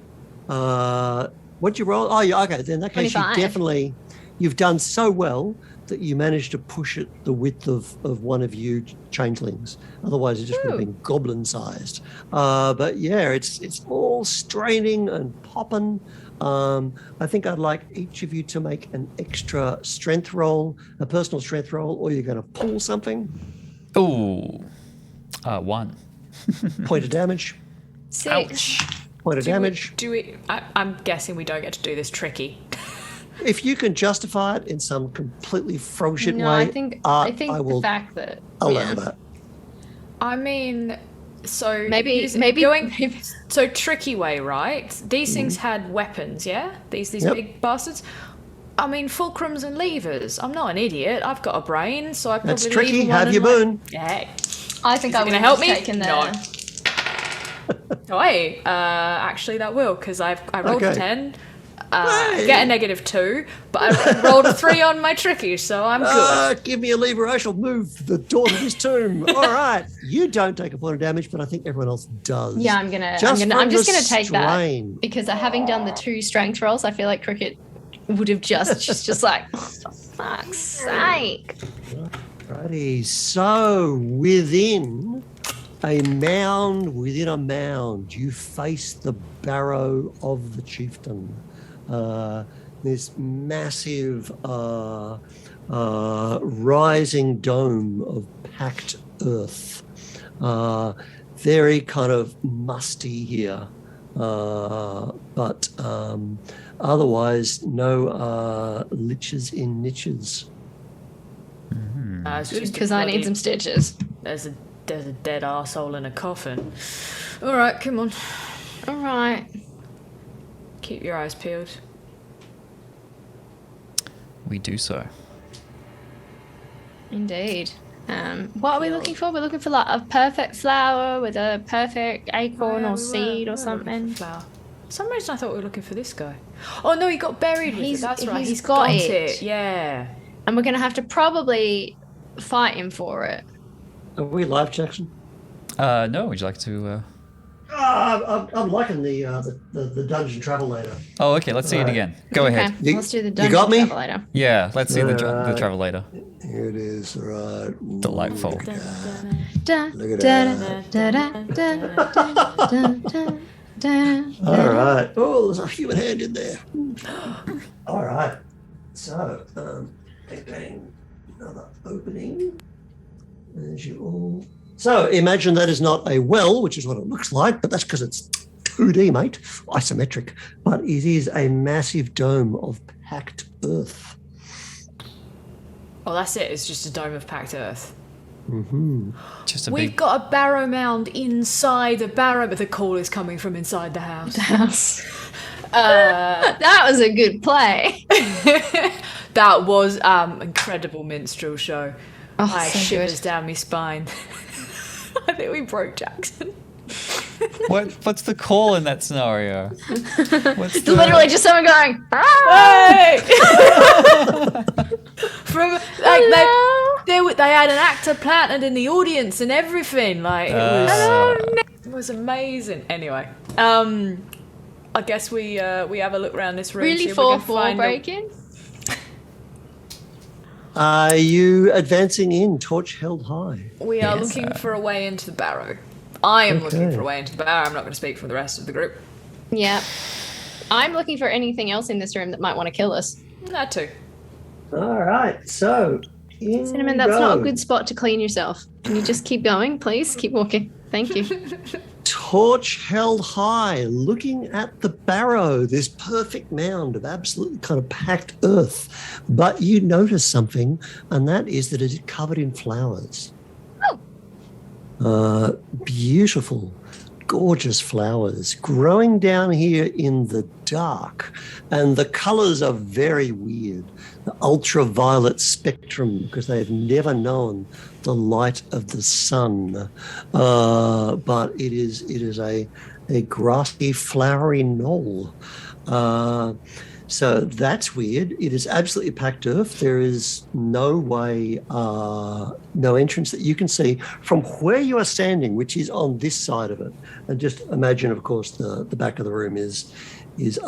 What'd you roll? Oh, yeah. Okay. Then in that case, 25. You've done so well that you managed to push it the width of one of you changelings. Otherwise, it just would have been goblin-sized. But yeah, it's all straining and popping. I think I'd like each of you to make an extra strength roll, a personal strength roll, or you're going to pull something. Ooh. 1. Point of damage. 6. Ouch. Point of damage. I'm guessing we don't get to do this tricky. If you can justify it in some completely frobshit No, way, I think the fact that allow that. I mean, so maybe so tricky way, right? These things had weapons, yeah? These Yep. big bastards. I mean, fulcrums and levers. I'm not an idiot. I've got a brain, so I probably That's tricky. leave Have one your and boon. Yeah. I think I would gonna have help me? taken the. No. Oh, hey, actually that will, because I rolled a Okay. 10. Hey. Get a -2, but I rolled a 3 on my tricky, so I'm good. Give me a lever. I shall move the door to this tomb. All right. You don't take a point of damage, but I think everyone else does. Yeah, I'm just from gonna the take strain. that because having done the 2 strength rolls, I feel like Cricket would have just like, oh, for fuck's sake. Righty. So within a mound, you face the barrow of the chieftain. This massive rising dome of packed earth. Very kind of musty here. But otherwise, no liches in niches. It's just Because I need some stitches. There's a dead arsehole in a coffin. All right, come on. All right. Keep your eyes peeled. We do so. Indeed. What are we looking for? We're looking for like a perfect flower with a perfect acorn or seed or something. Flower. For some reason I thought we were looking for this guy. Oh no, he got buried with it. That's right. He's got it. Yeah. And we're going to have to probably fight him for it. Are we live, Jackson? No, would you like to... I'm liking the dungeon travelator. Oh, okay, let's see it again. Go ahead. Okay, let's do the dungeon got me? Travelator. Yeah, let's see the Alright. travelator. Here it is. All right. Delightful. Look at that. All right. Oh, there's a human hand in there. All right. So, bang, another opening. As you all. So, imagine that is not a well, which is what it looks like, but that's because it's 2D, mate, isometric. But it is a massive dome of packed earth. Oh, that's it. It's just a dome of packed earth. Mm-hmm. Just a We've big... got a barrow mound inside the barrow, but the call is coming from inside the house. House. That was a good play. That was incredible minstrel show. Oh, Like so shivers good. down my spine. I think we broke Jackson. What's the call in that scenario? What's the... Literally just someone going, "Ah!" Hey! From like they had an actor planted in the audience and everything. Like it was amazing. Anyway, I guess we have a look around this room. see Really if we can fourth wall find a- breaking? Are you advancing in, torch held high? We are Yes, looking for a way into the barrow. I am looking Okay. for a way into the barrow. I'm not going to speak for the rest of the group. Yeah. I'm looking for anything else in this room that might want to kill us. That too. All right, so in Cinnamon, that's not a go. good spot to clean yourself. Can you just keep going, please? Keep walking. Thank you. Torch held high, looking at the barrow, this perfect mound of absolutely kind of packed earth. But you notice something, and that is that it is covered in flowers. Beautiful, gorgeous flowers growing down here in the dark. And the colors are very weird. The ultraviolet spectrum, because they've never known the light of the sun. But it is a a grassy, flowery knoll. So that's weird. It is absolutely packed earth. There is no way, no entrance that you can see from where you are standing, which is on this side of it. And just imagine, of course, the back of the room is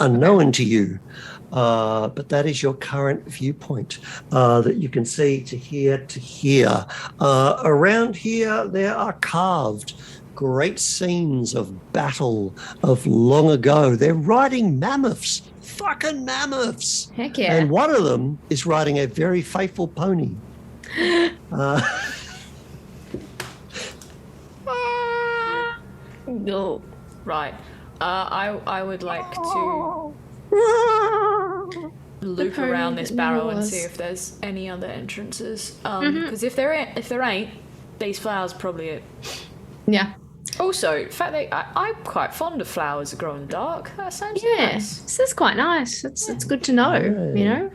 unknown to you. But that is your current viewpoint that you can see to here to here. Around here, there are carved great scenes of battle of long ago. They're riding mammoths. Fucking mammoths. Heck yeah. And one of them is riding a very faithful pony. No. Right. I would like to loop around this barrow and see if there's any other entrances. Because if there ain't, these flowers probably it. Yeah. Also, the fact that I'm quite fond of flowers that grow in the dark. That sounds nice. This is quite nice. It's good to know, you know?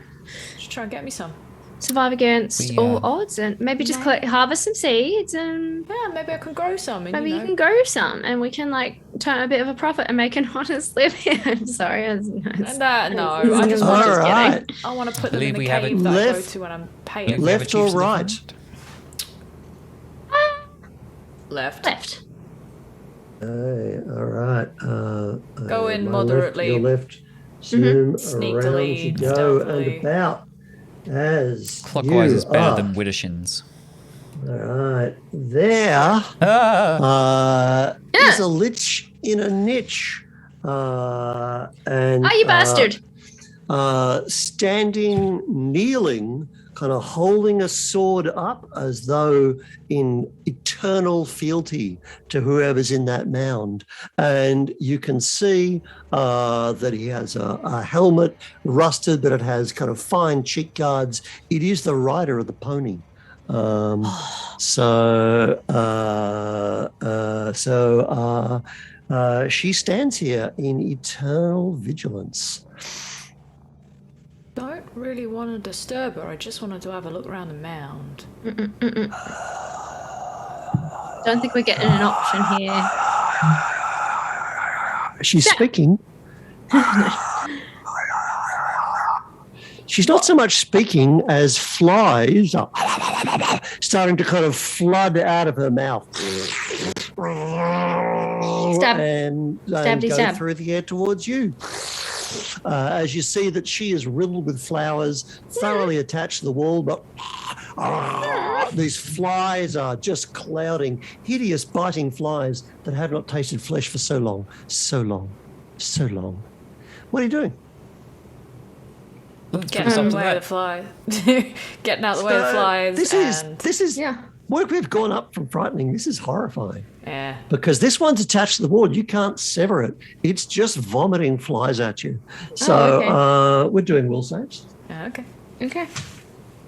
Just try and get me some. Survive against all odds and maybe just harvest some seeds and Yeah, maybe I can grow some. And, maybe you can grow some and we can like turn a bit of a profit and make an honest living. Sorry, I was no, I just All want to right. I want to put them Believe in the we have cave it. that I go Left- to when I'm paying. Left or right? Left. left. Hey, all right. Go in my moderately. Left, your left. Zoom Sneakily, around you go stealthily. and about as Clockwise you is better are. than Widdershins. All right. There is a lich in a niche. And Oh, you bastard. standing, kneeling, kind of holding a sword up as though in eternal fealty to whoever's in that mound. And you can see that he has a helmet, rusted, but it has kind of fine cheek guards. It is the rider of the pony. She stands here in eternal vigilance. Don't really want to disturb her. I just wanted to have a look around the mound. Don't think we're getting an option here. She's speaking. She's not so much speaking as flies are starting to kind of flood out of her mouth. And Stabby go stab. through the air towards you. As you see that she is riddled with flowers, thoroughly attached to the wall, but these flies are just clouding, hideous biting flies that have not tasted flesh for so long, so long, so long. What are you doing? Getting out of the way of the flies. Getting out of the way of the flies. This is Yeah. we've gone up from frightening. This is horrifying. Yeah. Because this one's attached to the wall. You can't sever it. It's just vomiting flies at you. So okay. we're doing will saves. Okay. Okay.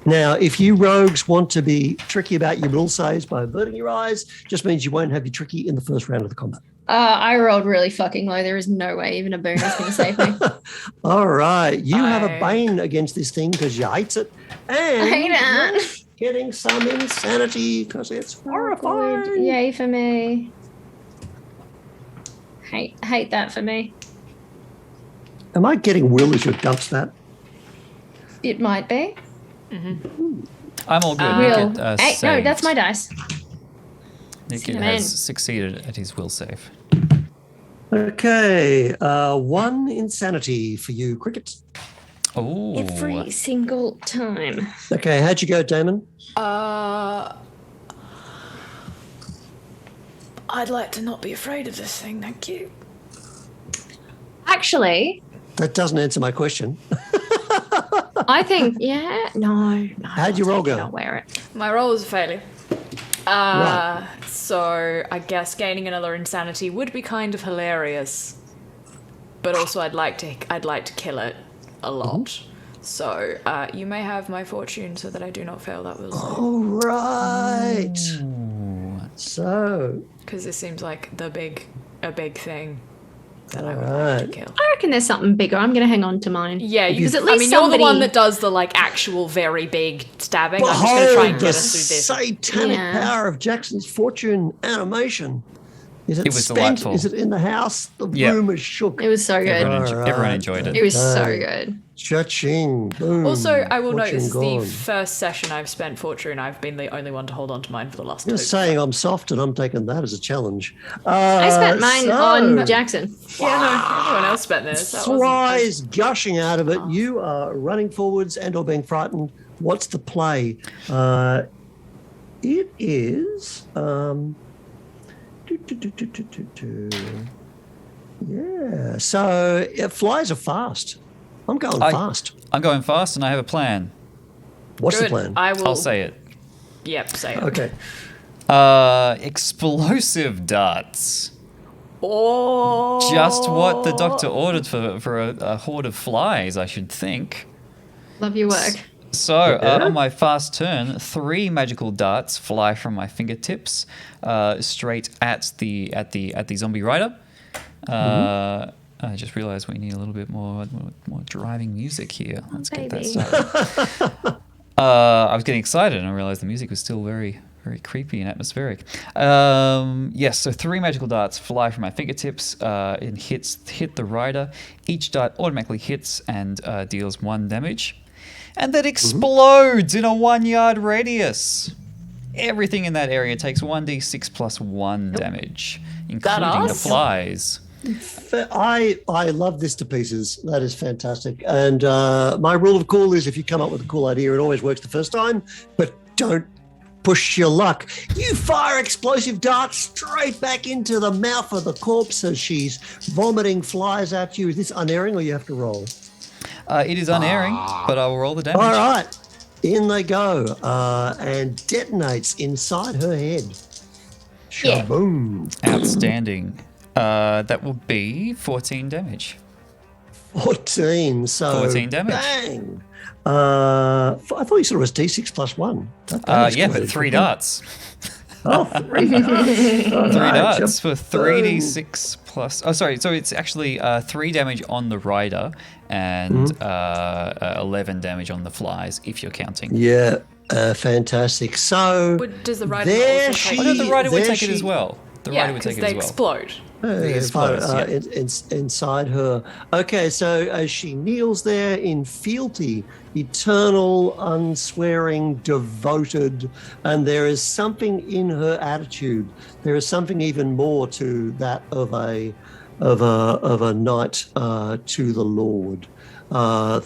Now, if you rogues want to be tricky about your will saves by averting your eyes, just means you won't have your tricky in the first round of the combat. I rolled really fucking low. There is no way even a boon is going to save me. All right. You have a bane against this thing because you hate it. And I hate it. you're getting some insanity because it's horrifying. Good. Yay for me. Hate that for me. Am I getting will as your dump stat? It might be. I'm all good. Will. Nitgit, Hey, no, saved. that's my dice. Nitgit Man. has succeeded at his will save. Okay. One insanity for you, Cricket. Oh, Every single time. Okay. How'd you go, Damon? I'd like to not be afraid of this thing, thank you. Actually, That doesn't answer my question. I think, no. How'd your roll go? I'll wear it. My roll was a failure. Right. So I guess gaining another insanity would be kind of hilarious. But also I'd like to kill it a lot. So you may have my fortune so that I do not fail that will save. All right. So, Because this seems like a big thing that I would like to Alright. kill. I reckon there's something bigger. I'm going to hang on to mine. Yeah, Because at I least mean, you're the one somebody- that does the like actual very big stabbing. I'm just going to try behold and the get us through this. satanic Yeah. power of Jackson's fortune animation. Is it, It was spent? delightful. Is it in the house? The Yeah. room is shook. It was so good. Everyone enjoyed it. It was so Okay. good. Cha-ching. Boom. Also, I will note Fortune this is the gone. first session I've spent fortune. I've been the only one to hold on to mine for the last You're 2. saying I'm soft and I'm taking that as a challenge. I spent mine on Jackson. Yeah, no, everyone else spent theirs. That wasn't- Flies gushing out of it. You are running forwards and or being frightened. What's the play? It is... Yeah, so flies are fast. I'm going fast. I'm going fast, and I have a plan. What's the Good. plan? I will. I'll say it. Yep, say it. Okay. Explosive darts. Oh. Just what the doctor ordered for a horde of flies, I should think. Love your work. So, Yeah. on my fast turn, 3 magical darts fly from my fingertips straight at the zombie rider. I just realized we need a little bit more driving music here. Let's get that baby. started. I was getting excited and I realized the music was still very, very creepy and atmospheric. Yes, so 3 magical darts fly from my fingertips and hit the rider. Each dart automatically hits and deals 1 damage. And then explodes in a 1-yard radius. Everything in that area takes 1d6 plus 1 damage, including the awesome? flies. I love this to pieces. That is fantastic. And my rule of cool is if you come up with a cool idea, it always works the first time, but don't push your luck. You fire explosive darts straight back into the mouth of the corpse as she's vomiting flies at you. Is this unerring or you have to roll? It is unerring, but I will roll the damage. All right. In they go and detonates inside her head. Yeah. Shaboom. Outstanding. That will be 14 damage. 14. So 14 damage. Bang. I thought you said it was D6 plus 1. That Yeah, escalated but 3 quickly. darts. Oh, 3 darts. All 3 right, darts for shaboom. 3d6 plus... Oh, sorry. So it's actually 3 damage on the rider and 11 damage on the flies, if you're counting. Yeah, fantastic. So Does the rider there also she, Oh, no, the rider would there take it she- as well. The Yeah, rider would because take it they as well. explode. explodes, yeah. Inside her. Okay, so as she kneels there in fealty, eternal, unswearing, devoted, and there is something in her attitude. There is something even more to that of a knight to the Lord.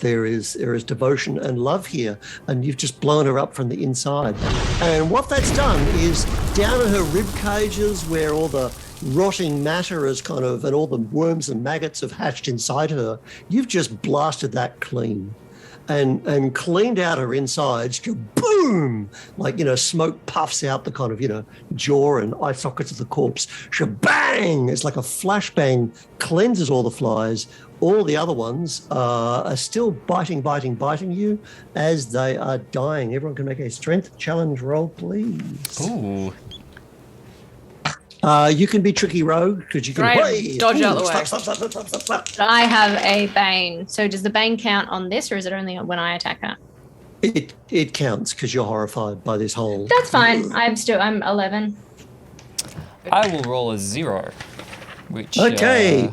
There is devotion and love here, and you've just blown her up from the inside. And what that's done is down in her rib cages, where all the rotting matter is kind of, and all the worms and maggots have hatched inside her, you've just blasted that clean. And cleaned out her insides, boom! Like, smoke puffs out the kind of, jaw and eye sockets of the corpse. Shabang! It's like a flashbang, cleanses all the flies. All the other ones are still biting you as they are dying. Everyone can make a strength challenge roll, please. Ooh. You can be tricky rogue because you can Right, dodge out the way. Slap. I have a Bane. So does the Bane count on this, or is it only when I attack her? It counts because you're horrified by this whole. That's fine. I'm 11. I will roll a 0, which Okay.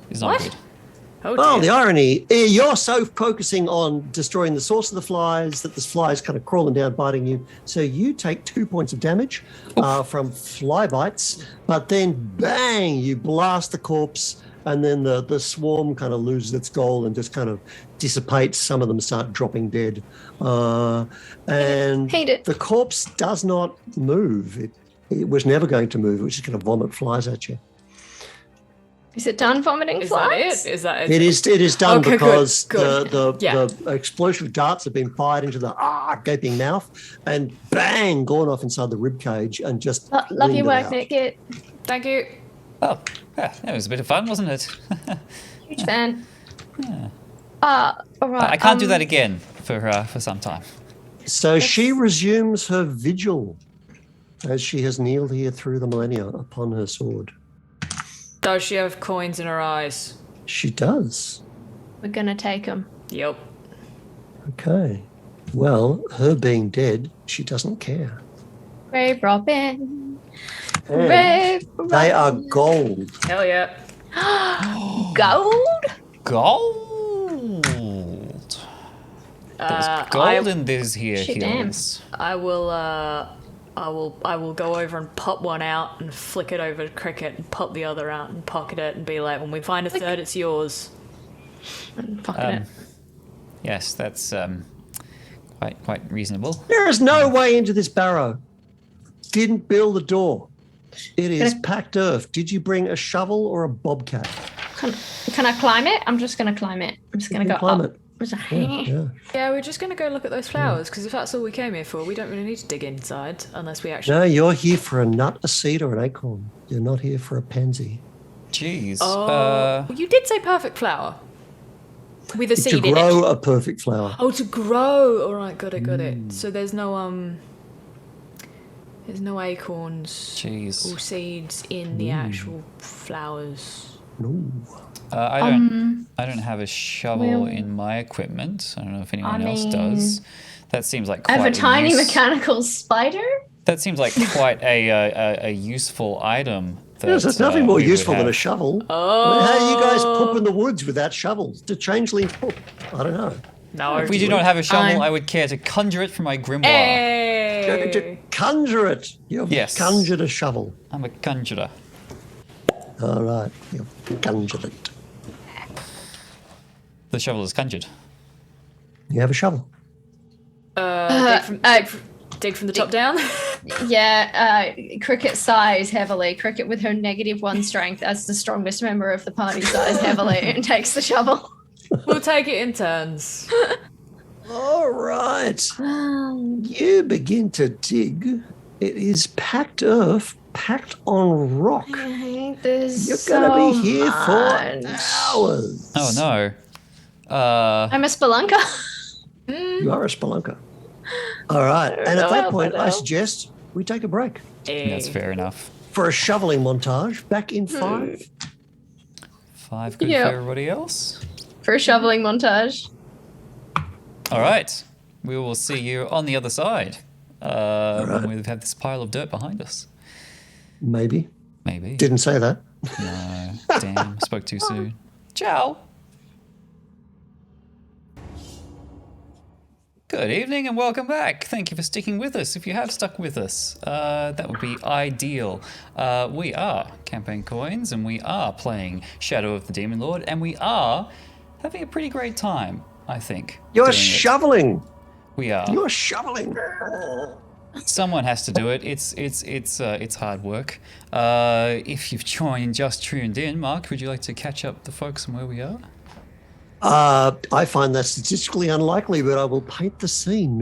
is not What? good. Oh, Oh, dear. the irony. You're so focusing on destroying the source of the flies that the flies kind of crawling down, biting you. So you take 2 points of damage from fly bites, but then bang, you blast the corpse, and then the swarm kind of loses its goal and just kind of dissipates. Some of them start dropping dead. And Hate it. the corpse does not move. It was never going to move. It was just going to vomit flies at you. Is it done vomiting Is flies? that it? Is that it? It is done Okay, good, because good. Yeah. the explosive darts have been fired into the gaping mouth and bang, gone off inside the rib cage and just Love your cleaned it work, out. Nitgit. Thank you. Oh, yeah, it was a bit of fun, wasn't it? Huge fan. All right. I can't do that again for some time. So she resumes her vigil as she has kneeled here through the millennia upon her sword. Does she have coins in her eyes? She does. We're gonna take them. Yep. Okay. Well, her being dead, she doesn't care. Brave Robin. Hooray for They are Ryan. gold. Hell yeah. Gold? Gold. There's gold in these here Shit, damn. hills. I will go over and pop one out and flick it over to Cricket and pop the other out and pocket it and be like, when we find a third, it's yours. Pocket it. Yes, that's quite reasonable. There is no way into this barrow. Didn't build the door. It is packed earth. Did you bring a shovel or a bobcat? Can I climb it? I'm just going to climb it. I'm just going to go climb up. it. Yeah. Yeah, we're just going to go look at those flowers, because if that's all we came here for, we don't really need to dig inside unless we actually... No, you're here for a nut, a seed, or an acorn. You're not here for a pansy. Jeez. Well, you did say perfect flower. With a To seed in it. grow a perfect flower. Oh, to grow. All right, got it. So there's no acorns Jeez. or seeds in the actual flowers. No. I don't have a shovel in my equipment. I don't know if anyone else does. That seems like I quite have a tiny mechanical spider. That seems like quite a useful item. Yes, there's nothing more we would useful than a have. shovel. I mean, how do you guys poop in the woods without shovels? Do changelings poop? I don't know. No, If we do not have a shovel, I'm- I would care to conjure it from my grimoire. Hey! To conjure it. You've Yes. conjured a shovel. I'm a conjurer. All right. You've conjured it. The shovel is conjured. You have a shovel. Dig from the top down. Yeah, Cricket sighs heavily. Cricket, with her -1 strength, as the strongest member of the party, sighs heavily and takes the shovel. We'll take it in turns. All right. You begin to dig. It is packed earth, packed on rock. I hate this. You're going to be here much. for hours. Oh no. I'm a spelunker. You are a spelunker. All right. And at that point, I know. suggest we take a break That's fair enough. for a shoveling montage. Back in 5. 5 good Yeah. for everybody else. For a shoveling montage. All right. We will see you on the other side when we've had this pile of dirt behind us. Maybe. Maybe. Didn't say that. No. Damn. Spoke too soon. Ciao. Good evening and welcome back. Thank you for sticking with us. If you have stuck with us, that would be ideal. We are Campaign Coins and we are playing Shadow of the Demon Lord and we are having a pretty great time, I think. You're doing it. shoveling. We are. You're shoveling. Someone has to do it. It's hard work. If you've just tuned in, Mark, would you like to catch up the folks on where we are? I find that statistically unlikely, but I will paint the scene,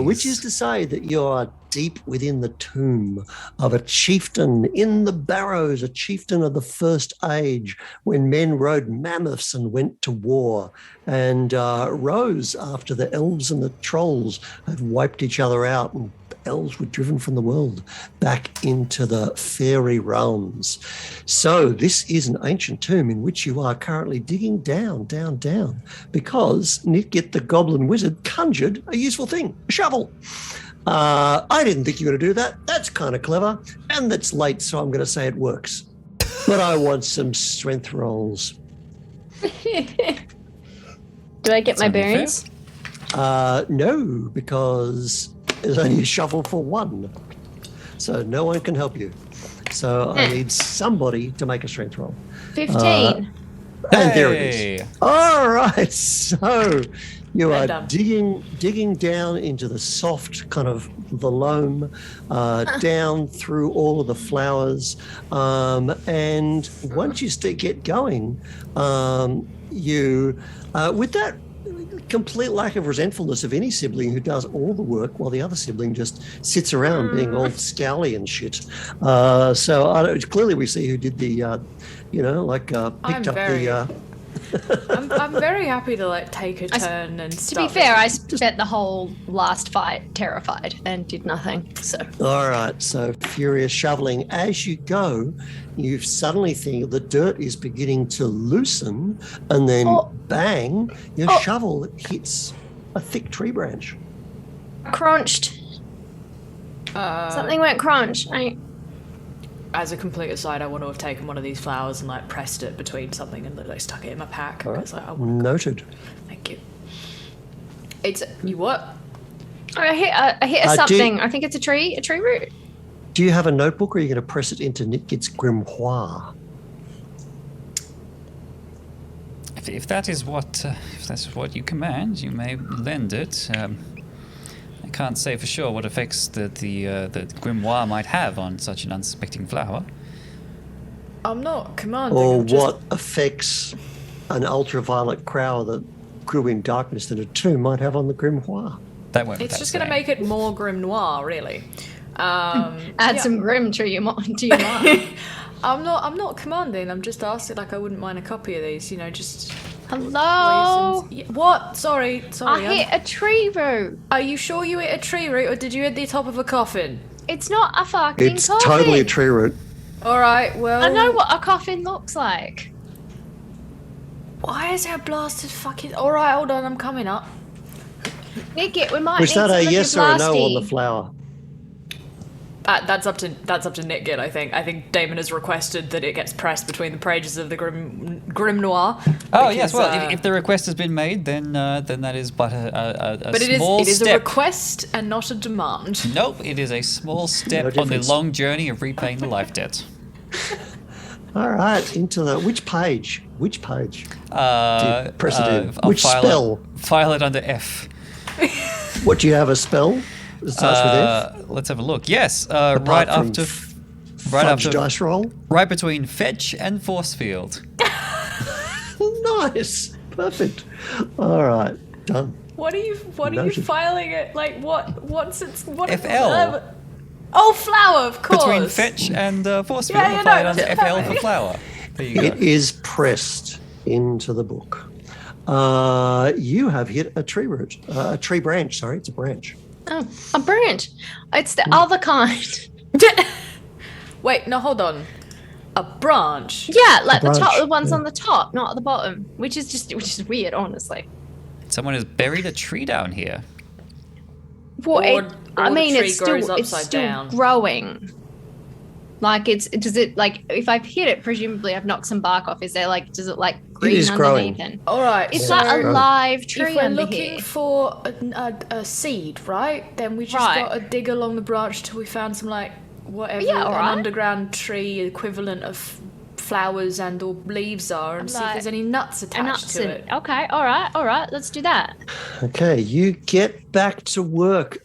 which is to say that you are deep within the tomb of a chieftain in the Barrows, a chieftain of the First Age, when men rode mammoths and went to war and rose after the elves and the trolls had wiped each other out and elves were driven from the world back into the fairy realms. So this is an ancient tomb in which you are currently digging down, because Nitgit the Goblin Wizard conjured a useful thing, a shovel. I didn't think you were going to do that. That's kind of clever. And that's late, so I'm going to say it works. But I want some strength rolls. Do I get my only fair. bearings? No, because there's only a shovel for 1. So no one can help you. So I need somebody to make a strength roll. 15. And there it Hey. is. All right. So you are done. digging down into the soft kind of the loam, down through all of the flowers. And once you get going, you, with that complete lack of resentfulness of any sibling who does all the work while the other sibling just sits around being all scowly and shit. So clearly we see who did the, picked up the... I'm very happy to take a turn and To stuff. be fair, I spent the whole last fight terrified and did nothing. So All right, so furious shoveling. As you go, you suddenly think the dirt is beginning to loosen, and then bang, your shovel hits a thick tree branch. crunched. Something went crunch. as a complete aside, I want to have taken one of these flowers and like pressed it between something and like stuck it in my pack. All right. 'Cause, like, Noted. Thank you. It's you what? Oh, I hit something. I think it's a tree root. Do you have a notebook, or are you going to press it into Nitgit's grimoire? If that is what you command, you may lend it. I can't say for sure what effects the grimoire might have on such an unsuspecting flower. I'm not commanding. Or I'm just... what effects an ultraviolet crow that grew in darkness that a tomb might have on the grimoire? That won't. It's just going to make it more grim noir, really. Add some grim to your mind. I'm not commanding. I'm just asking. Like, I wouldn't mind a copy of these. You know, just. Hello. What? Sorry. I hit a tree root. Are you sure you hit a tree root, or did you hit the top of a coffin? It's not a fucking It's coffin. totally a tree root. All right. Well. I know what a coffin looks like. Why is there a blasted fucking? All right. Hold on. I'm coming up. Nitgit, we might Was need that some a of your yes or a no blasty. on the flower? That's up to Nitgit. I think Damon has requested that it gets pressed between the pages of the grim noir. Oh yes, because, well, if the request has been made, then that is but a but small it is step. a request and not a demand. Nope, it is a small step No on the difference. long journey of repaying the life debt. All right, into the which page? Which page? Press it in. I'll Which file spell? File it under F. What, do you have a spell that starts with F? Let's have a look. Yes, Apart right from after, Fudge after, dice roll. right between fetch and force field. Nice, perfect. All right, done. What are you Noted. filing it? Like what's it? What FL. Oh, flower, of course. Between fetch and force field, Yeah, I'll file it no, under that's FL for fine. flower. There you It go. is pressed into the book. You have hit a tree root, a tree branch. Sorry, it's a branch. Oh, a branch. It's the other kind. Wait, no, hold on. A branch. Yeah, like the branch, top, the ones yeah. on the top, not at the bottom, which is weird, honestly. Someone has buried a tree down here. Well, Or I the mean, tree it's grows still upside down. growing. Like does it like if I've hit it, presumably I've knocked some bark off. Is there like does it like green is underneath? growing. All right. It's so like a growing. live tree if we're under looking here. for a seed, right? Then we just Right. got to dig along the branch till we found some like whatever Yeah, all an right. underground tree equivalent of flowers and or leaves are, and see if Like there's any nuts attached nuts to in it. Okay, all right, let's do that. Okay, you get back to work,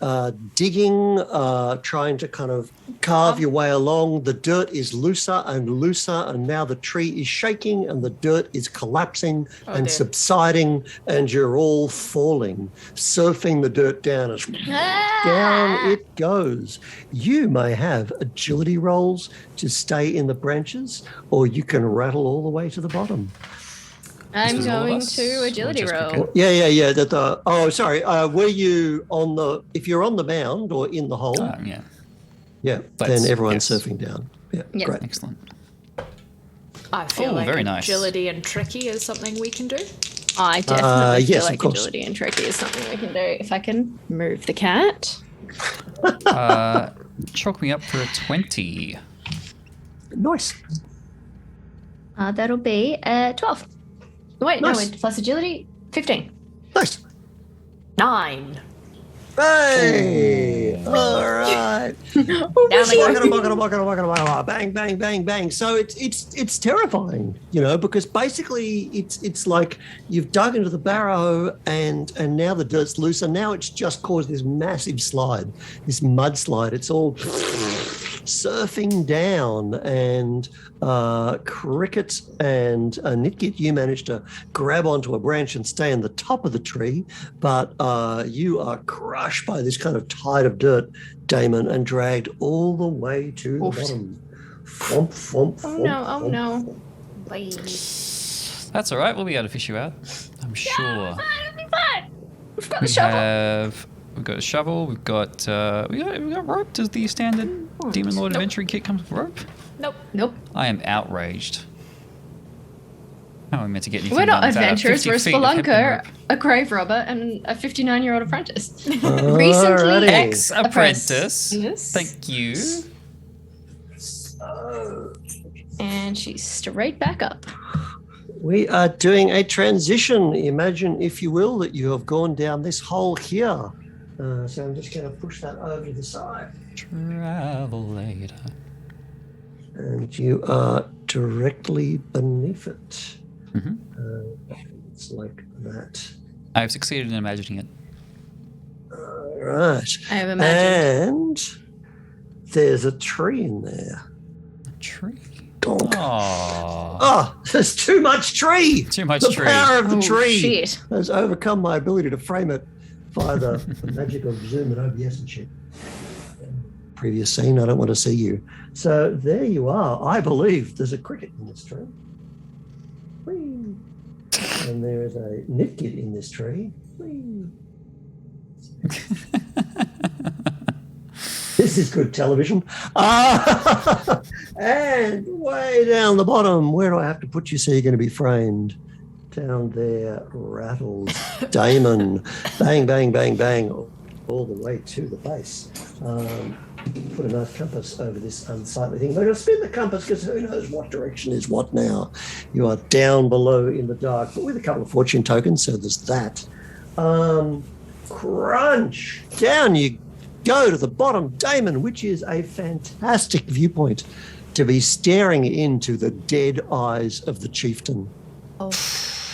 digging, trying to kind of carve your way along. The dirt is looser, and now the tree is shaking, and the dirt is collapsing and dear. subsiding, and you're all falling, surfing the dirt down as down it goes. You may have agility rolls to stay in the branches, or you can rattle all the way to the bottom. I'm was all of going us, to or agility just roll. Pippa? Yeah. Sorry. Were you on the? If you're on the mound or in the hole, Yeah, yeah, That's- then everyone's yes. surfing down. Yeah, Yes. great. excellent. I feel Oh, like very nice. agility and tricky is something we can do. I definitely yes, feel of like course. agility and tricky is something we can do. If I can move the cat. Chalk me up for a 20. Nice. That'll be 12. Wait, Nice. no, wait, plus agility, 15. Nice. 9. Hey! All right. Down I go. Bang, bang, bang, bang. So it's terrifying, because basically it's like you've dug into the barrow and now the dirt's loose, and now it's just caused this massive slide, this mudslide. It's all surfing down, and Cricket and Nitgit, you managed to grab onto a branch and stay in the top of the tree, but you are crushed by this kind of tide of dirt, Damon, and dragged all the way to the bottom. Thump, thump, Oh thump, no, oh thump. no. That's all right. We'll be able to fish you out. I'm sure. It'll be fine. We've got the We shovel. we've got a shovel. We've got rope. Does the standard Demon Lord adventuring kit come with rope? Nope. I am outraged. How am I meant to get anything We're not done without adventurers. 50 We're a feet of hempen spelunker, rope? a grave robber, and a 59-year-old apprentice. Alrighty. Recently Ex-apprentice. Yes. Thank you. And she's straight back up. We are doing a transition. Imagine, if you will, that you have gone down this hole here. So I'm just going to push that over to the side. Travel later. And you are directly beneath it. It's like that. I've succeeded in imagining it. Right. I have imagined. And there's a tree in there. A tree. Donk. Aww. Oh, there's too much tree. Too much the tree. The power of the Oh, tree shit. has overcome my ability to frame it via the magic of Zoom and OBS and shit. Previous scene, I don't want to see you. So there you are. I believe there's a cricket in this tree. Whee. And there is a Nitgit in this tree. Whee. This is good television. And way down the bottom, where do I have to put you so you're going to be framed? Down there, rattles Damon. Bang, bang, bang, bang, all the way to the base. Put a nice compass over this unsightly thing. But I'm going to spin the compass because who knows what direction is what now. You are down below in the dark, but with a couple of fortune tokens, so there's that. Crunch! Down you go to the bottom, Damon, which is a fantastic viewpoint to be staring into the dead eyes of the chieftain. Oh.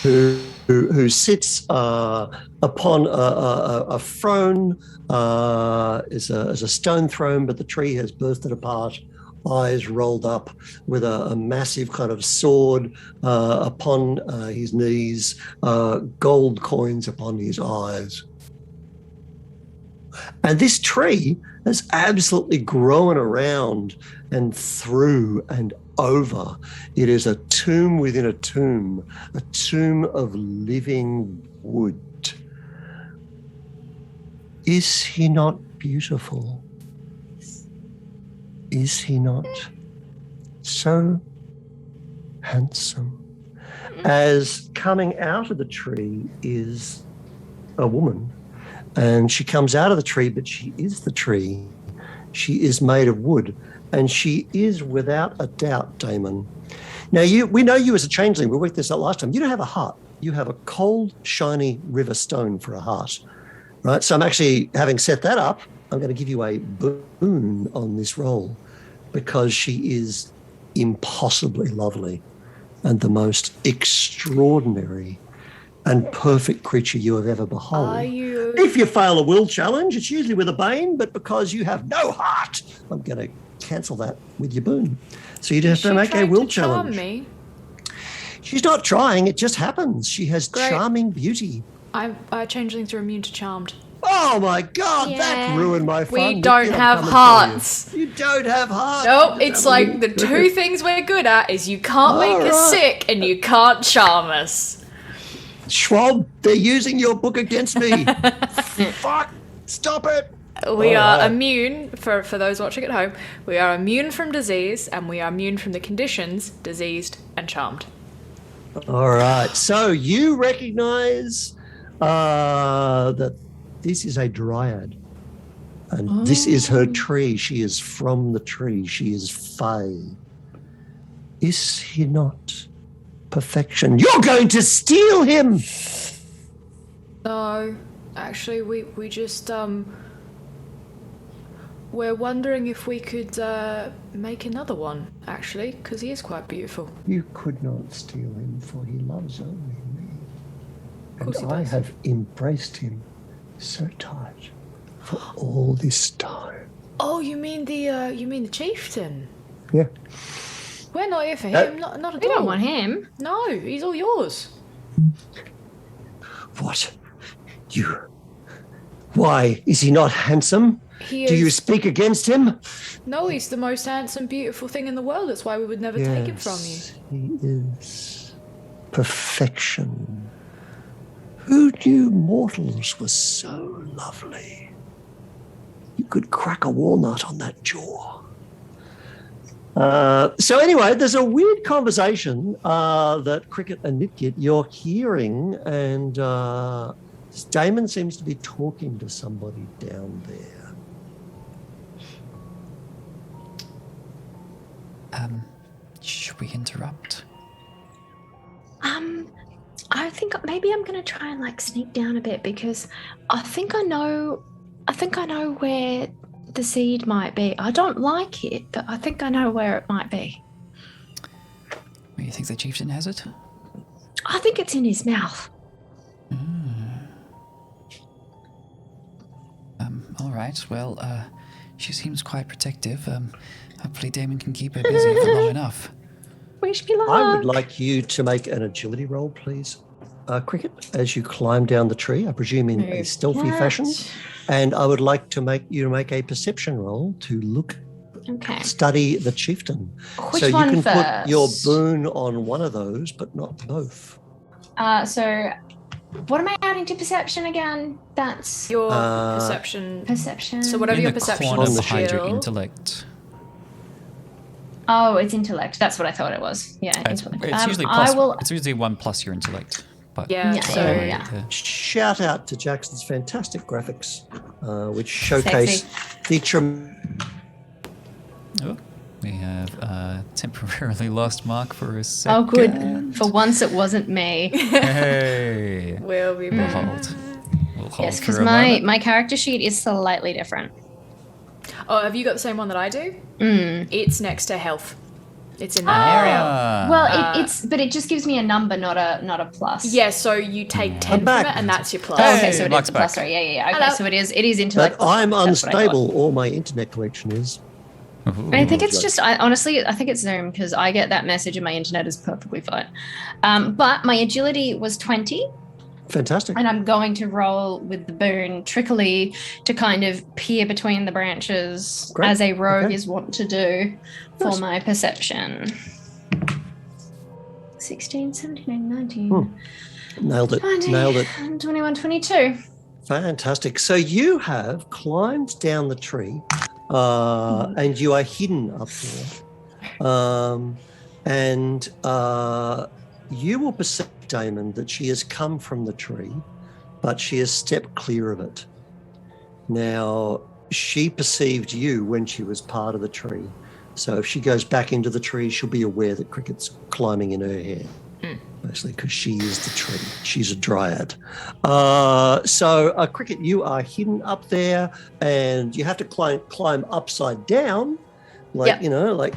Who sits upon a throne, is a stone throne, but the tree has bursted apart, eyes rolled up, with a massive kind of sword upon his knees, gold coins upon his eyes. And this tree has absolutely grown around and through and over. It is a tomb within a tomb of living wood. Is he not beautiful? Is he not so handsome? As coming out of the tree is a woman, and she comes out of the tree, but she is the tree. She is made of wood. And she is, without a doubt, Damon. Now, we know you as a changeling. We worked this out last time. You don't have a heart. You have a cold, shiny river stone for a heart, right? So I'm actually, having set that up, I'm going to give you a boon on this roll because she is impossibly lovely and the most extraordinary and perfect creature you have ever beheld. If you fail a will challenge, it's usually with a bane, but because you have no heart, I'm going to cancel that with your boon. So you just have to make a will challenge. Me? She's not trying, it just happens. She has charming beauty. Changelings are immune to charmed. Oh my God, Yeah. that ruined my fun. We don't I'm have coming for hearts. You don't have hearts. Nope, it's like the two things we're good at is you can't make us sick and you can't charm us. Schwalb, they're using your book against me. Fuck, stop it. We are immune, for those watching at home, we are immune from disease and we are immune from the conditions diseased and charmed. All right, so you recognize that this is a dryad. And this is her tree. She is from the tree. She is Fae. Is he not perfection? You're going to steal him! No, actually, we just, we're wondering if we could make another one, actually, because he is quite beautiful. You could not steal him, for he loves only me. Of course he And I does. have embraced him so tight for all this time. Oh, you mean the chieftain? Yeah. We're not here for him, not at all. We don't want him. No, he's all yours. What? You? Why? Is he not handsome? He Do you is- speak against him? No, he's the most handsome, beautiful thing in the world. That's why we would never take him from you. He is perfection. Who knew mortals were so lovely? You could crack a walnut on that jaw. So anyway, there's a weird conversation that Cricket and Nitgit you're hearing, and Damon seems to be talking to somebody down there. Should we interrupt? I think maybe I'm gonna try and like sneak down a bit because I think I know where the seed might be. I don't like it, but I think I know where it might be. You think the chieftain has it? I think it's in his mouth. All right. Well, she seems quite protective. Hopefully Damon can keep her busy for long enough. Wish me luck. I would like you to make an agility roll, please, Cricket, as you climb down the tree, I presume in a stealthy fashion. And I would like to make a perception roll to look, study the chieftain. Which so you one can first? put your boon on one of those, but not both. So what am I adding to perception again? That's your perception. Perception. So whatever in your the perception corner is behind your skill. intellect. Oh, it's intellect. That's what I thought it was. Yeah, intellect. It's usually it's usually 1 plus your intellect. But Yeah, Shout out to Jackson's fantastic graphics, which showcase the we have temporarily lost Mark for a second. Oh, good. For once, it wasn't me. Hey. We'll be We'll back. hold. We'll hold Yes, for because a moment. my character sheet is slightly different. Oh, have you got the same one that I do? It's next to health. It's in Oh. that area. Well, but it just gives me a number, not a plus. Yeah, so you take 10 from back. it, and that's your plus. Oh, okay, Hey, so it is Mark's the plus. back. Sorry, yeah. Okay, Hello. so it is intellect. But I'm That's what I thought. unstable. All my internet connection is. And I think it's just, honestly, I think it's Zoom because I get that message and my internet is perfectly fine. But my agility was 20. Fantastic. And I'm going to roll with the boon trickily to kind of peer between the branches Great. as a rogue Okay. is wont to do for Nice. my perception. 16, 17, 19, Nailed it. 20, Nailed it. 21, 22. Fantastic. So you have climbed down the tree and you are hidden up there. And you will perceive, Damon, that she has come from the tree, but she has stepped clear of it. Now, she perceived you when she was part of the tree. So if she goes back into the tree, she'll be aware that Cricket's climbing in her hair. Mostly because she is the tree. She's a dryad. So, Cricket, you are hidden up there, and you have to climb upside down, like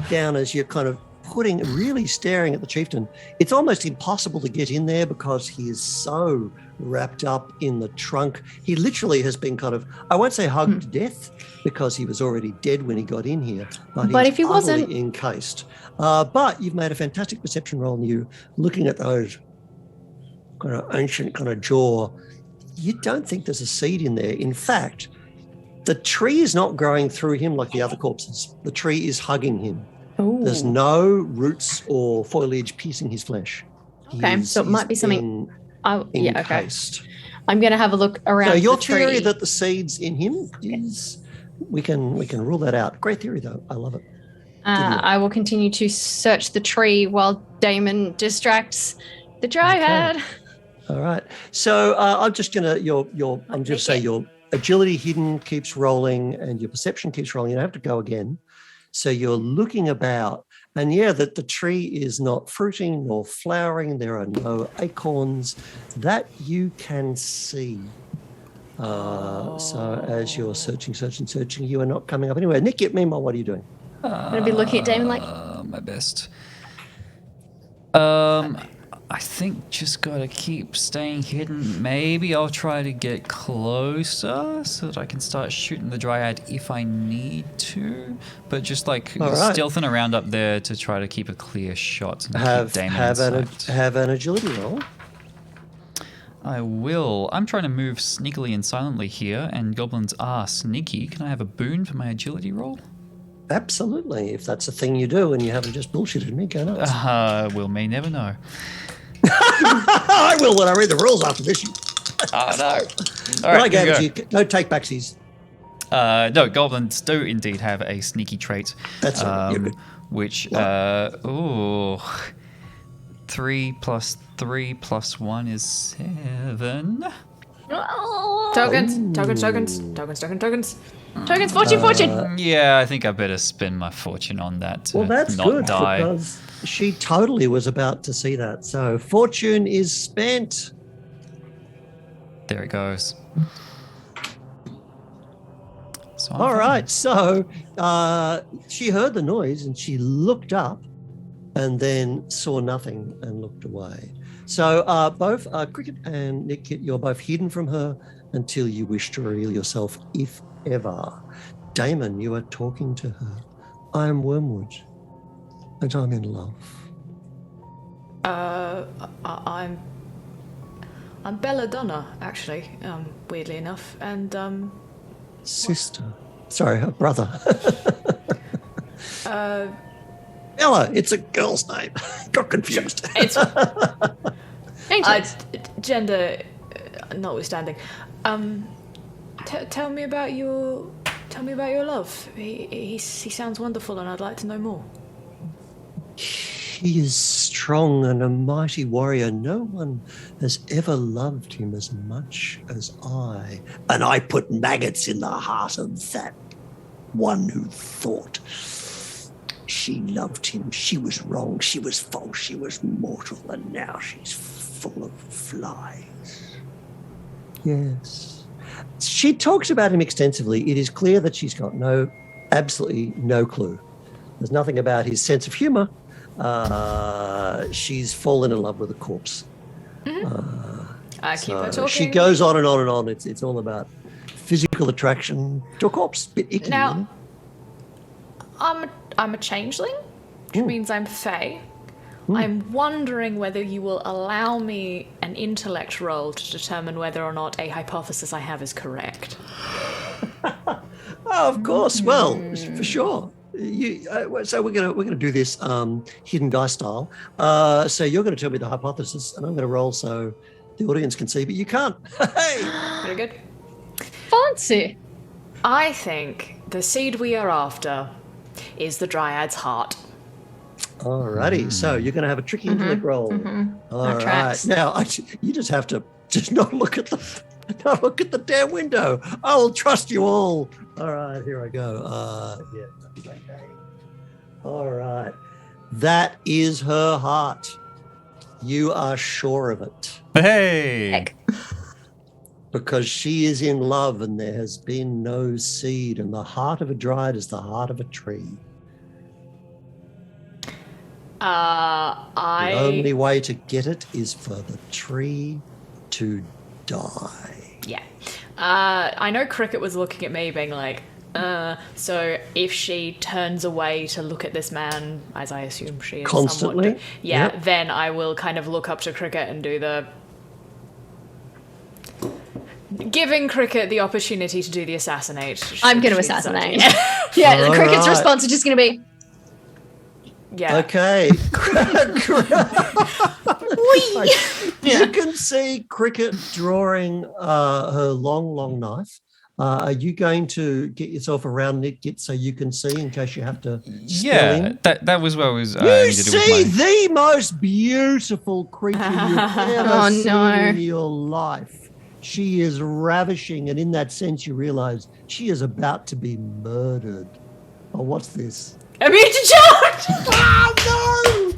down as you're kind of really staring at the chieftain. It's almost impossible to get in there because he is so wrapped up in the trunk. He literally has been kind of, I won't say hugged to death because he was already dead when he got in here, but he's if he wasn't utterly encased. But you've made a fantastic perception roll, and you looking at those kind of ancient kind of jaw, you don't think there's a seed in there. In fact, the tree is not growing through him like the other corpses. The tree is hugging him. Ooh. There's no roots or foliage piercing his flesh. Okay, so it might be something. Encased. I'm going to have a look around. So your the tree. theory that the seed's in him is, we can rule that out. Great theory, though. I love it. I will continue to search the tree while Damon distracts the dryad. Okay. All right. So I'm just gonna say your agility hidden keeps rolling and your perception keeps rolling. You don't have to go again. So you're looking about, and that the tree is not fruiting nor flowering. There are no acorns that you can see. So as you're searching, you are not coming up anywhere. Nitgit, meanwhile, what are you doing? I'm going to be looking at Damon like, My best. I think just gotta keep staying hidden. Maybe I'll try to get closer so that I can start shooting the dryad if I need to. But just like stealthing around up there to try to keep a clear shot and keep Damon in sight. Have an agility roll. I will. I'm trying to move sneakily and silently here, and goblins are sneaky. Can I have a boon for my agility roll? Absolutely. If that's a thing you do and you haven't just bullshitted me, go nuts. Will may never know. I will when I read the rules after this. Oh, no. All I right, gave here it we to you. No take-backsies. No, goblins do indeed have a sneaky trait. That's right. You're good. Which, 3 plus 3 plus 1 is 7. Oh. Tokens. Tokens, fortune. Yeah, I think I better spend my fortune on that to Well, that's not good die. because she totally was about to see that. So fortune is spent. There it goes. So I'm All fine. right. So she heard the noise and she looked up and then saw nothing and looked away. So both Cricket and Nitgit, you're both hidden from her until you wish to reveal yourself, if ever. Damon, you are talking to her. I am Wormwood, and I'm in love. I'm Belladonna, actually. Weirdly enough, and Sister. Sorry, her brother. Ella, it's a girl's name. Got confused. it's Changelings. gender notwithstanding. Tell me about your love. He sounds wonderful, and I'd like to know more. He is strong and a mighty warrior. No one has ever loved him as much as I. And I put maggots in the heart of that one who thought she loved him. She was wrong. She was false. She was mortal. And now she's full of flies. Yes. She talks about him extensively. It is clear that she's got absolutely no clue. There's nothing about his sense of humor. She's fallen in love with a corpse. I keep her talking. She goes on and on and on. It's all about physical attraction to a corpse. Bit icky. Now, you know? I'm a changeling, which means I'm fae. I'm wondering whether you will allow me an intellect roll to determine whether or not a hypothesis I have is correct. Oh, of course. Well, for sure. So we're gonna do this hidden dice style. So you're going to tell me the hypothesis, and I'm going to roll so the audience can see, but you can't. Hey. Very good. Fancy. I think the seed we are after is the Dryad's heart. Alrighty, so you're going to have a tricky intellect roll. All right, tracks. now you just have to not look at the damn window. I will trust you all. All right, here I go. Yeah, okay. All right, that is her heart. You are sure of it Hey! Heck. because she is in love, and there has been no seed. And the heart of a dryad is the heart of a tree. The only way to get it is for the tree to die. Yeah. I know Cricket was looking at me being like, so if she turns away to look at this man, as I assume she is Constantly? somewhat, Yep. then I will kind of look up to Cricket and do the... Giving Cricket the opportunity to do the assassinate. I'm going to should she decide assassinate. to- Yeah, All Cricket's right. response is just going to be, Yeah. Okay. You can see Cricket drawing her long knife. Are you going to get yourself around Nitgit so you can see in case you have to spell in? that was what I was. You needed to do see with my... the most beautiful creature you've ever Oh, seen no. in your life. She is ravishing, and in that sense, you realize she is about to be murdered. Oh, what's this? Immune shocked! Oh,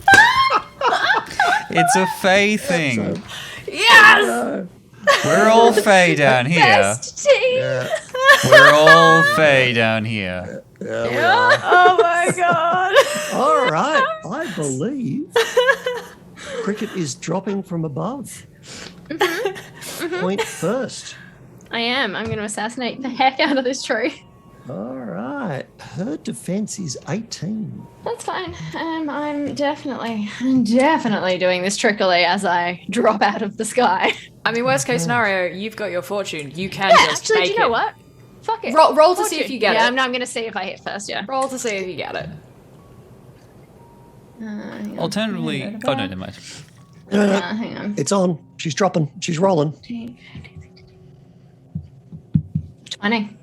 It's a Fae no! thing. Yes! No. We're all Fae down here. best team. Yeah, We're all Fae down here. yeah, we are. Oh my god. All right, I believe Cricket is dropping from above. Point first. I am. I'm going to assassinate the heck out of this tree. All right, her defense is 18. That's fine. I'm definitely doing this trickily as I drop out of the sky. I mean, worst case scenario, you've got your fortune. You can Yeah, just actually, make do you know it. what? Fuck it. Roll to see if you get yeah, it. I'm going to see if I hit first, yeah. Roll to see if you get it. Hang on. Alternatively, oh no, never mind. No, no, Hang on. it's on. She's dropping. She's rolling. 20.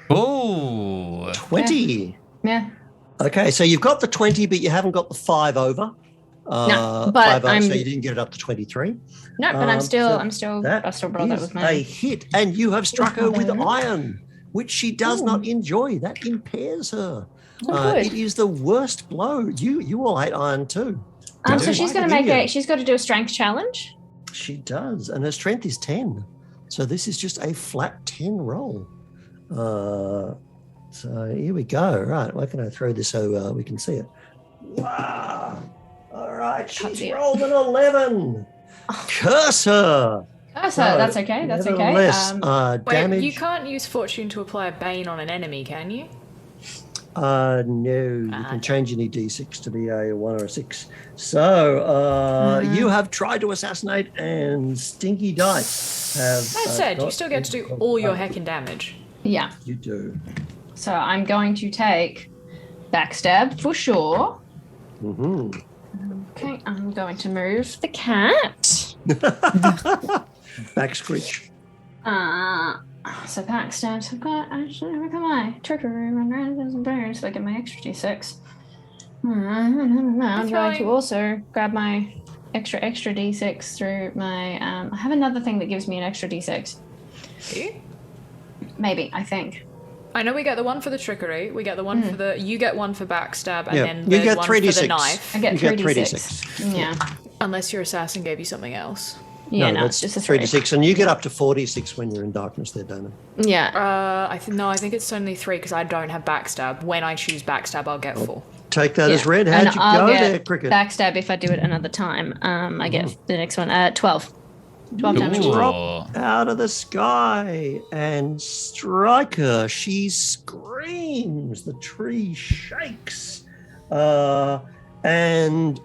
Oh, 20. Yeah. Okay, so you've got the 20, but you haven't got the 5 over. No, but 5 I'm- so you didn't get it up to 23. No, but I still That brought that is with my a hit, and you have struck her with Ooh. iron, which she does not enjoy. That impairs her. Oh, good. It is the worst blow. You all hate iron too. So she's going to she's got to do a strength challenge. She does, and her strength is 10. So this is just a flat 10 roll. So here we go. Right, where can I throw this so we can see it? Wow. All right, she's rolled an 11. Curse her. Curse her. That's okay. That's okay. Nevertheless, damage. Wait, you can't use fortune to apply a bane on an enemy, can you? No, you can change any d6 to be a 1 or a 6. So you have tried to assassinate, and stinky dice have. That said, you still get to do all your heckin' damage. Yeah. You do. So I'm going to take backstab for sure. Mm-hmm. Okay, I'm going to move the cat. Back screech. So backstabs. I've got my trickery run around as burns, so I get my extra d6. I'm going to also grab my extra d6 through my. I have another thing that gives me an extra d6. Do you? Maybe, I think. I know we get the one for the trickery. We get the one for the. You get one for backstab, and then you there's get one 3d6. for the knife. I get You 3d6. Yeah. Unless your assassin gave you something else. Yeah, no, that's it's just a 3. 3d6, and you get up to 4d6 when you're in darkness there, Damon. Yeah. I think it's only 3 because I don't have backstab. When I choose backstab, I'll get 4. Take that as read. And How'd you I'll go get there, Cricket? backstab if I do it another time. I get the next one. 12. 12 damage. Ooh. Drop out of the sky and strike her. She screams. The tree shakes. And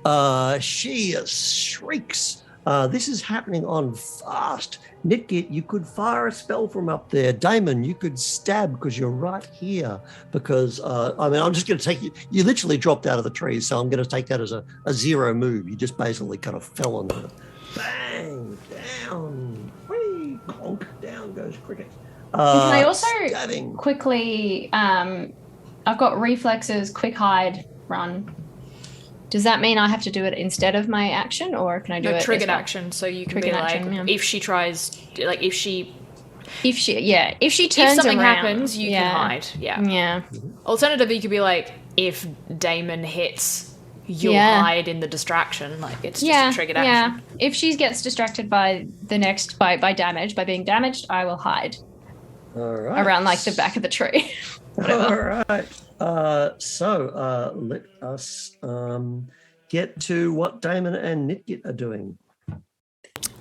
she shrieks. This is happening on fast. Nitgit, you could fire a spell from up there. Damon, you could stab because you're right here. Because, I'm just going to take you. You literally dropped out of the tree, so I'm going to take that as a 0 move. You just basically kind of fell on her. Bang, down, whee, clonk, down goes Cricket. Can I also stabbing. quickly, I've got reflexes, quick hide, run. Does that mean I have to do it instead of my action, or can I do it? Triggered as well? action, so you can Triggered be like, action, yeah. if she tries, like if she If she turns if something around, happens, you can hide. Yeah. Yeah. Alternatively, you could be like, if Damon hits, you'll hide in the distraction. Like it's just a triggered action. Yeah. If she gets distracted by by damage, by being damaged, I will hide All right. around like the back of the tree. All right. So let us get to what Damon and Nitgit are doing.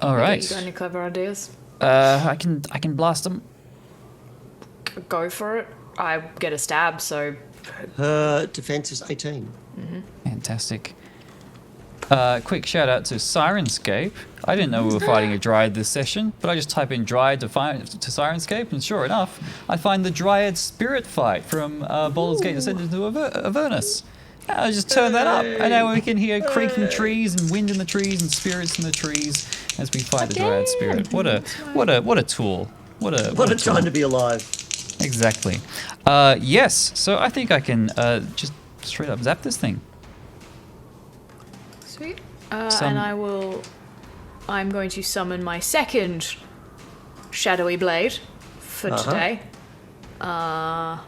All right. You got any clever ideas? I can blast them. Go for it. I get a stab, so Her defense is 18. Fantastic. Quick shout out to Sirenscape. I didn't know we were fighting a Dryad this session, but I just type in Dryad to Sirenscape, and sure enough, I find the Dryad spirit fight from Baldur's Gate Descended into Avernus. I just turn that up, and now we can hear creaking trees and wind in the trees and spirits in the trees as we fight the Dryad spirit. What a tool! What a time to be alive. Exactly. Yes. So I think I can just straight up zap this thing. sweet. And I'm going to summon my second shadowy blade for today. And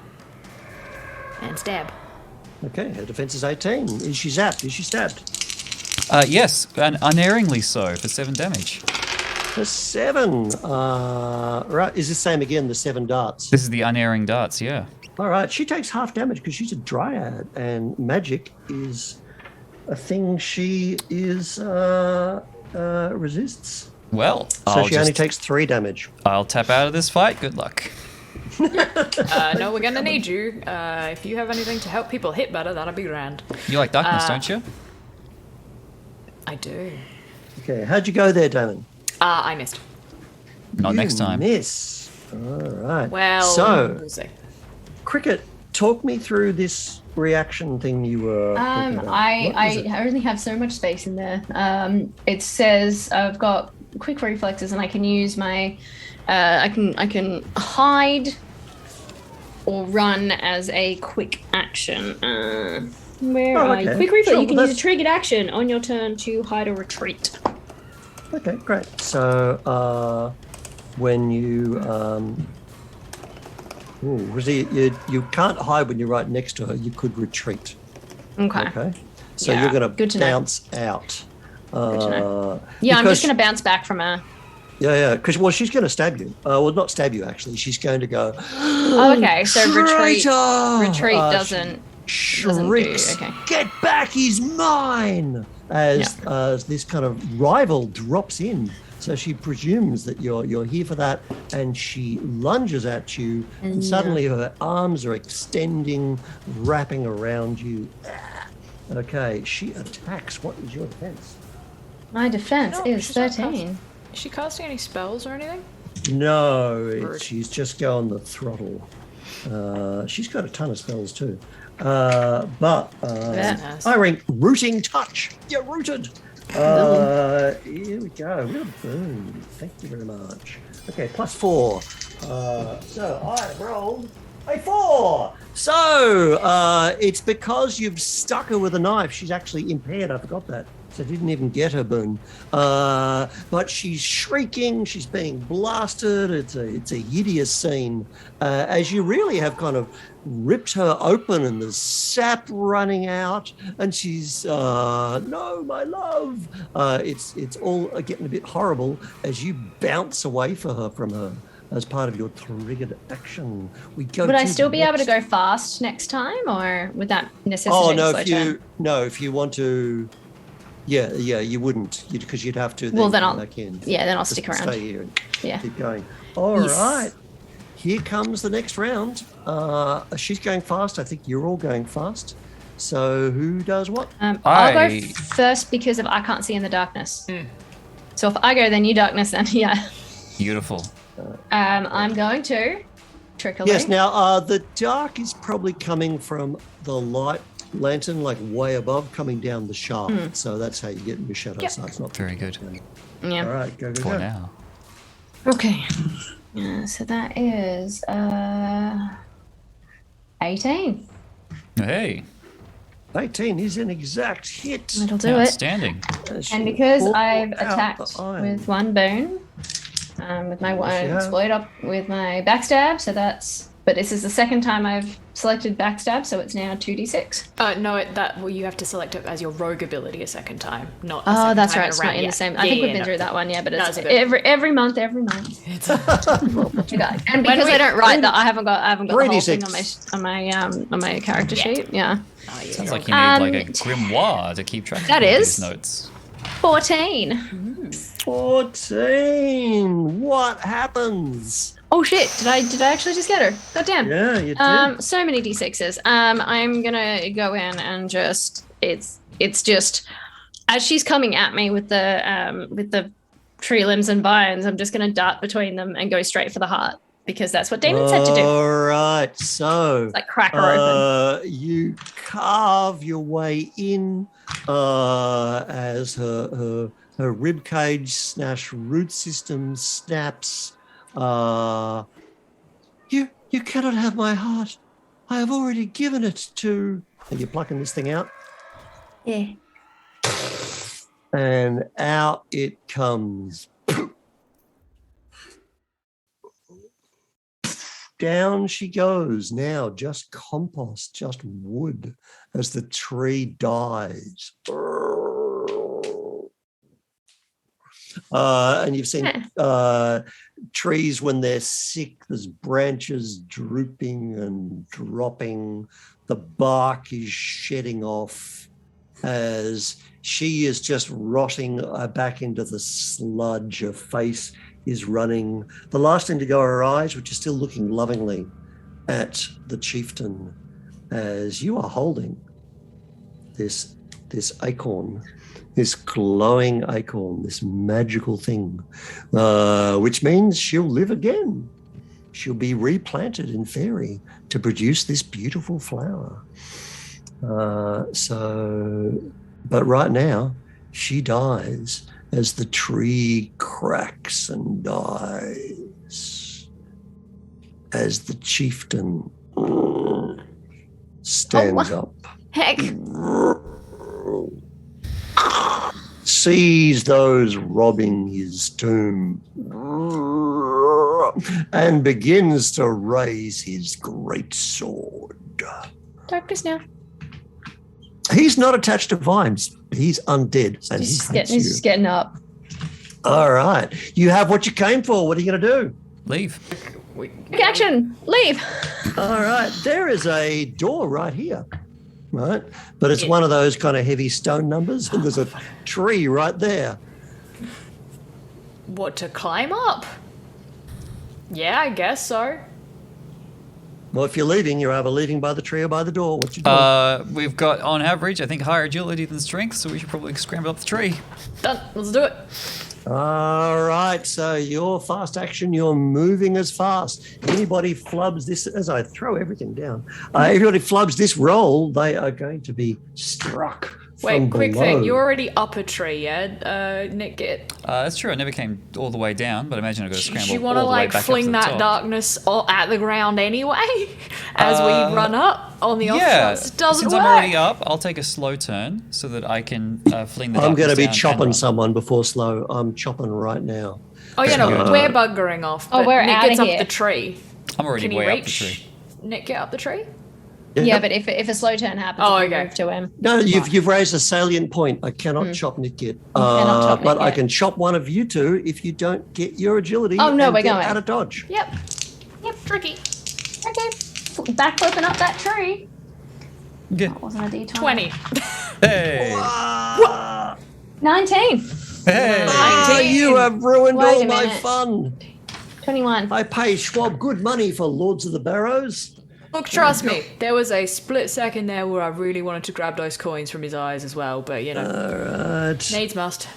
stab. Okay, her defense is 18. Is she zapped? Is she stabbed? Yes, and unerringly so for 7 damage. For 7. Right, is the same again, the 7 darts? This is the unerring darts, yeah. All right, she takes half damage because she's a dryad, and magic is a thing she is resists. Well, So she only takes 3 damage. I'll tap out of this fight. Good luck. No, we're gonna need you. If you have anything to help people hit better, that'd be grand. You like darkness, don't you? I do. Okay, how'd you go there, Damon? I missed. Not next time. Miss. All right. Well, so we'll see. Cricket, talk me through this reaction thing you were. talking about. I only have so much space in there. It says I've got quick reflexes, and I can use my. I can hide or run as a quick action. Where Oh, are you? okay. Quick replay. Sure, You can well, use a triggered action on your turn to hide or retreat. Okay, great. So when you you can't hide when you're right next to her. You could retreat. Okay. Okay. So Yeah, you're going good to to know. bounce out. Good to know. Yeah, I'm just going to bounce back from her. Yeah. Because she's going to stab you. Well, not stab you actually. She's going to go. Oh, okay. So retreat Traitor! doesn't Shrieks. do. Okay. Get back! He's mine. As this kind of rival drops in. So she presumes that you're here for that, and she lunges at you, and suddenly her arms are extending, wrapping around you. Okay, she attacks. What is your defense? My defense is she's not 13. Is she casting any spells or anything? No, she's just going the throttle. She's got a ton of spells too. But I rank Rooting Touch. You're rooted. Here we go. Real boom. Thank you very much. Okay, +4. So I rolled a 4. So it's because you've stuck her with a knife. She's actually impaired. I forgot that. So didn't even get her boon. But she's shrieking. She's being blasted. It's a hideous scene as you really have kind of ripped her open and there's sap running out. And she's, no, my love. It's all getting a bit horrible as you bounce away from her. As part of your triggered action, would I still be able to go fast next time, or would that necessitate? Oh no! If you want to, yeah, you wouldn't, because you'd have to. Then I'll back in. Yeah, then I'll stick around. Stay here and keep going. All Yes. right, here comes the next round. She's going fast. I think you're all going fast. So who does what? I'll go first because I can't see in the darkness. So if I go, then you darkness. Then yeah. Beautiful. I'm going to trickily. Yes. Now the dark is probably coming from the light lantern, like way above, coming down the shaft. So that's how you get in your shadow. Yep. So it's not Very good. Yeah. All right, go. For now. Okay. So that is 18. Hey, 18 is an exact hit. That'll do it. outstanding. And because Pull I've out attacked the iron. with one bone, with my one have. split up with my backstab, so that's. But this is the second time I've selected backstab, so it's now 2d6. No, you have to select it as your rogue ability a second time, not. Oh, that's time right. It's not in the same. I think we've been through that one, but it's good. every month. Okay. And because I don't write that, I haven't got the whole thing on my character sheet. Yeah. Sounds like you need like a grimoire to keep track of these notes. 14. 14. What happens? Oh shit! Did I actually just get her? God damn. Yeah, you did. So many d6s. I'm gonna go in and it's just as she's coming at me with the tree limbs and vines, I'm just gonna dart between them and go straight for the heart because that's what Damon said to do. All right, so Like crack her open. You carve your way in as her rib cage / root system snaps. You cannot have my heart. I have already given it to. And you're plucking this thing out. Yeah. And out it comes. Down she goes. Now just compost, just wood as the tree dies. And you've seen trees when they're sick, there's branches drooping and dropping. The bark is shedding off as she is just rotting back into the sludge. Her face is running. The last thing to go are her eyes, which are still looking lovingly at the chieftain as you are holding this acorn. This glowing acorn, this magical thing, which means she'll live again. She'll be replanted in fairy to produce this beautiful flower. But right now, she dies as the tree cracks and dies. As the chieftain stands up. Heck. Sees those robbing his tomb and begins to raise his great sword. Darkness now. He's not attached to vines. He's undead. And He's he hates just getting up. All right. You have what you came for. What are you going to do? Leave. Quick action. Leave. All right. There is a door right here. Right. But it's one of those kind of heavy stone numbers. And there's a tree right there. What, to climb up? Yeah, I guess so. Well, if you're leaving, you're either leaving by the tree or by the door. What you doing? We've got, on average, I think, higher agility than strength, so we should probably scramble up the tree. Done. Let's do it. All right, so your fast action, you're moving as fast. Anybody flubs this, as I throw everything down, everybody flubs this roll, they are going to be struck. Wait, quick below. thing. You're already up a tree, yeah? Nitgit. That's true. I never came all the way down, but I imagine I've got to scramble Do you all want to the way like back fling up to the that top. darkness all at the ground anyway? As we run up on the off chance it doesn't since work. I'm already up, I'll take a slow turn so that I can fling the I'm going to be darkness down and chopping run. someone before slow. I'm chopping right now. Oh yeah, no, we're buggering off. Oh, but we're Nick outta gets here. up the tree. I'm already Can he way up the reach? tree. Nick get up the tree? Yeah, but if a slow turn happens, Oh, you can okay. move to him. No, you've raised a salient point. I cannot chop Nitgit. cannot chop But I Nitgit. can chop one of you two if you don't get your agility Oh, no, and we're get going. out of dodge. Yep. Yep, tricky. Okay. Backflipping up that tree. Okay. That wasn't a D20. 20. Hey! 19. Hey! Ah, you have ruined Wait all a my minute. fun. 21. I pay Schwalb good money for Lords of the Barrows. Look, trust me, there was a split second there where I really wanted to grab those coins from his eyes as well, but you know, All right. needs must.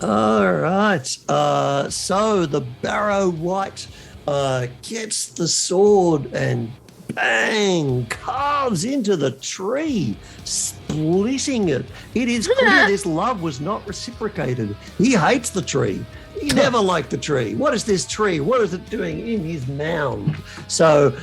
All right. So the Barrow White gets the sword and bang, carves into the tree, splitting it. It is clear this love was not reciprocated. He hates the tree. He never liked the tree. What is this tree? What is it doing in his mound? So,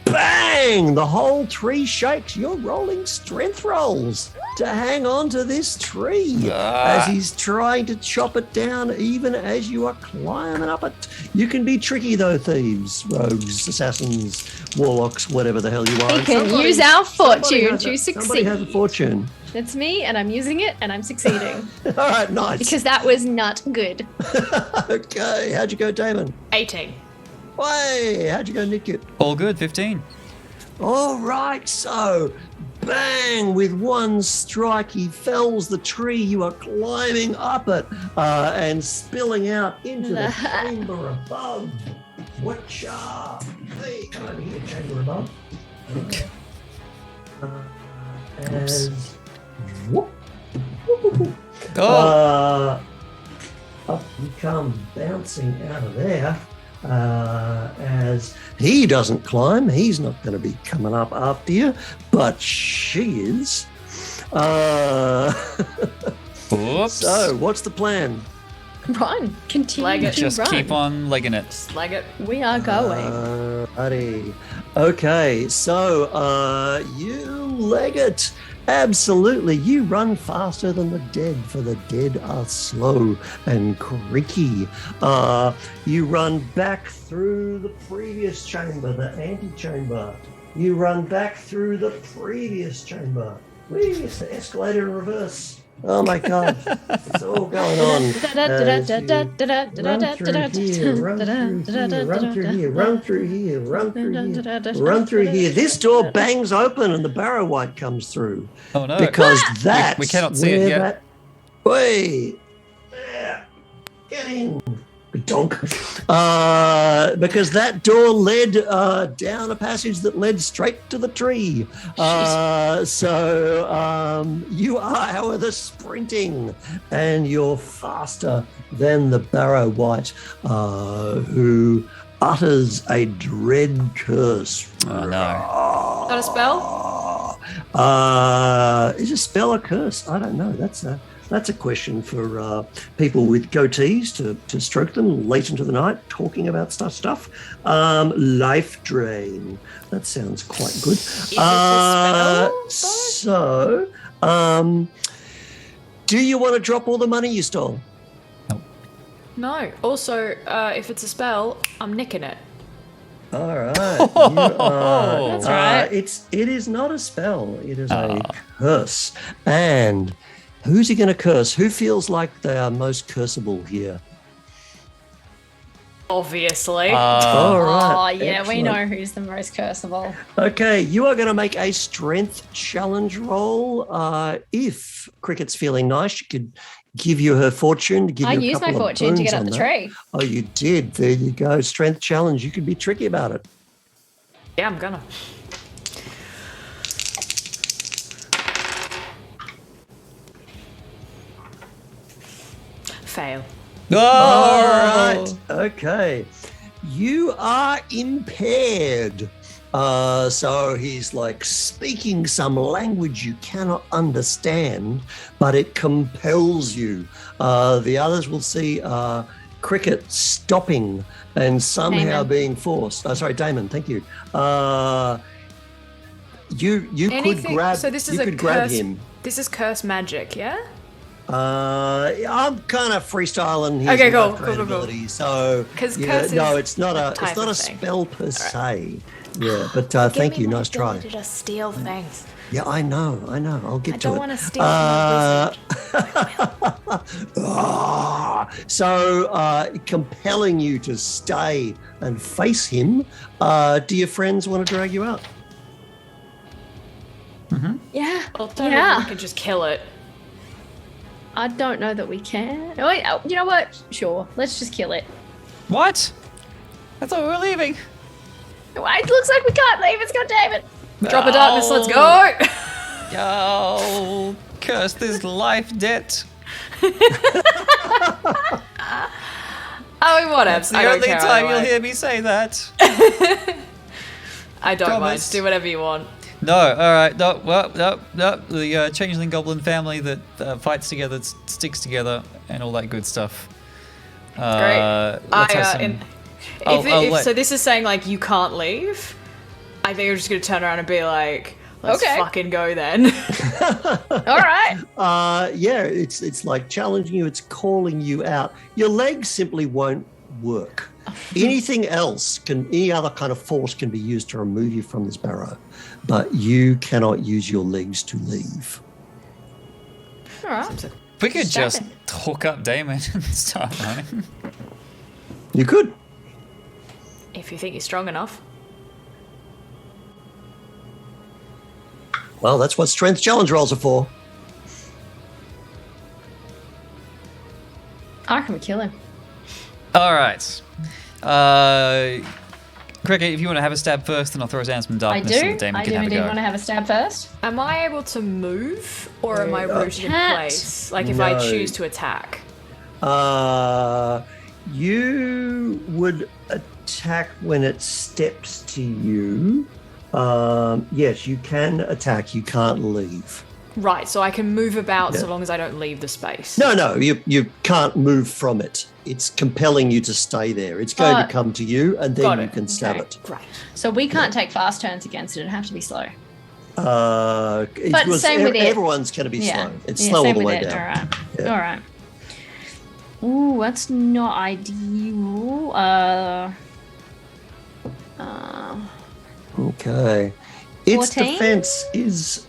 bang, the whole tree shakes. You're rolling strength rolls to hang on to this tree as he's trying to chop it down even as you are climbing up it. You can be tricky though, thieves, rogues, assassins, warlocks, whatever the hell you are. We And can somebody- use our somebody fortune has to Somebody has a succeed. fortune. That's me, and I'm using it, and I'm succeeding. All right, nice. Because that was not good. Okay, how'd you go, Damon? 18. Way, how'd you go, Nitgit? All good, 15. All right, so bang, with one strike, he fells the tree. You are climbing up it and spilling out into the chamber above. Which, hey, come over here, chamber above. And whoop, whoop, whoop, whoop. Up you come bouncing out of there. As he doesn't climb, he's not going to be coming up after you, but she is. Oops. So, what's the plan? Run. Continue Leg it. to Just run. keep on legging it. Slag it. We are going. Righty. Okay, so you leg it. Absolutely. You run faster than the dead, for the dead are slow and creaky. You run back through the previous chamber, the antechamber. You run back through the previous chamber. Whee, it's the escalator in reverse. Oh my God, it's all going on. As you run through here, run through here, run through here, run through here, run through here, run through here. This door bangs open and the Barrow White comes through. Oh no. Because that's we cannot see it where yet. that. Wait, there, get in, donk. Because that door led down a passage that led straight to the tree. So you are, however, sprinting, and you're faster than the Barrow White, who utters a dread curse. Oh no. Got a spell? Is a spell a curse? I don't know. That's a question for people with goatees to stroke them late into the night, talking about stuff. Life drain. That sounds quite good. Is it a spell? Do you want to drop all the money you stole? No. Also, if it's a spell, I'm nicking it. All right. That's right. It is not a spell. It is a curse. And who's he going to curse? Who feels like they are most curseable here? Obviously. All right. Oh, yeah, we Excellent. know who's the most curseable. Okay, you are going to make a strength challenge roll. If Cricket's feeling nice, you could give you her fortune to give I you a used my couple of fortune to boons get up on the that. tree. Oh, you did. There you go. Strength challenge. You could be tricky about it. Yeah, I'm gonna. Fail. All right. Okay. You are impaired. So he's like speaking some language you cannot understand, but it compels you. The others will see Cricket stopping and somehow Damon. being forced. Oh, sorry, Damon. Thank you. You could grab. So this is you a could grab curse. him. This is curse magic, yeah? I'm kind of freestyling his Okay, cool, background cool, cool. ability. So 'Cause yeah, curse no, is it's not a a type it's not a of thing. spell per se. Yeah, but thank you, nice try. To steal things. Yeah, I know. I'll get I to don't it. want to steal from a wizard. So compelling you to stay and face him. Do your friends want to drag you out? Yeah. Alternatively, Yeah. we can just kill it. I don't know that we can. Oh, wait, you know what? Sure. Let's just kill it. What? I thought we were leaving. It looks like we can't leave. It's got David. Drop of darkness, let's go! Yo, curse this life debt. Oh, whatever. It's the only time you'll hear me say that. I don't mind. Promise. Do whatever you want. No, all right, no, well, no. The Changeling Goblin family that fights together, sticks together, and all that good stuff. Great. Let's have some- So this is saying, like, you can't leave? I think we're just going to turn around and be like, let's Okay. fucking go then. All right. Yeah, it's like challenging you. It's calling you out. Your legs simply won't work. Any other kind of force can be used to remove you from this barrow, but you cannot use your legs to leave. All right. We could just Stab hook up Damon and start running. You could. If you think you're strong enough. Well, that's what strength challenge rolls are for. I reckon we kill him. All right. Cricket, if you want to have a stab first, then I'll throw down some I darkness so do. that Damon I can do have a indeed go. want to have a stab first. Am I able to move, or am I rooted in Can't. place? Like, if I No. choose to attack? You would attack when it steps to you. Yes, you can attack. You can't leave. Right, so I can move about Yeah. so long as I don't leave the space. No, you can't move from it. It's compelling you to stay there. It's going to come to you, and then Got you it. can stab Okay. it. Right. So we can't take fast turns against it. It'd have to be slow. But same with it. Everyone's going to be Yeah. slow. It's Yeah, slow all same the with way it. down. All right. Yeah. All right. Ooh, that's not ideal. Okay. Its 14? defense is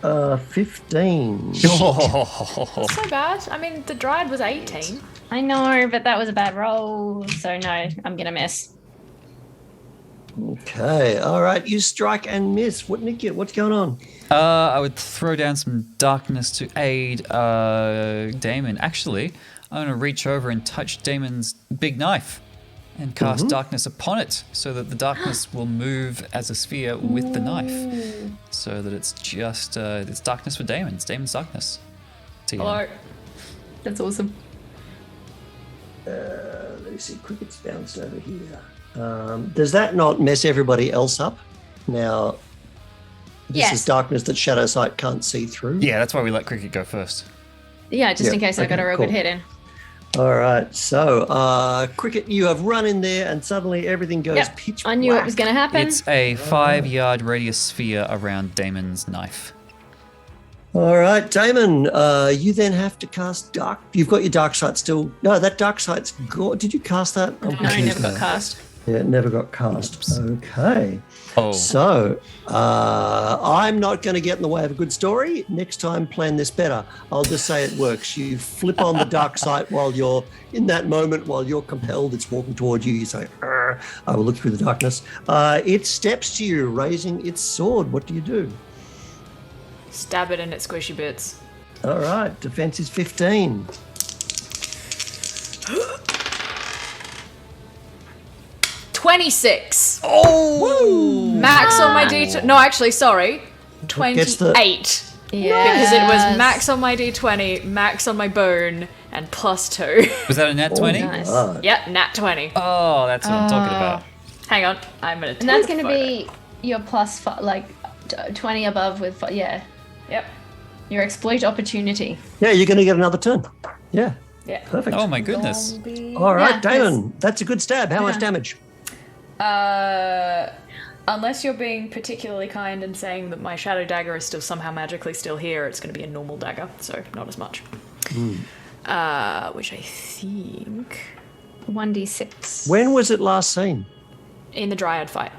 15. Oh. So bad. I mean, the Dryad was 18. I know, but that was a bad roll. So no, I'm gonna miss. Okay. All right. You strike and miss. Nitgit, what's going on? I would throw down some darkness to aid Damon. Actually, I'm going to reach over and touch Damon's big knife and cast darkness upon it so that the darkness will move as a sphere with the knife. So that it's just, it's darkness for Damon. It's Damon's darkness. To you. Hello. That's awesome. Let me see. Cricket's bounced over here. Does that not mess everybody else up? Now, This is darkness that Shadow Sight can't see through. Yeah, that's why we let Cricket go first. Yeah, just in case I got a real good hit in. All right, so Cricket, you have run in there, and suddenly everything goes pitch black. I knew it was going to happen. It's a 5-yard radius sphere around Damon's knife. All right, Damon, you then have to cast Dark. You've got your Dark Sight still. No, that Dark Sight's gone. Did you cast that? No, I never got cast. Yeah, it never got cast. Oops. Okay. Oh. So I'm not going to get in the way of a good story. Next time, plan this better. I'll just say it works. You flip on the Dark Sight while you're in that moment, while you're compelled. It's walking towards you. You say, I will look through the darkness. It steps to you, raising its sword. What do you do? Stab it in its squishy bits. All right, defense is 15. $26. Oh! Max on my D20. No, actually, sorry. 28. Yeah. Because it was max on my D20, max on my bone, and +2. Was that a nat 20? Nice. Yep, nat 20. Oh, that's what I'm talking about. Hang on, I'm gonna. And that's going to be your +5, 20 above with, yeah. Yep. Your exploit opportunity. Yeah, you're going to get another turn. Yeah. Yeah. Perfect. Oh my goodness. All right, Yeah, Damon, that's a good stab. How much damage? Unless you're being particularly kind and saying that my shadow dagger is still somehow magically still here, it's going to be a normal dagger, so not as much. Which I think 1d6. When was it last seen? in the Dryad fight.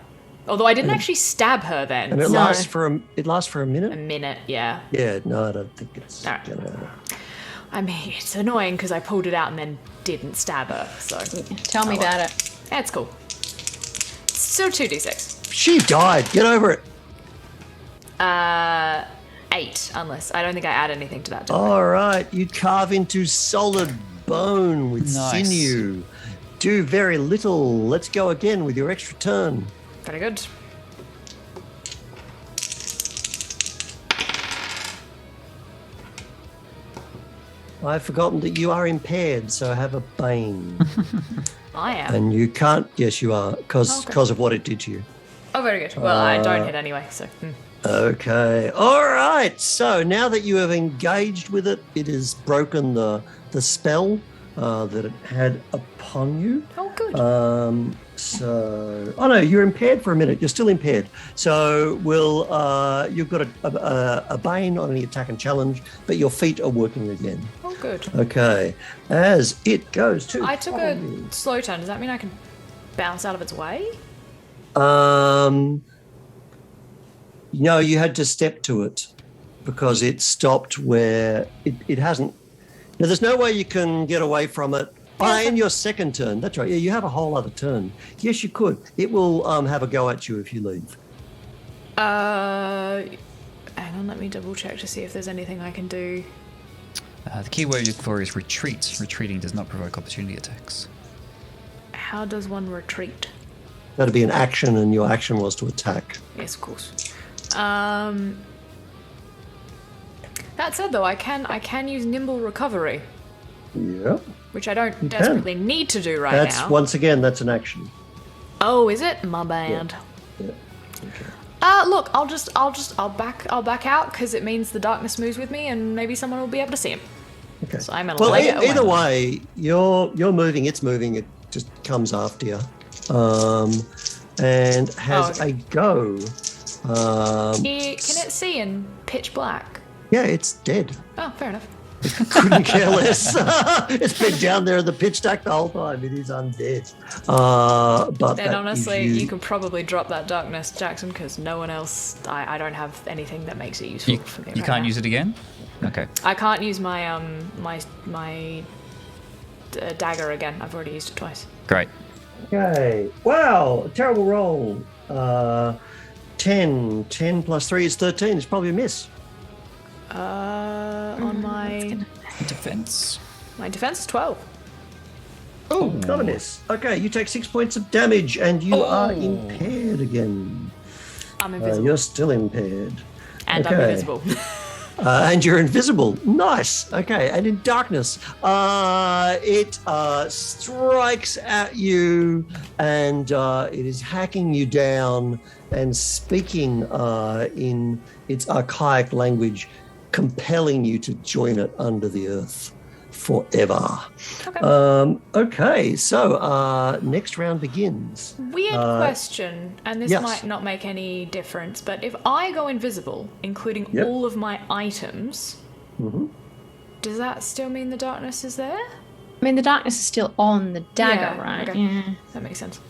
Although I didn't actually stab her then. And it No. lasts for a A minute. minute, yeah. Yeah, no, I don't think it's. Alright. Gonna... I mean, it's annoying because I pulled it out and then didn't stab her. So Tell me about it. that's cool. Still 2d6. She died. Get over it. 8, unless I don't think I add anything to that. do I? All right, you carve into solid bone with Nice. sinew. Do very little. Let's go again with your extra turn. Very good. I've forgotten that you are impaired, so have a bane. I am. And you can't. Yes, you are, because Okay. of what it did to you. Oh, very good. Well, I don't hit anyway, so. Okay. All right. So now that you have engaged with it, it has broken the spell that it had upon you. Oh, good. Oh no, you're impaired for a minute. You're still impaired. So you've got a bane on any attack and challenge, but your feet are working again. Oh, good. Okay. As it goes to. I took a slow turn. Does that mean I can bounce out of its way? No, you had to step to it because it stopped where it hasn't. Now, there's no way you can get away from it. In your second turn, that's right. Yeah, you have a whole other turn. Yes, you could. It will have a go at you if you leave. Hang on, let me double check to see if there's anything I can do. The key word you look for is retreat. Retreating does not provoke opportunity attacks. How does one retreat? That'd be an action, and your action was to attack. Yes, of course. That said, though, I can use nimble recovery, Yeah. which I don't can. desperately need to do right That's now. once again, that's an action. Oh, is it? My bad. Yeah. Okay. Look, I'll back out because it means the darkness moves with me, and maybe someone will be able to see him. Okay. So I'm gonna Well, leg it away. either way, you're moving. It's moving. It just comes after you, and has okay. a go. Can it see in pitch black? Yeah, it's dead. Oh, fair enough. Couldn't care less. It's been down there in the pitch dark the whole time. It is undead. But Then that honestly, gives you can probably drop that darkness, Jackson, because no one else. I don't have anything that makes it useful for me. You can't use it again? Okay. I can't use my dagger again. I've already used it twice. Great. Okay. Wow, terrible roll. 10 plus 3 is 13. It's probably a miss. On my Defense. defense is 12. Oh, not a miss. Okay, you take 6 points of damage and you are impaired again. I'm invisible. You're still impaired. And I'm okay. invisible. And you're invisible. Nice. Okay. And in darkness, it strikes at you and it is hacking you down and speaking in its archaic language, compelling you to join it under the earth forever. Okay. So next round begins. Weird question, and this yes. might not make any difference, but if I go invisible, including all of my items, does that still mean the darkness is there? I mean, the darkness is still on the dagger, right? Okay. Yeah. That makes sense.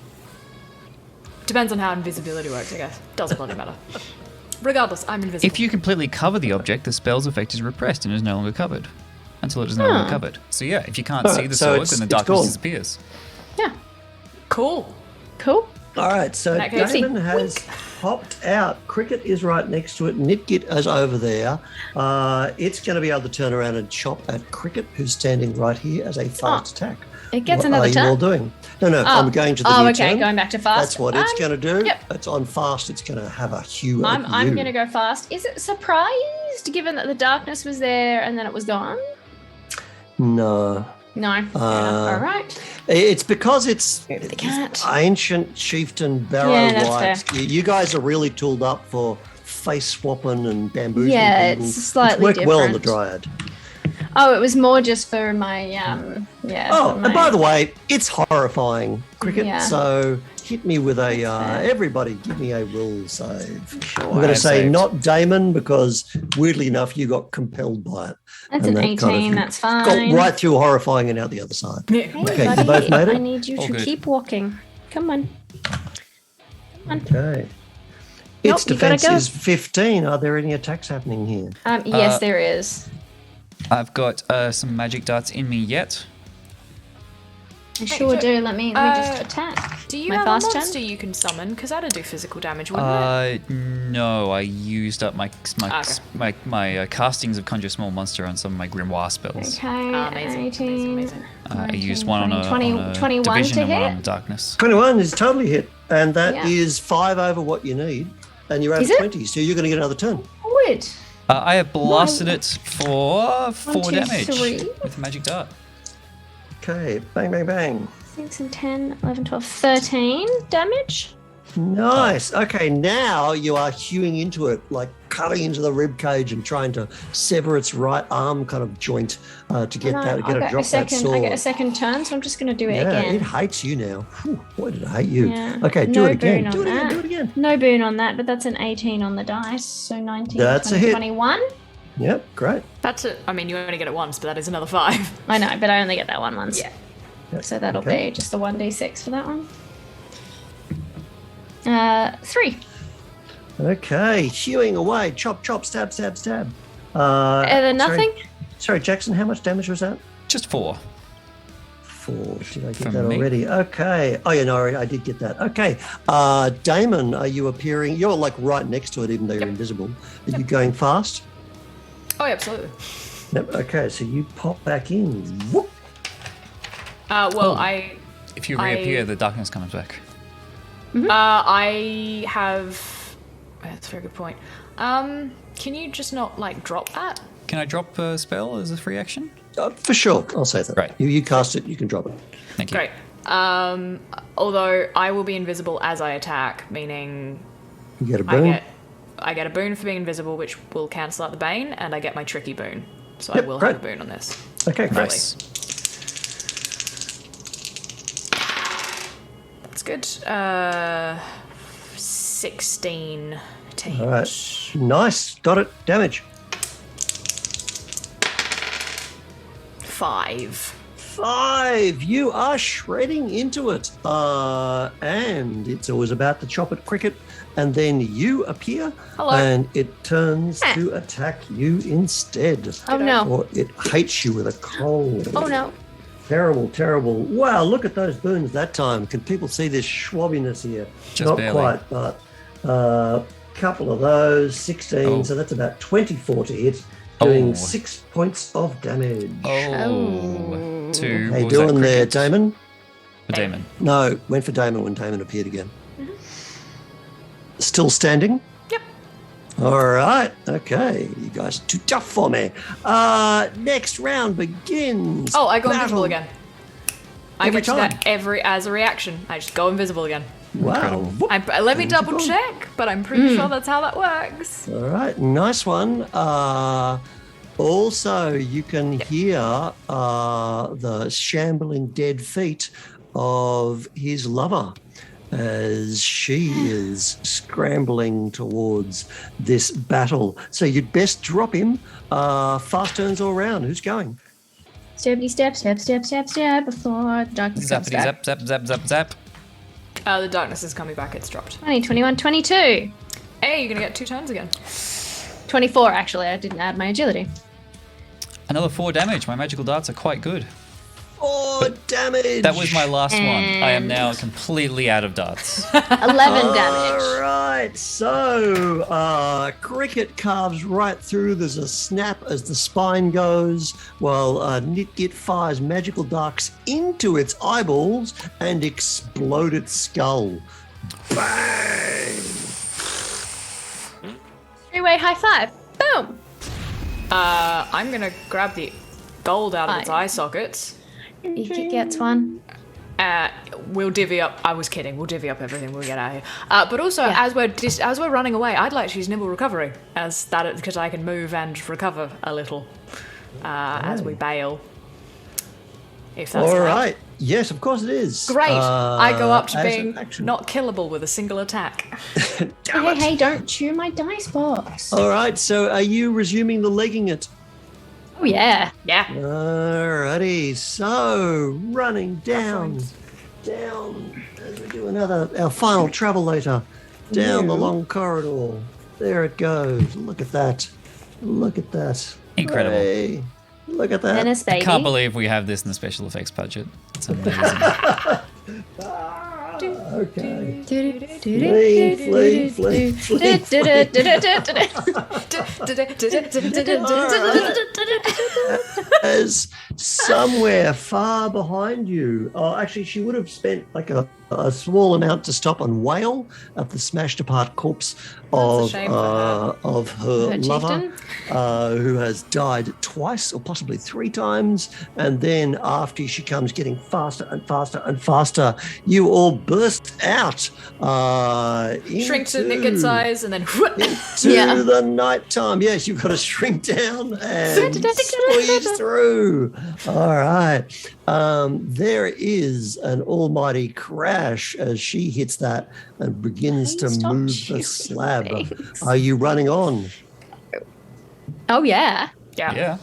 Depends on how invisibility works, I guess. Doesn't bloody matter. Regardless, I'm invisible. If you completely cover the object, the spell's effect is repressed and is no longer covered until it is no longer covered. So yeah, if you can't see the sword, then the darkness gone. disappears. Yeah. Cool. Cool. All right, so That goes- Damon has popped out. Cricket is right next to it. Nitgit is over there. It's going to be able to turn around and chop at Cricket, who's standing right here as a fast attack. It gets What another are you turn? all doing? No, I'm going to the new okay, turn. going back to fast. That's what it's going to do. Yep. It's on fast. It's going to have a hue at I'm you. going to go fast. Is it surprised, given that the darkness was there and then it was gone? No. No. Fair enough. All right. It's because it's Move the cat. ancient chieftain Barrow Yeah, that's rights. fair. You guys are really tooled up for face swapping and bamboozling Yeah, people. it's slightly worked well on the different. Dryad. Oh, it was more just for my Oh, for and my- by the way, it's horrifying, Cricket. Yeah. So hit me with a. fair. Everybody, give me a will save. Sure, I'm going to I say saved. not Damon because weirdly enough, you got compelled by it. That's And an that kind of 18. That's fine. Got right through horrifying and out the other side. Yeah. Hey, Okay, you buddy, both made it? I need you All to good. keep walking. Come on. Okay. Nope, Its you gotta defense go. is 15. Are there any attacks happening here? Yes, there is. I've got some magic darts in me yet. I sure do. Let me just uh, attack. Do you my have fast a turn? monster you can summon? Because that'd do physical damage, wouldn't it? No, I used up my Okay. castings of Conjure Small Monster on some of my Grimoire spells. Okay, Amazing, 18. amazing. I used 19, one on 20, a 21 division to and one hit? on the darkness. 21 is totally hit, and that is Yeah. 5 over what you need, and you're at Is it? 20, so you're going to get another turn. Wood. I have blasted it for 4 2, damage 3. with a magic dart. Okay, bang, bang, bang. 6 and 10, 11, 12, 13 damage. Nice. Okay, now you are hewing into it, like cutting into the rib cage and trying to sever its right arm kind of joint to get And that, I get get it drop that sword. I get a second turn, so I'm just going to do it yeah, again. it hates you now. Whew, boy, did it hate you. Yeah. Okay, do No it again. boon Do it on again. that. Do it again. No boon on that, but that's an 18 on the dice, so 19, That's a 20, hit. 21. Yep, great. That's it. I mean, you only get it once, but that is another 5. I know, but I only get that one once. Yeah. Yep, So that'll okay. be just a 1d6 for that one. 3. Okay, hewing away. Chop, chop, stab, stab, stab. And then nothing? Sorry, Jackson, how much damage was that? Just 4. 4. Did I get From that me? already? Okay. Oh, yeah, no, I did get that. Okay. Damon, are you appearing? You're like right next to it, even though you're invisible. Are you going fast? Oh, yeah, absolutely. Yep. Okay, so you pop back in. Whoop. Well, If you reappear, the darkness comes back. I have. That's a very good point. Can you just not like drop that? Can I drop a spell as a free action? For sure, I'll say that. Right. You cast it, you can drop it. Thank you. Great. Although I will be invisible as I attack, meaning You get a boon. I get a boon for being invisible, which will cancel out the bane, and I get my tricky boon. So Yep, I will great. have a boon on this. Okay, great. Nice. That's good. 16 to hit. All right. Nice. Got it. Damage. 5. 5. You are shredding into it. And it's always about to chop at Cricket. And then you appear. Hello. And it turns to attack you instead. Oh no. Or it hates you with a cold. Oh no. Terrible, terrible. Wow, look at those boons that time. Can people see this schwabbiness here? Just Not barely. quite, but couple of those, 16. Oh. So that's about 24 to hit, doing Oh. 6 points of damage. Oh. 2. How you what was that, doing there, Cricket? Damon? Or Damon. No, went for Damon when Damon appeared again. Mm-hmm. Still standing? Yep. All right. Okay. You guys are too tough for me. Next round begins. Oh, I go Battle. invisible again. I Every get to that time. as a reaction. I just go invisible again. Wow. Let me double check, but I'm pretty sure that's how that works. All right. Nice one. Also, you can hear the shambling dead feet of his lover as she is scrambling towards this battle. So you'd best drop him. Fast turns all around. Who's going? Steppity step, step, step, step, step before darkness comes Zappity back. zap, zap, zap, zap, zap. The darkness is coming back. It's dropped. 20, 21, 22. Hey, you're gonna get 2 turns again. 24, actually. I didn't add my agility. Another 4 damage. My magical darts are quite good. 4 damage. That was my last one. I am now completely out of darts. 11 damage. All right, so Cricket carves right through. There's a snap as the spine goes, while Nitgit fires magical darts into its eyeballs and explode its skull. Bang! 3-way high five. Boom. I'm gonna grab the gold out of its eye sockets. It gets one. We'll divvy up. I was kidding. We'll divvy up everything. We'll get out of here. But also, as we're running away, I'd like to use nimble recovery because I can move and recover a little as we bail. If that's All allowed. right. Yes, of course it is. Great. I go up to as being an action. not killable with a single attack. Hey, don't chew my dice box. All right, so are you resuming the legging it? Oh, yeah. Yeah. Alrighty, so running down as we do our final travel later, down the long corridor. There it goes. Look at that. Incredible. Hey, look at that. Dennis, baby. Can't believe we have this in the special effects budget. It's amazing. Okay. As somewhere far behind you, actually, she would have spent like a small amount to stop and wail at the smashed apart corpse of shame for her lover, chieftain? who has died twice or possibly 3 times. And then after she comes getting faster and faster and faster, you all burst out Shrink to Nitgit size and then into the nighttime. Yes, you've got to shrink down and squeeze through. All right. There is an almighty crash as she hits that and begins to Stop move the shooting slab. things. Are you running on? Oh, yeah. Yeah.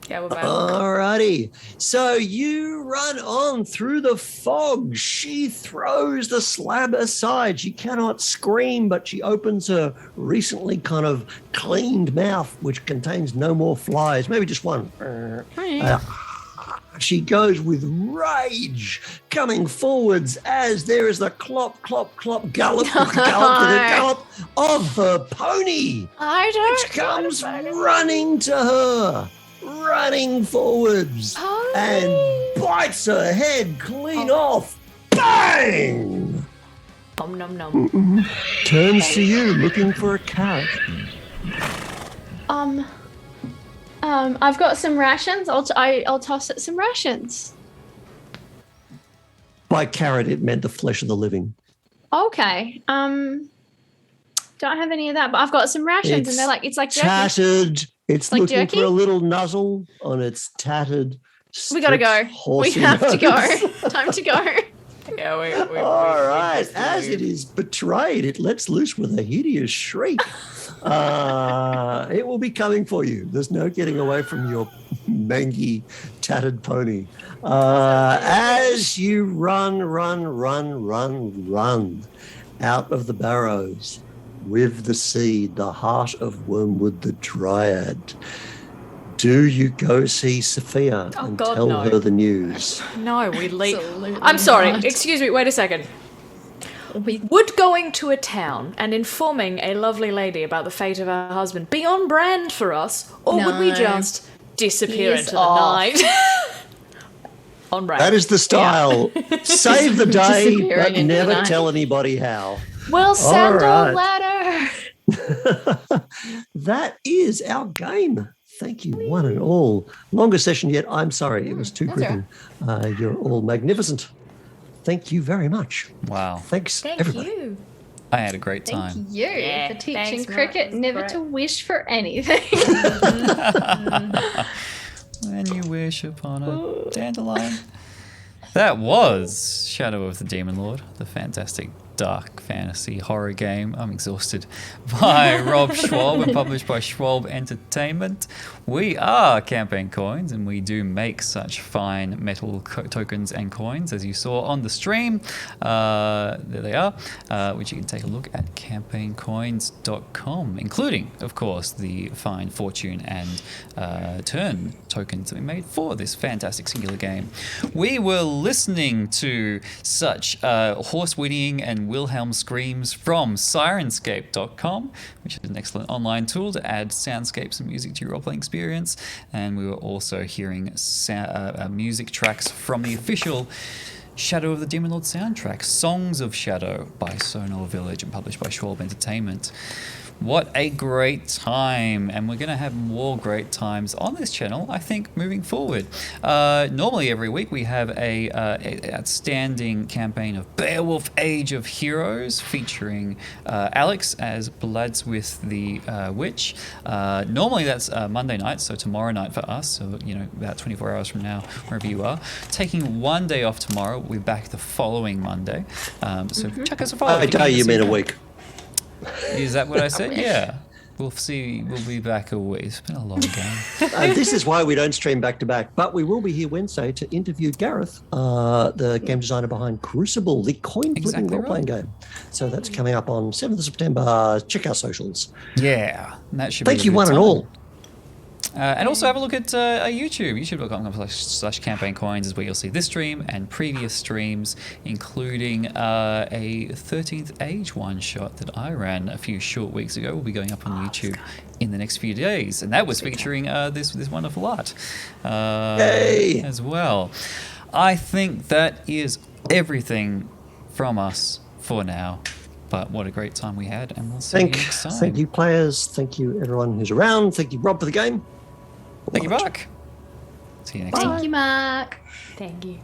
Yeah, we're back. Alrighty. So you run on through the fog. She throws the slab aside. She cannot scream, but she opens her recently kind of cleaned mouth, which contains no more flies, maybe just one. She goes with rage, coming forwards as there is the clop, clop, clop, gallop, gallop of her pony, I don't. which comes running to her. Running forwards and bites her head clean off. Bang! Nom nom nom. Turns to you, looking for a carrot. I've got some rations. I'll toss it some rations. By carrot, it meant the flesh of the living. Okay. Don't have any of that, but I've got some rations, and they're like it's like jerky. tattered. It's Like looking jerky? for a little nuzzle on its tattered. We gotta go. We horsey have to nose. go. Time to go. Yeah, we All right. As it is betrayed, it lets loose with a hideous shriek. It will be coming for you. There's no getting away from your mangy, tattered pony. As you run out of the Barrows with the seed, the heart of Wormwood the Dryad, do you go see Sophia and God, tell no. her the news? No, we leave. Absolutely I'm sorry. not. Excuse me. Wait a second. Would going to a town and informing a lovely lady about the fate of her husband be on brand for us, or would we No. just disappear He is into the off. night? On brand. That is the style. Save the day, Disappearing but into the never night. tell anybody how. We'll send right. a letter. That is our game. Thank you, one and all. Longest session yet. I'm sorry, it was too That's quick. You're all magnificent. Thank you very much. Wow. Thanks, Thank everybody. you. I had a great time. Thank you Yeah, for teaching thanks, Matt. cricket That's never great. to wish for anything. When you wish upon a dandelion. That was Shadow of the Demon Lord, the fantastic dark fantasy horror game. I'm exhausted. By Rob Schwalb and published by Schwalb Entertainment. We are Campaign Coins, and we do make such fine metal tokens and coins as you saw on the stream. There they are, which you can take a look at campaigncoins.com, including, of course, the fine fortune and turn tokens that we made for this fantastic singular game. We were listening to such horse whinnying and Wilhelm screams from Sirenscape.com, which is an excellent online tool to add soundscapes and music to your role-playing experience. And we were also hearing music tracks from the official Shadow of the Demon Lord soundtrack, Songs of Shadow by Sonor Village and published by Schwalb Entertainment. What a great time, and we're going to have more great times on this channel, I think, moving forward. Normally every week we have a outstanding campaign of Beowulf Age of Heroes featuring Alex as Bladswith the Witch. Normally that's Monday night, so tomorrow night for us, so about 24 hours from now, wherever you are. Taking one day off tomorrow, we'll be back the following Monday. So check us a follow. I tell you mean a week. Is that what I said? Yeah. We'll see. We'll be back a week. It's been a long game. This is why we don't stream back to back, but we will be here Wednesday to interview Gareth, the game designer behind Crucible, the coin-flipping Exactly role-playing game. So that's coming up on 7th of September. Check our socials. Yeah. That should be Thank a you, good one and time. all. And also have a look at YouTube. YouTube.com/campaign coins is where you'll see this stream and previous streams, including a 13th Age one-shot that I ran a few short weeks ago. Will be going up on YouTube in the next few days. And that was featuring this wonderful art Yay! as well. I think that is everything from us for now. But what a great time we had, and we'll see you next time. Thank you, players. Thank you, everyone who's around. Thank you, Rob, for the game. Thank you, Mark. See you next time. Thank you, Mark. Thank you.